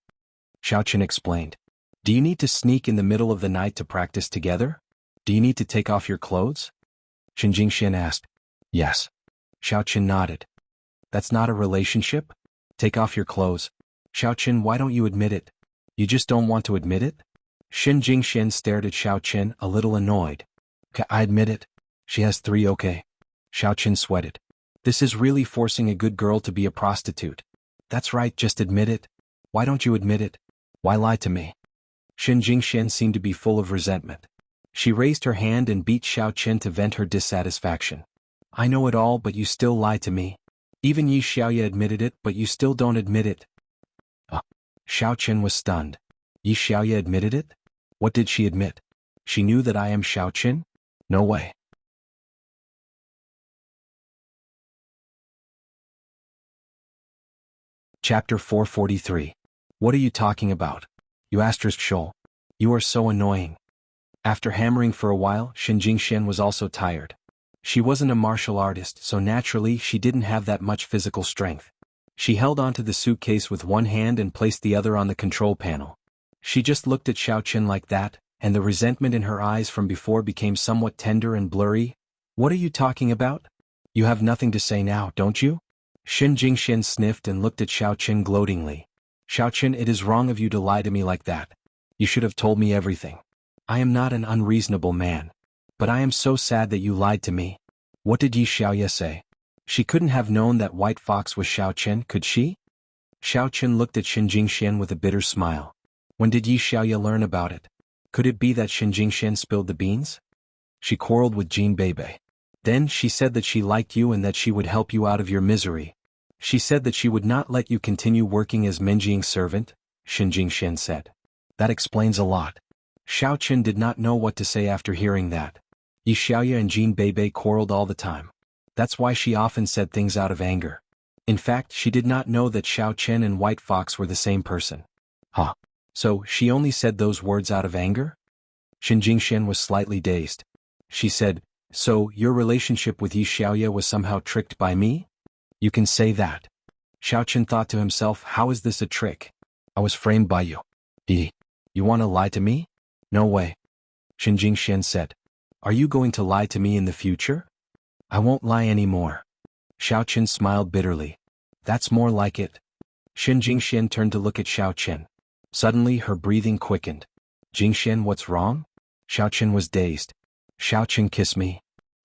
Xiaoqin explained. Do you need to sneak in the middle of the night to practice together? Do you need to take off your clothes? Jingxian asked. Yes. Xiaoqin nodded. That's not a relationship? Take off your clothes. Xiaoqin, why don't you admit it? You just don't want to admit it? Jingxian stared at Xiaoqin, a little annoyed. I admit it. She has 3, okay. Xiaoqin sweated. This is really forcing a good girl to be a prostitute. That's right, just admit it. Why don't you admit it? Why lie to me? Jingxian seemed to be full of resentment. She raised her hand and beat Xiaoqin to vent her dissatisfaction. I know it all, but you still lie to me. Even Yi Xiaoya admitted it, but you still don't admit it. Xiaoqin was stunned. Yi Xiaoya admitted it? What did she admit? She knew that I am Xiaoqin? No way. Chapter 443. What are you talking about? You asterisk Shol. You are so annoying. After hammering for a while, Jingxian was also tired. She wasn't a martial artist, so naturally she didn't have that much physical strength. She held onto the suitcase with one hand and placed the other on the control panel. She just looked at Xiaoqin like that, and the resentment in her eyes from before became somewhat tender and blurry. What are you talking about? You have nothing to say now, don't you? Jingxian sniffed and looked at Xiaoqin gloatingly. Xiaoqin, it is wrong of you to lie to me like that. You should have told me everything. I am not an unreasonable man. But I am so sad that you lied to me. What did Yi Xiaoya say? She couldn't have known that White Fox was Xiaoqin, could she? Xiaoqin looked at Jingxian with a bitter smile. When did Yi Xiaoya learn about it? Could it be that Jingxian spilled the beans? She quarreled with Jin Bebe. Then she said that she liked you and that she would help you out of your misery. She said that she would not let you continue working as Minjing's servant, Jingxian said. That explains a lot. Xiaoqin did not know what to say after hearing that. Yi Xiaoya and Jin Bebe quarreled all the time. That's why she often said things out of anger. In fact, she did not know that Xiaoqin and White Fox were the same person. Huh. So, she only said those words out of anger? Jingxian was slightly dazed. She said, so, your relationship with Yi Xiaoya was somehow tricked by me? You can say that. Xiaoqin thought to himself, how is this a trick? I was framed by you. You want to lie to me? No way. Jingxian said. Are you going to lie to me in the future? I won't lie anymore. Xiaoqin smiled bitterly. That's more like it. Jingxian turned to look at Xiaoqin. Suddenly her breathing quickened. Jingxian, what's wrong? Xiaoqin was dazed. Xiaoqin, kiss me.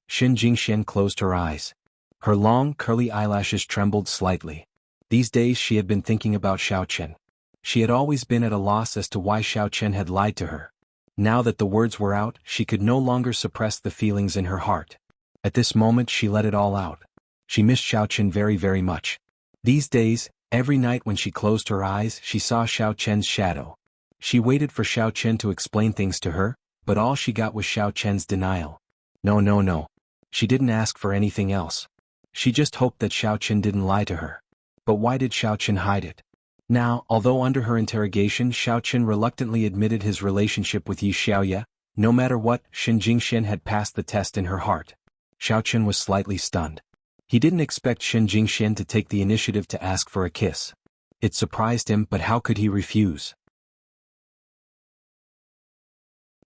Jingxian closed her eyes. Her long, curly eyelashes trembled slightly. These days she had been thinking about Xiaoqin. She had always been at a loss as to why Xiaoqin had lied to her. Now that the words were out, she could no longer suppress the feelings in her heart. At this moment she let it all out. She missed Xiaoqin very, very much. These days, every night when she closed her eyes, she saw Xiaoqin's shadow. She waited for Xiaoqin to explain things to her, but all she got was Xiaoqin's denial. No. She didn't ask for anything else. She just hoped that Xiaoqin didn't lie to her. But why did Xiaoqin hide it? Now, although under her interrogation Xiaoqin reluctantly admitted his relationship with Yi Xiaoya, no matter what, Jingxian had passed the test in her heart. Xiaoqin was slightly stunned. He didn't expect Jingxian to take the initiative to ask for a kiss. It surprised him, but how could he refuse?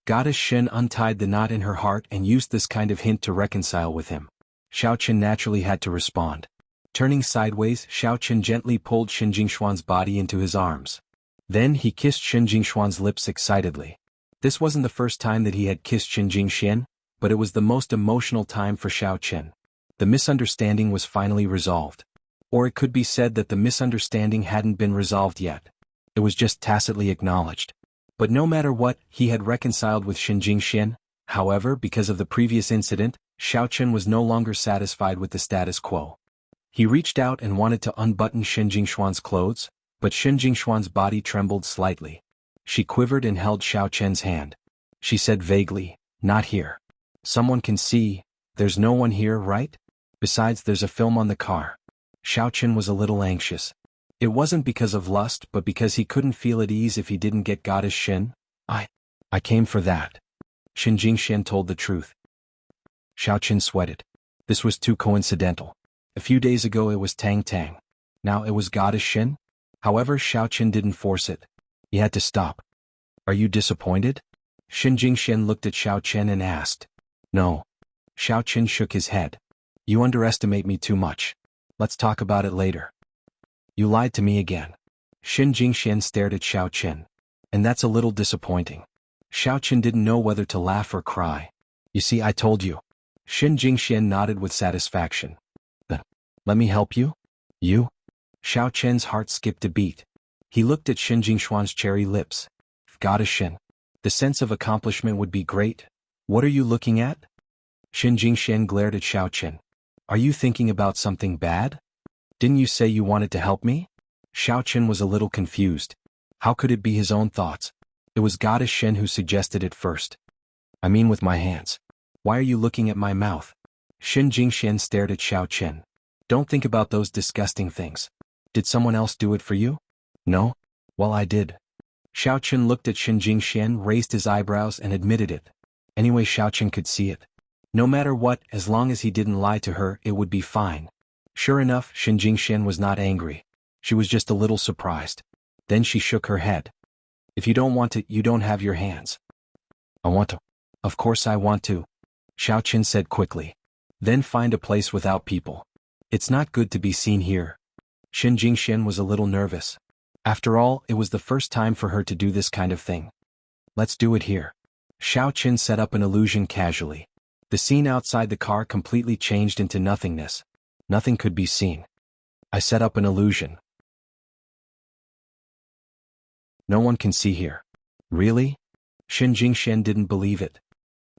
Goddess Shen untied the knot in her heart and used this kind of hint to reconcile with him. Xiaoqin naturally had to respond. Turning sideways, Xiaoqin gently pulled Jingxian's body into his arms. Then he kissed Jingxian's lips excitedly. This wasn't the first time that he had kissed Jingxian, but it was the most emotional time for Xiaoqin. The misunderstanding was finally resolved. Or it could be said that the misunderstanding hadn't been resolved yet. It was just tacitly acknowledged. But no matter what, he had reconciled with Xin Jingxian. However, because of the previous incident, Xiao Chen was no longer satisfied with the status quo. He reached out and wanted to unbutton Xin Jingshuan's clothes, but Xin Jingshuan's body trembled slightly. She quivered and held Xiao Chen's hand. She said vaguely, "Not here. Someone can see. There's no one here, right? Besides, there's a film on the car." Xiao Chen was a little anxious. It wasn't because of lust but because he couldn't feel at ease if he didn't get Goddess Xin. I came for that." Xin Jingxian told the truth. Xiao Chen sweated. This was too coincidental. A few days ago it was Tang Tang. Now it was Goddess Xin? However, Xiao Chen didn't force it. He had to stop. "Are you disappointed?" Xin Jingxian looked at Xiao Chen and asked. "No." Xiao Chen shook his head. "You underestimate me too much. Let's talk about it later." "You lied to me again." Xin Jingxian stared at Xiao Chen. "And that's a little disappointing." Xiao Chen didn't know whether to laugh or cry. "You see, I told you." Xin Jingxian nodded with satisfaction. "Let me help you?" "You?" Xiao Chen's heart skipped a beat. He looked at Xin Jingshuan's cherry lips. "Goddess Xin. The sense of accomplishment would be great. What are you looking at?" Xin Jingxian glared at Xiao Chen. "Are you thinking about something bad? Didn't you say you wanted to help me?" Xiao Chen was a little confused. How could it be his own thoughts? It was Goddess Xin who suggested it first. "I mean with my hands. Why are you looking at my mouth?" Xin Jingxian stared at Xiao Chen. "Don't think about those disgusting things. Did someone else do it for you?" "No." "Well, I did." Xiao Chen looked at Xin Jingxian, raised his eyebrows and admitted it. Anyway, Xiao Chen could see it. No matter what, as long as he didn't lie to her, it would be fine. Sure enough, Xin Jingxian was not angry. She was just a little surprised. Then she shook her head. "If you don't want it, you don't have your hands." "I want to." "Of course I want to," Xiao Chen said quickly. "Then find a place without people. It's not good to be seen here." Xin Jingxian was a little nervous. After all, it was the first time for her to do this kind of thing. "Let's do it here." Xiao Chen set up an illusion casually. The scene outside the car completely changed into nothingness. Nothing could be seen. "I set up an illusion. No one can see here." "Really?" Xin Jingxian didn't believe it.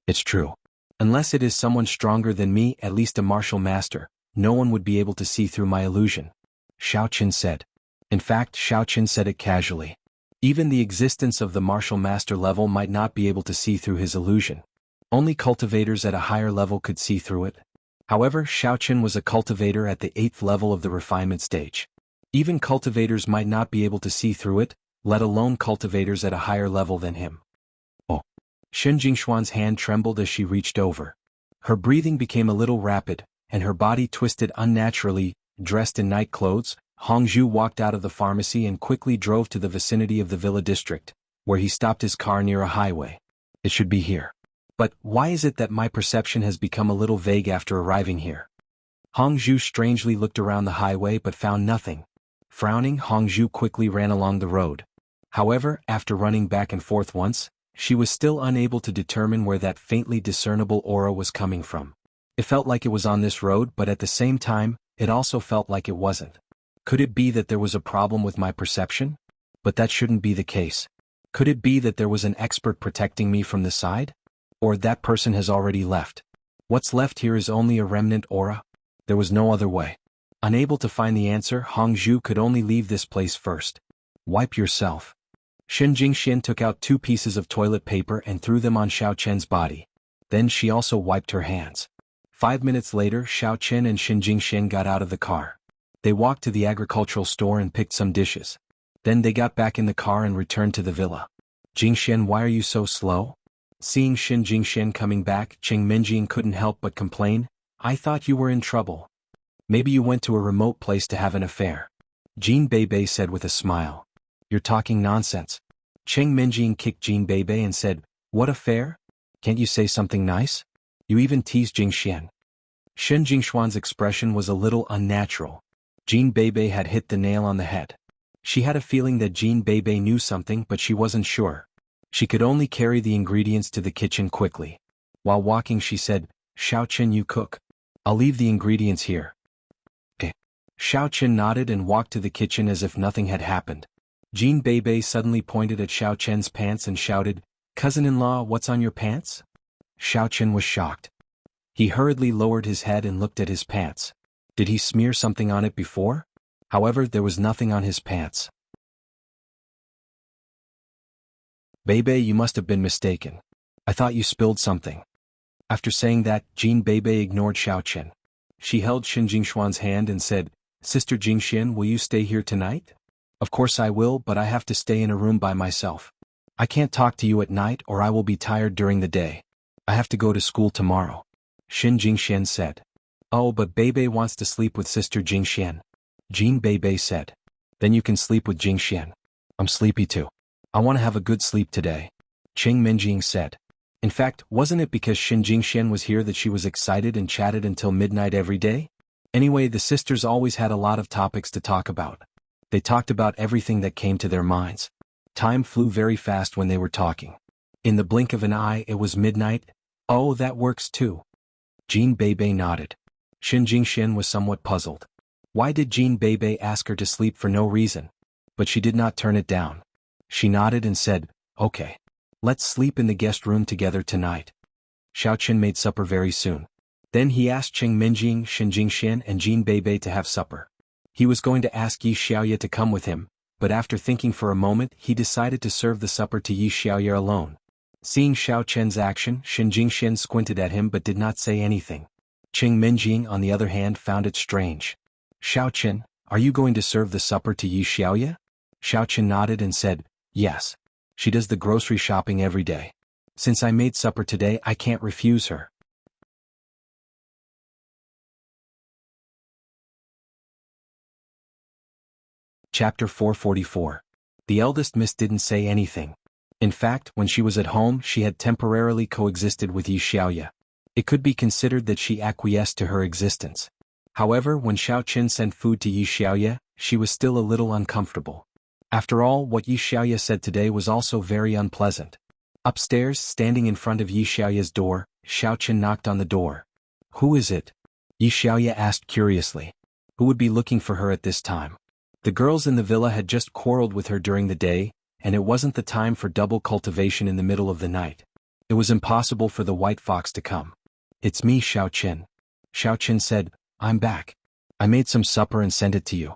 "It's true. Unless it is someone stronger than me, at least a martial master, no one would be able to see through my illusion," Xiao Chen said. In fact, Xiao Chen said it casually. Even the existence of the martial master level might not be able to see through his illusion. Only cultivators at a higher level could see through it. However, Xiao Chen was a cultivator at the 8th level of the refinement stage. Even cultivators might not be able to see through it, let alone cultivators at a higher level than him. "Oh." Xin Jingshuan's hand trembled as she reached over. Her breathing became a little rapid, and her body twisted unnaturally. Dressed in night clothes, Hongzhu walked out of the pharmacy and quickly drove to the vicinity of the villa district, where he stopped his car near a highway. "It should be here. But why is it that my perception has become a little vague after arriving here?" Hongzhu strangely looked around the highway but found nothing. Frowning, Hongzhu quickly ran along the road. However, after running back and forth once, she was still unable to determine where that faintly discernible aura was coming from. It felt like it was on this road, but at the same time, it also felt like it wasn't. Could it be that there was a problem with my perception? But that shouldn't be the case. Could it be that there was an expert protecting me from the side? Or that person has already left? What's left here is only a remnant aura? There was no other way. Unable to find the answer, Hongzhu could only leave this place first. "Wipe yourself." Xin Jingxian took out 2 pieces of toilet paper and threw them on Xiao Chen's body. Then she also wiped her hands. 5 minutes later, Xiao Chen and Xin Jingxian got out of the car. They walked to the agricultural store and picked some dishes. Then they got back in the car and returned to the villa. "Jingxian, why are you so slow?" Seeing Xin Jingxian coming back, Qing Minjing couldn't help but complain. "I thought you were in trouble. Maybe you went to a remote place to have an affair," Jean Beibei said with a smile. "You're talking nonsense." Qing Minjing kicked Jean Beibei and said, "What affair? Can't you say something nice? You even teased Jingxian." Xin Jingshuan's expression was a little unnatural. Jean Beibei had hit the nail on the head. She had a feeling that Jean Beibei knew something, but she wasn't sure. She could only carry the ingredients to the kitchen quickly. While walking, she said, "Xiao Chen, you cook." I'll leave the ingredients here. Eh. Xiao Chen nodded and walked to the kitchen as if nothing had happened. Jean Bebe suddenly pointed at Xiao Chen's pants and shouted, "Cousin-in-law, what's on your pants?" Xiao Chen was shocked. He hurriedly lowered his head and looked at his pants. Did he smear something on it before? However, there was nothing on his pants. "Bebe, you must have been mistaken. I thought you spilled something." After saying that, Jean Bebe ignored Xiao Chen. She held Xin Jingshuan's hand and said, "Sister Jingxian, will you stay here tonight?" "Of course I will, but I have to stay in a room by myself. I can't talk to you at night or I will be tired during the day. I have to go to school tomorrow," Xin Jingxian said. "Oh, but Bebe wants to sleep with Sister Jingxian," Jean Bebe said. "Then you can sleep with Jingxian. I'm sleepy too. I want to have a good sleep today," Qing Minjing said. In fact, wasn't it because Xin Jingxian was here that she was excited and chatted until midnight every day? Anyway, the sisters always had a lot of topics to talk about. They talked about everything that came to their minds. Time flew very fast when they were talking. In the blink of an eye it was midnight. "Oh, that works too." Jean Bebe nodded. Xin Jingxian was somewhat puzzled. Why did Jean Bebe ask her to sleep for no reason? But she did not turn it down. She nodded and said, "Okay. Let's sleep in the guest room together tonight." Xiao Chen made supper very soon. Then he asked Qing Minjing, Xin Jingxian and Jean Bebe to have supper. He was going to ask Yi Xiaoye to come with him, but after thinking for a moment he decided to serve the supper to Yi Xiaoye alone. Seeing Xiao Chen's action, Xin Jingxian squinted at him but did not say anything. Qing Minjing on the other hand found it strange. "Xiao Chen, are you going to serve the supper to Yi Xiaoye?" Xiao Chen nodded and said, "Yes. She does the grocery shopping every day. Since I made supper today I can't refuse her." Chapter 444. The eldest miss didn't say anything. In fact, when she was at home she had temporarily coexisted with Yi Xiaoye. It could be considered that she acquiesced to her existence. However, when Xiao Chen sent food to Yi Xiaoye, she was still a little uncomfortable. After all, what Yi Xiaoye said today was also very unpleasant. Upstairs, standing in front of Yi Xiaoye's door, Xiao Chen knocked on the door. "Who is it?" Yi Xiaoye asked curiously. Who would be looking for her at this time? The girls in the villa had just quarreled with her during the day, and it wasn't the time for double cultivation in the middle of the night. It was impossible for the white fox to come. "It's me, Xiao Chen." Xiao Chen said, "I'm back. I made some supper and sent it to you."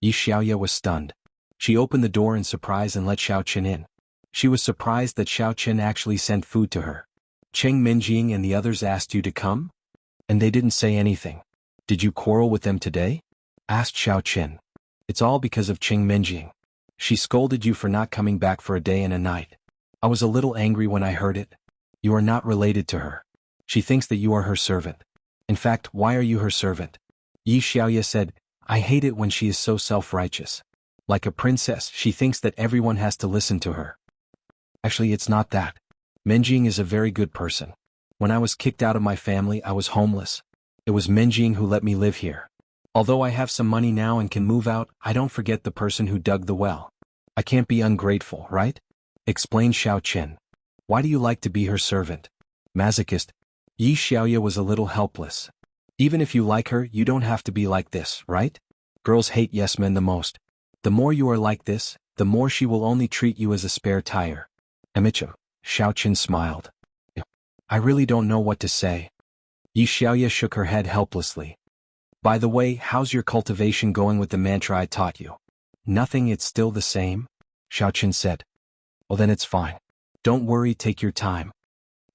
Yi Xiaoye was stunned. She opened the door in surprise and let Xiao Chen in. She was surprised that Xiao Chen actually sent food to her. "Qing Minjing and the others asked you to come? And they didn't say anything. Did you quarrel with them today?" asked Xiao Chen. "It's all because of Qing Minjing. She scolded you for not coming back for a day and a night. I was a little angry when I heard it. You are not related to her. She thinks that you are her servant. In fact, why are you her servant?" Yi Xiaoye said, "I hate it when she is so self-righteous. Like a princess, she thinks that everyone has to listen to her. Actually, it's not that. Minjing is a very good person. When I was kicked out of my family, I was homeless. It was Minjing who let me live here. Although I have some money now and can move out, I don't forget the person who dug the well. I can't be ungrateful, right?" explained Xiao Chen. "Why do you like to be her servant? Masochist?" Yi Xiaoye was a little helpless. "Even if you like her, you don't have to be like this, right? Girls hate yes men the most. The more you are like this, the more she will only treat you as a spare tire." "Amichum," Xiao Chen smiled. "I really don't know what to say." Yi Xiaoye shook her head helplessly. "By the way, how's your cultivation going with the mantra I taught you?" "Nothing, it's still the same," Xiao Chen said. "Well then it's fine. Don't worry, take your time."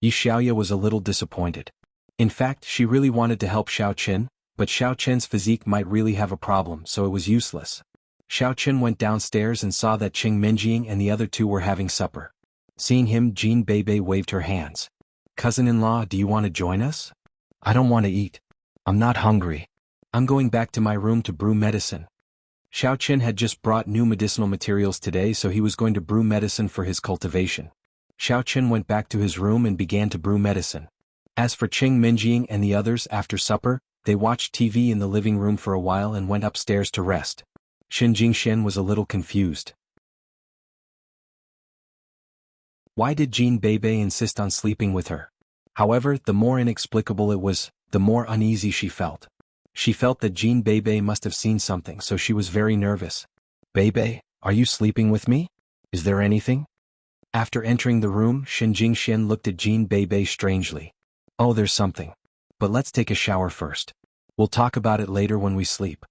Yi Xiaoye was a little disappointed. In fact, she really wanted to help Xiao Chen, but Xiao Chen's physique might really have a problem, so it was useless. Xiao Chen went downstairs and saw that Qing Minjing and the other two were having supper. Seeing him, Jean Bebe waved her hands. "Cousin-in-law, do you want to join us?" "I don't want to eat. I'm not hungry. I'm going back to my room to brew medicine." Xiao Chen had just brought new medicinal materials today, so he was going to brew medicine for his cultivation. Xiao Chen went back to his room and began to brew medicine. As for Qing Minjing and the others, after supper, they watched TV in the living room for a while and went upstairs to rest. Xin Jingxian was a little confused. Why did Jean Bebe insist on sleeping with her? However, the more inexplicable it was, the more uneasy she felt. She felt that Jean Bebe must have seen something, so she was very nervous. Bebe, are you sleeping with me? Is there anything? After entering the room, Shen Jingxian looked at Jean Bebe strangely. Oh, there's something. But let's take a shower first. We'll talk about it later when we sleep.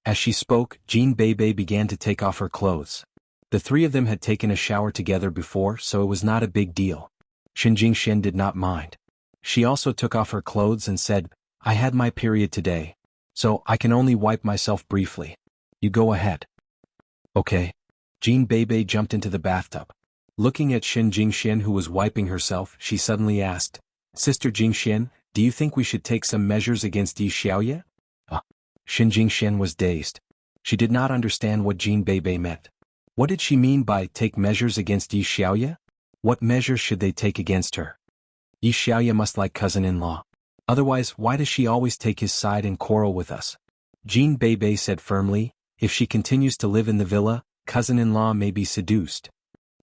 As she spoke, Jean Bebe began to take off her clothes. The three of them had taken a shower together before, so it was not a big deal. Shen Jingxian did not mind. She also took off her clothes and said, I had my period today, so I can only wipe myself briefly. You go ahead. Okay. Jean Bebe jumped into the bathtub. Looking at Shen Jingxian, who was wiping herself, she suddenly asked, Sister Jingxian, do you think we should take some measures against Yi Xiaoye? Shen Jingxian was dazed. She did not understand what Jean Bebe meant. What did she mean by take measures against Yi Xiaoye? What measures should they take against her? Yi Xiaoye must like cousin-in-law. Otherwise, why does she always take his side and quarrel with us? Jean Bebe said firmly, if she continues to live in the villa, cousin-in-law may be seduced.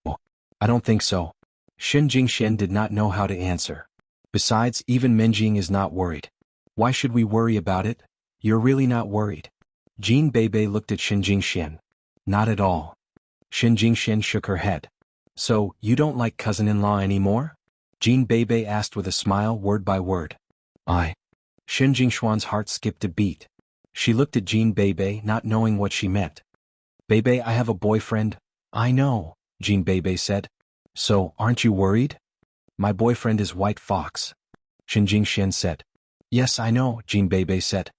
Oh, I don't think so. Shen Jingxian did not know how to answer. Besides, even Menjing is not worried. Why should we worry about it? You're really not worried. Jean Bebe looked at Shen Jingxian. Not at all. Shen Jingxian shook her head. So, you don't like cousin-in-law anymore? Jean Bebe asked with a smile, word by word. Shen Jingxuan's heart skipped a beat. She looked at Jean Bebe, not knowing what she meant. Bebe, I have a boyfriend. I know, Jean Bebe said. So, aren't you worried? My boyfriend is White Fox. Shen Jingxian said. Yes, I know, Jean Bebe said.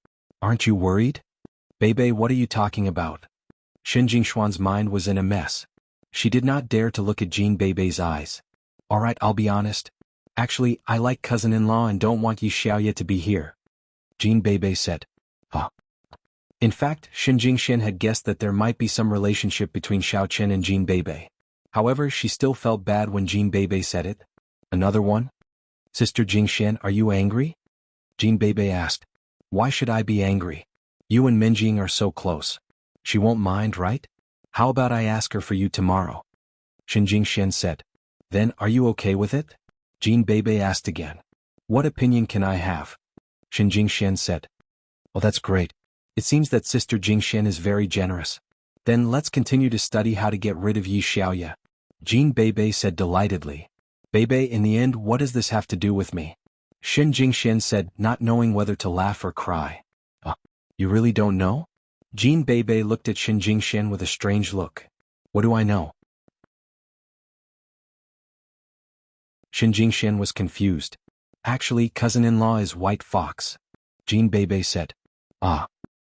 Aren't you worried? Bebe, what are you talking about? Shen Jingxuan's mind was in a mess. She did not dare to look at Jean Bebe's eyes. Alright, I'll be honest. Actually, I like cousin-in-law and don't want Yi Xiaoye to be here. Jean Bebe said. In fact, Shen Jingxian had guessed that there might be some relationship between Xiao Chen and Jean Bebe. However, she still felt bad when Jean Bebe said it. Another one? Sister Jingxian, are you angry? Jean Bebe asked. Why should I be angry? You and Minjing are so close. She won't mind, right? How about I ask her for you tomorrow? Shen Jingxian said. Then, are you okay with it? Jean Bebe asked again. What opinion can I have? Shen Jingxian said. Well, that's great. It seems that Sister Jingxian is very generous. Then let's continue to study how to get rid of Yi Xiaoye. Jean Bebe said delightedly. Bebe, in the end, what does this have to do with me? Shen Jingxian said, not knowing whether to laugh or cry. You really don't know? Jean Bebe looked at Shen Jingxian with a strange look. What do I know? Shen Jingxian was confused. Actually, cousin-in-law is White Fox. Jean Bebe said.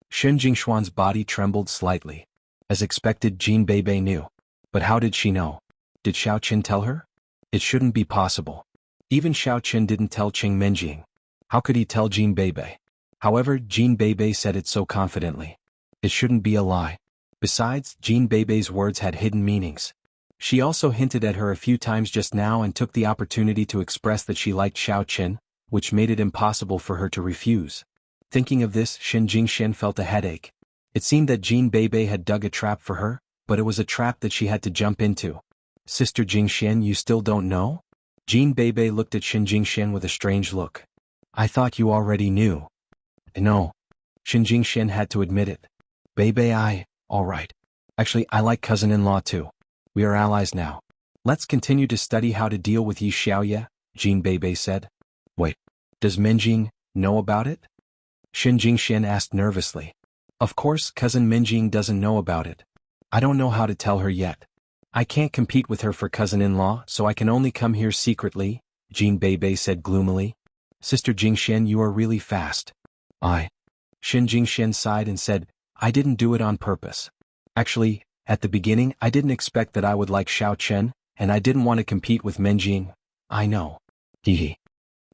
Shen Jingxuan's body trembled slightly. As expected, Jean Bebe knew. But how did she know? Did Xiao Qin tell her? It shouldn't be possible. Even Xiao Qin didn't tell Qing Menjing. How could he tell Jean Bebe? However, Jean Bebe said it so confidently. It shouldn't be a lie. Besides, Jean Bebe's words had hidden meanings. She also hinted at her a few times just now and took the opportunity to express that she liked Xiao Qin, which made it impossible for her to refuse. Thinking of this, Shen Jingxian felt a headache. It seemed that Jean Bebe had dug a trap for her, but it was a trap that she had to jump into. Sister Jingxian, you still don't know? Jean Bebe looked at Shen Jingxian with a strange look. I thought you already knew. No. Shen Jingxian had to admit it. Bebe, alright. Actually, I like cousin-in-law too. We are allies now. Let's continue to study how to deal with Yi Xiaoye, Jean Bebe said. Wait, does Minjing know about it? Shen Jingxian asked nervously. Of course, cousin Minjing doesn't know about it. I don't know how to tell her yet. I can't compete with her for cousin-in-law, so I can only come here secretly, Jean Bebe said gloomily. Sister Jingxian, you are really fast. Shen Jingxian sighed and said, I didn't do it on purpose. Actually, at the beginning, I didn't expect that I would like Xiao Chen, and I didn't want to compete with Menjing. I know. Hehe.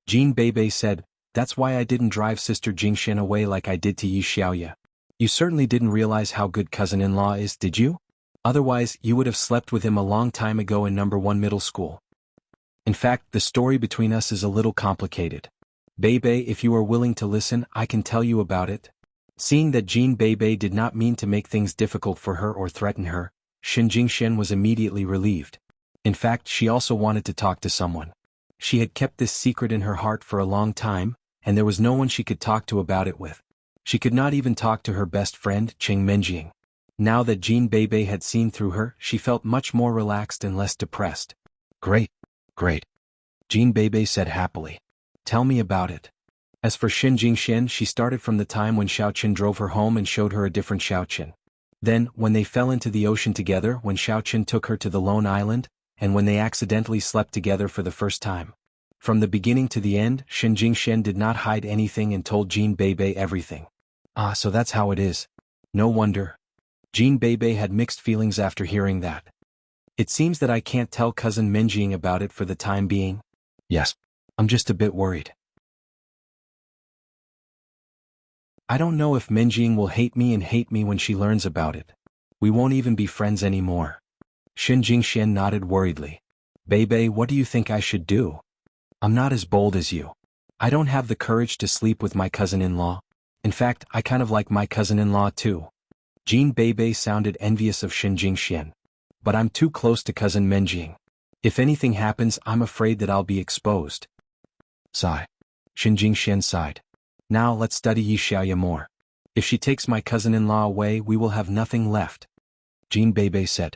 Jean Bebe said, that's why I didn't drive Sister Jingxian away like I did to Yi Xiaoye. You certainly didn't realize how good cousin-in-law is, did you? Otherwise, you would have slept with him a long time ago in number 1 middle school. In fact, the story between us is a little complicated. Bebe, if you are willing to listen, I can tell you about it. Seeing that Jean Bebe did not mean to make things difficult for her or threaten her, Shen Jingxian was immediately relieved. In fact, she also wanted to talk to someone. She had kept this secret in her heart for a long time, and there was no one she could talk to about it with. She could not even talk to her best friend, Qing Minjing. Now that Jean Bebe had seen through her, she felt much more relaxed and less depressed. Great, great, Jean Bebe said happily. Tell me about it. As for Xin Jingxian, she started from the time when Xiaoqin drove her home and showed her a different Xiaoqin. Then, when they fell into the ocean together, when Xiaoqin took her to the lone island, and when they accidentally slept together for the first time. From the beginning to the end, Xin Jingxian did not hide anything and told Jean Bebe everything. Ah, so that's how it is. No wonder. Jean Bebe had mixed feelings after hearing that. It seems that I can't tell cousin Minjing about it for the time being. Yes, I'm just a bit worried. I don't know if Minjing will hate me when she learns about it. We won't even be friends anymore. Xin Jingxian nodded worriedly. Bebe, what do you think I should do? I'm not as bold as you. I don't have the courage to sleep with my cousin-in-law. In fact, I kind of like my cousin-in-law too. Jean Bebe sounded envious of Xin Jingxian. But I'm too close to cousin Minjing. If anything happens, I'm afraid that I'll be exposed. Sigh. Xin Jingxian sighed. Now let's study Yi Xiaoya more. If she takes my cousin-in-law away, we will have nothing left. Jean Bebe said.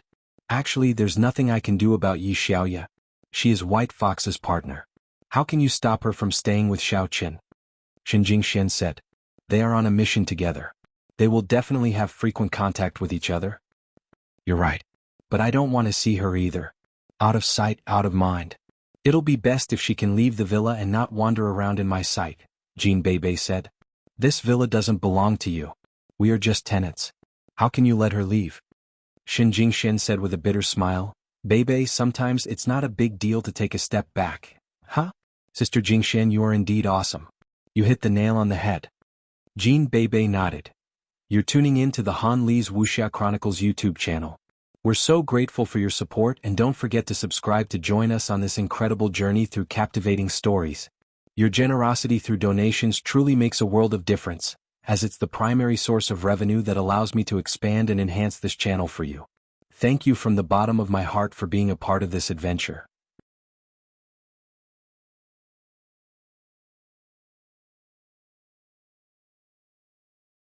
Actually, there's nothing I can do about Yi Xiaoya. She is White Fox's partner. How can you stop her from staying with Xiaoqin? Xin Jingxian said. They are on a mission together. They will definitely have frequent contact with each other. You're right. But I don't want to see her either. Out of sight, out of mind. It'll be best if she can leave the villa and not wander around in my sight, Jean Bebe said. This villa doesn't belong to you. We are just tenants. How can you let her leave? Xin Jingxian said with a bitter smile. Bebe, sometimes it's not a big deal to take a step back. Huh? Sister Jingxian, you are indeed awesome. You hit the nail on the head. Jean Bebe nodded. You're tuning in to the Han Li's Wuxia Chronicles YouTube channel. We're so grateful for your support, and don't forget to subscribe to join us on this incredible journey through captivating stories. Your generosity through donations truly makes a world of difference, as it's the primary source of revenue that allows me to expand and enhance this channel for you. Thank you from the bottom of my heart for being a part of this adventure.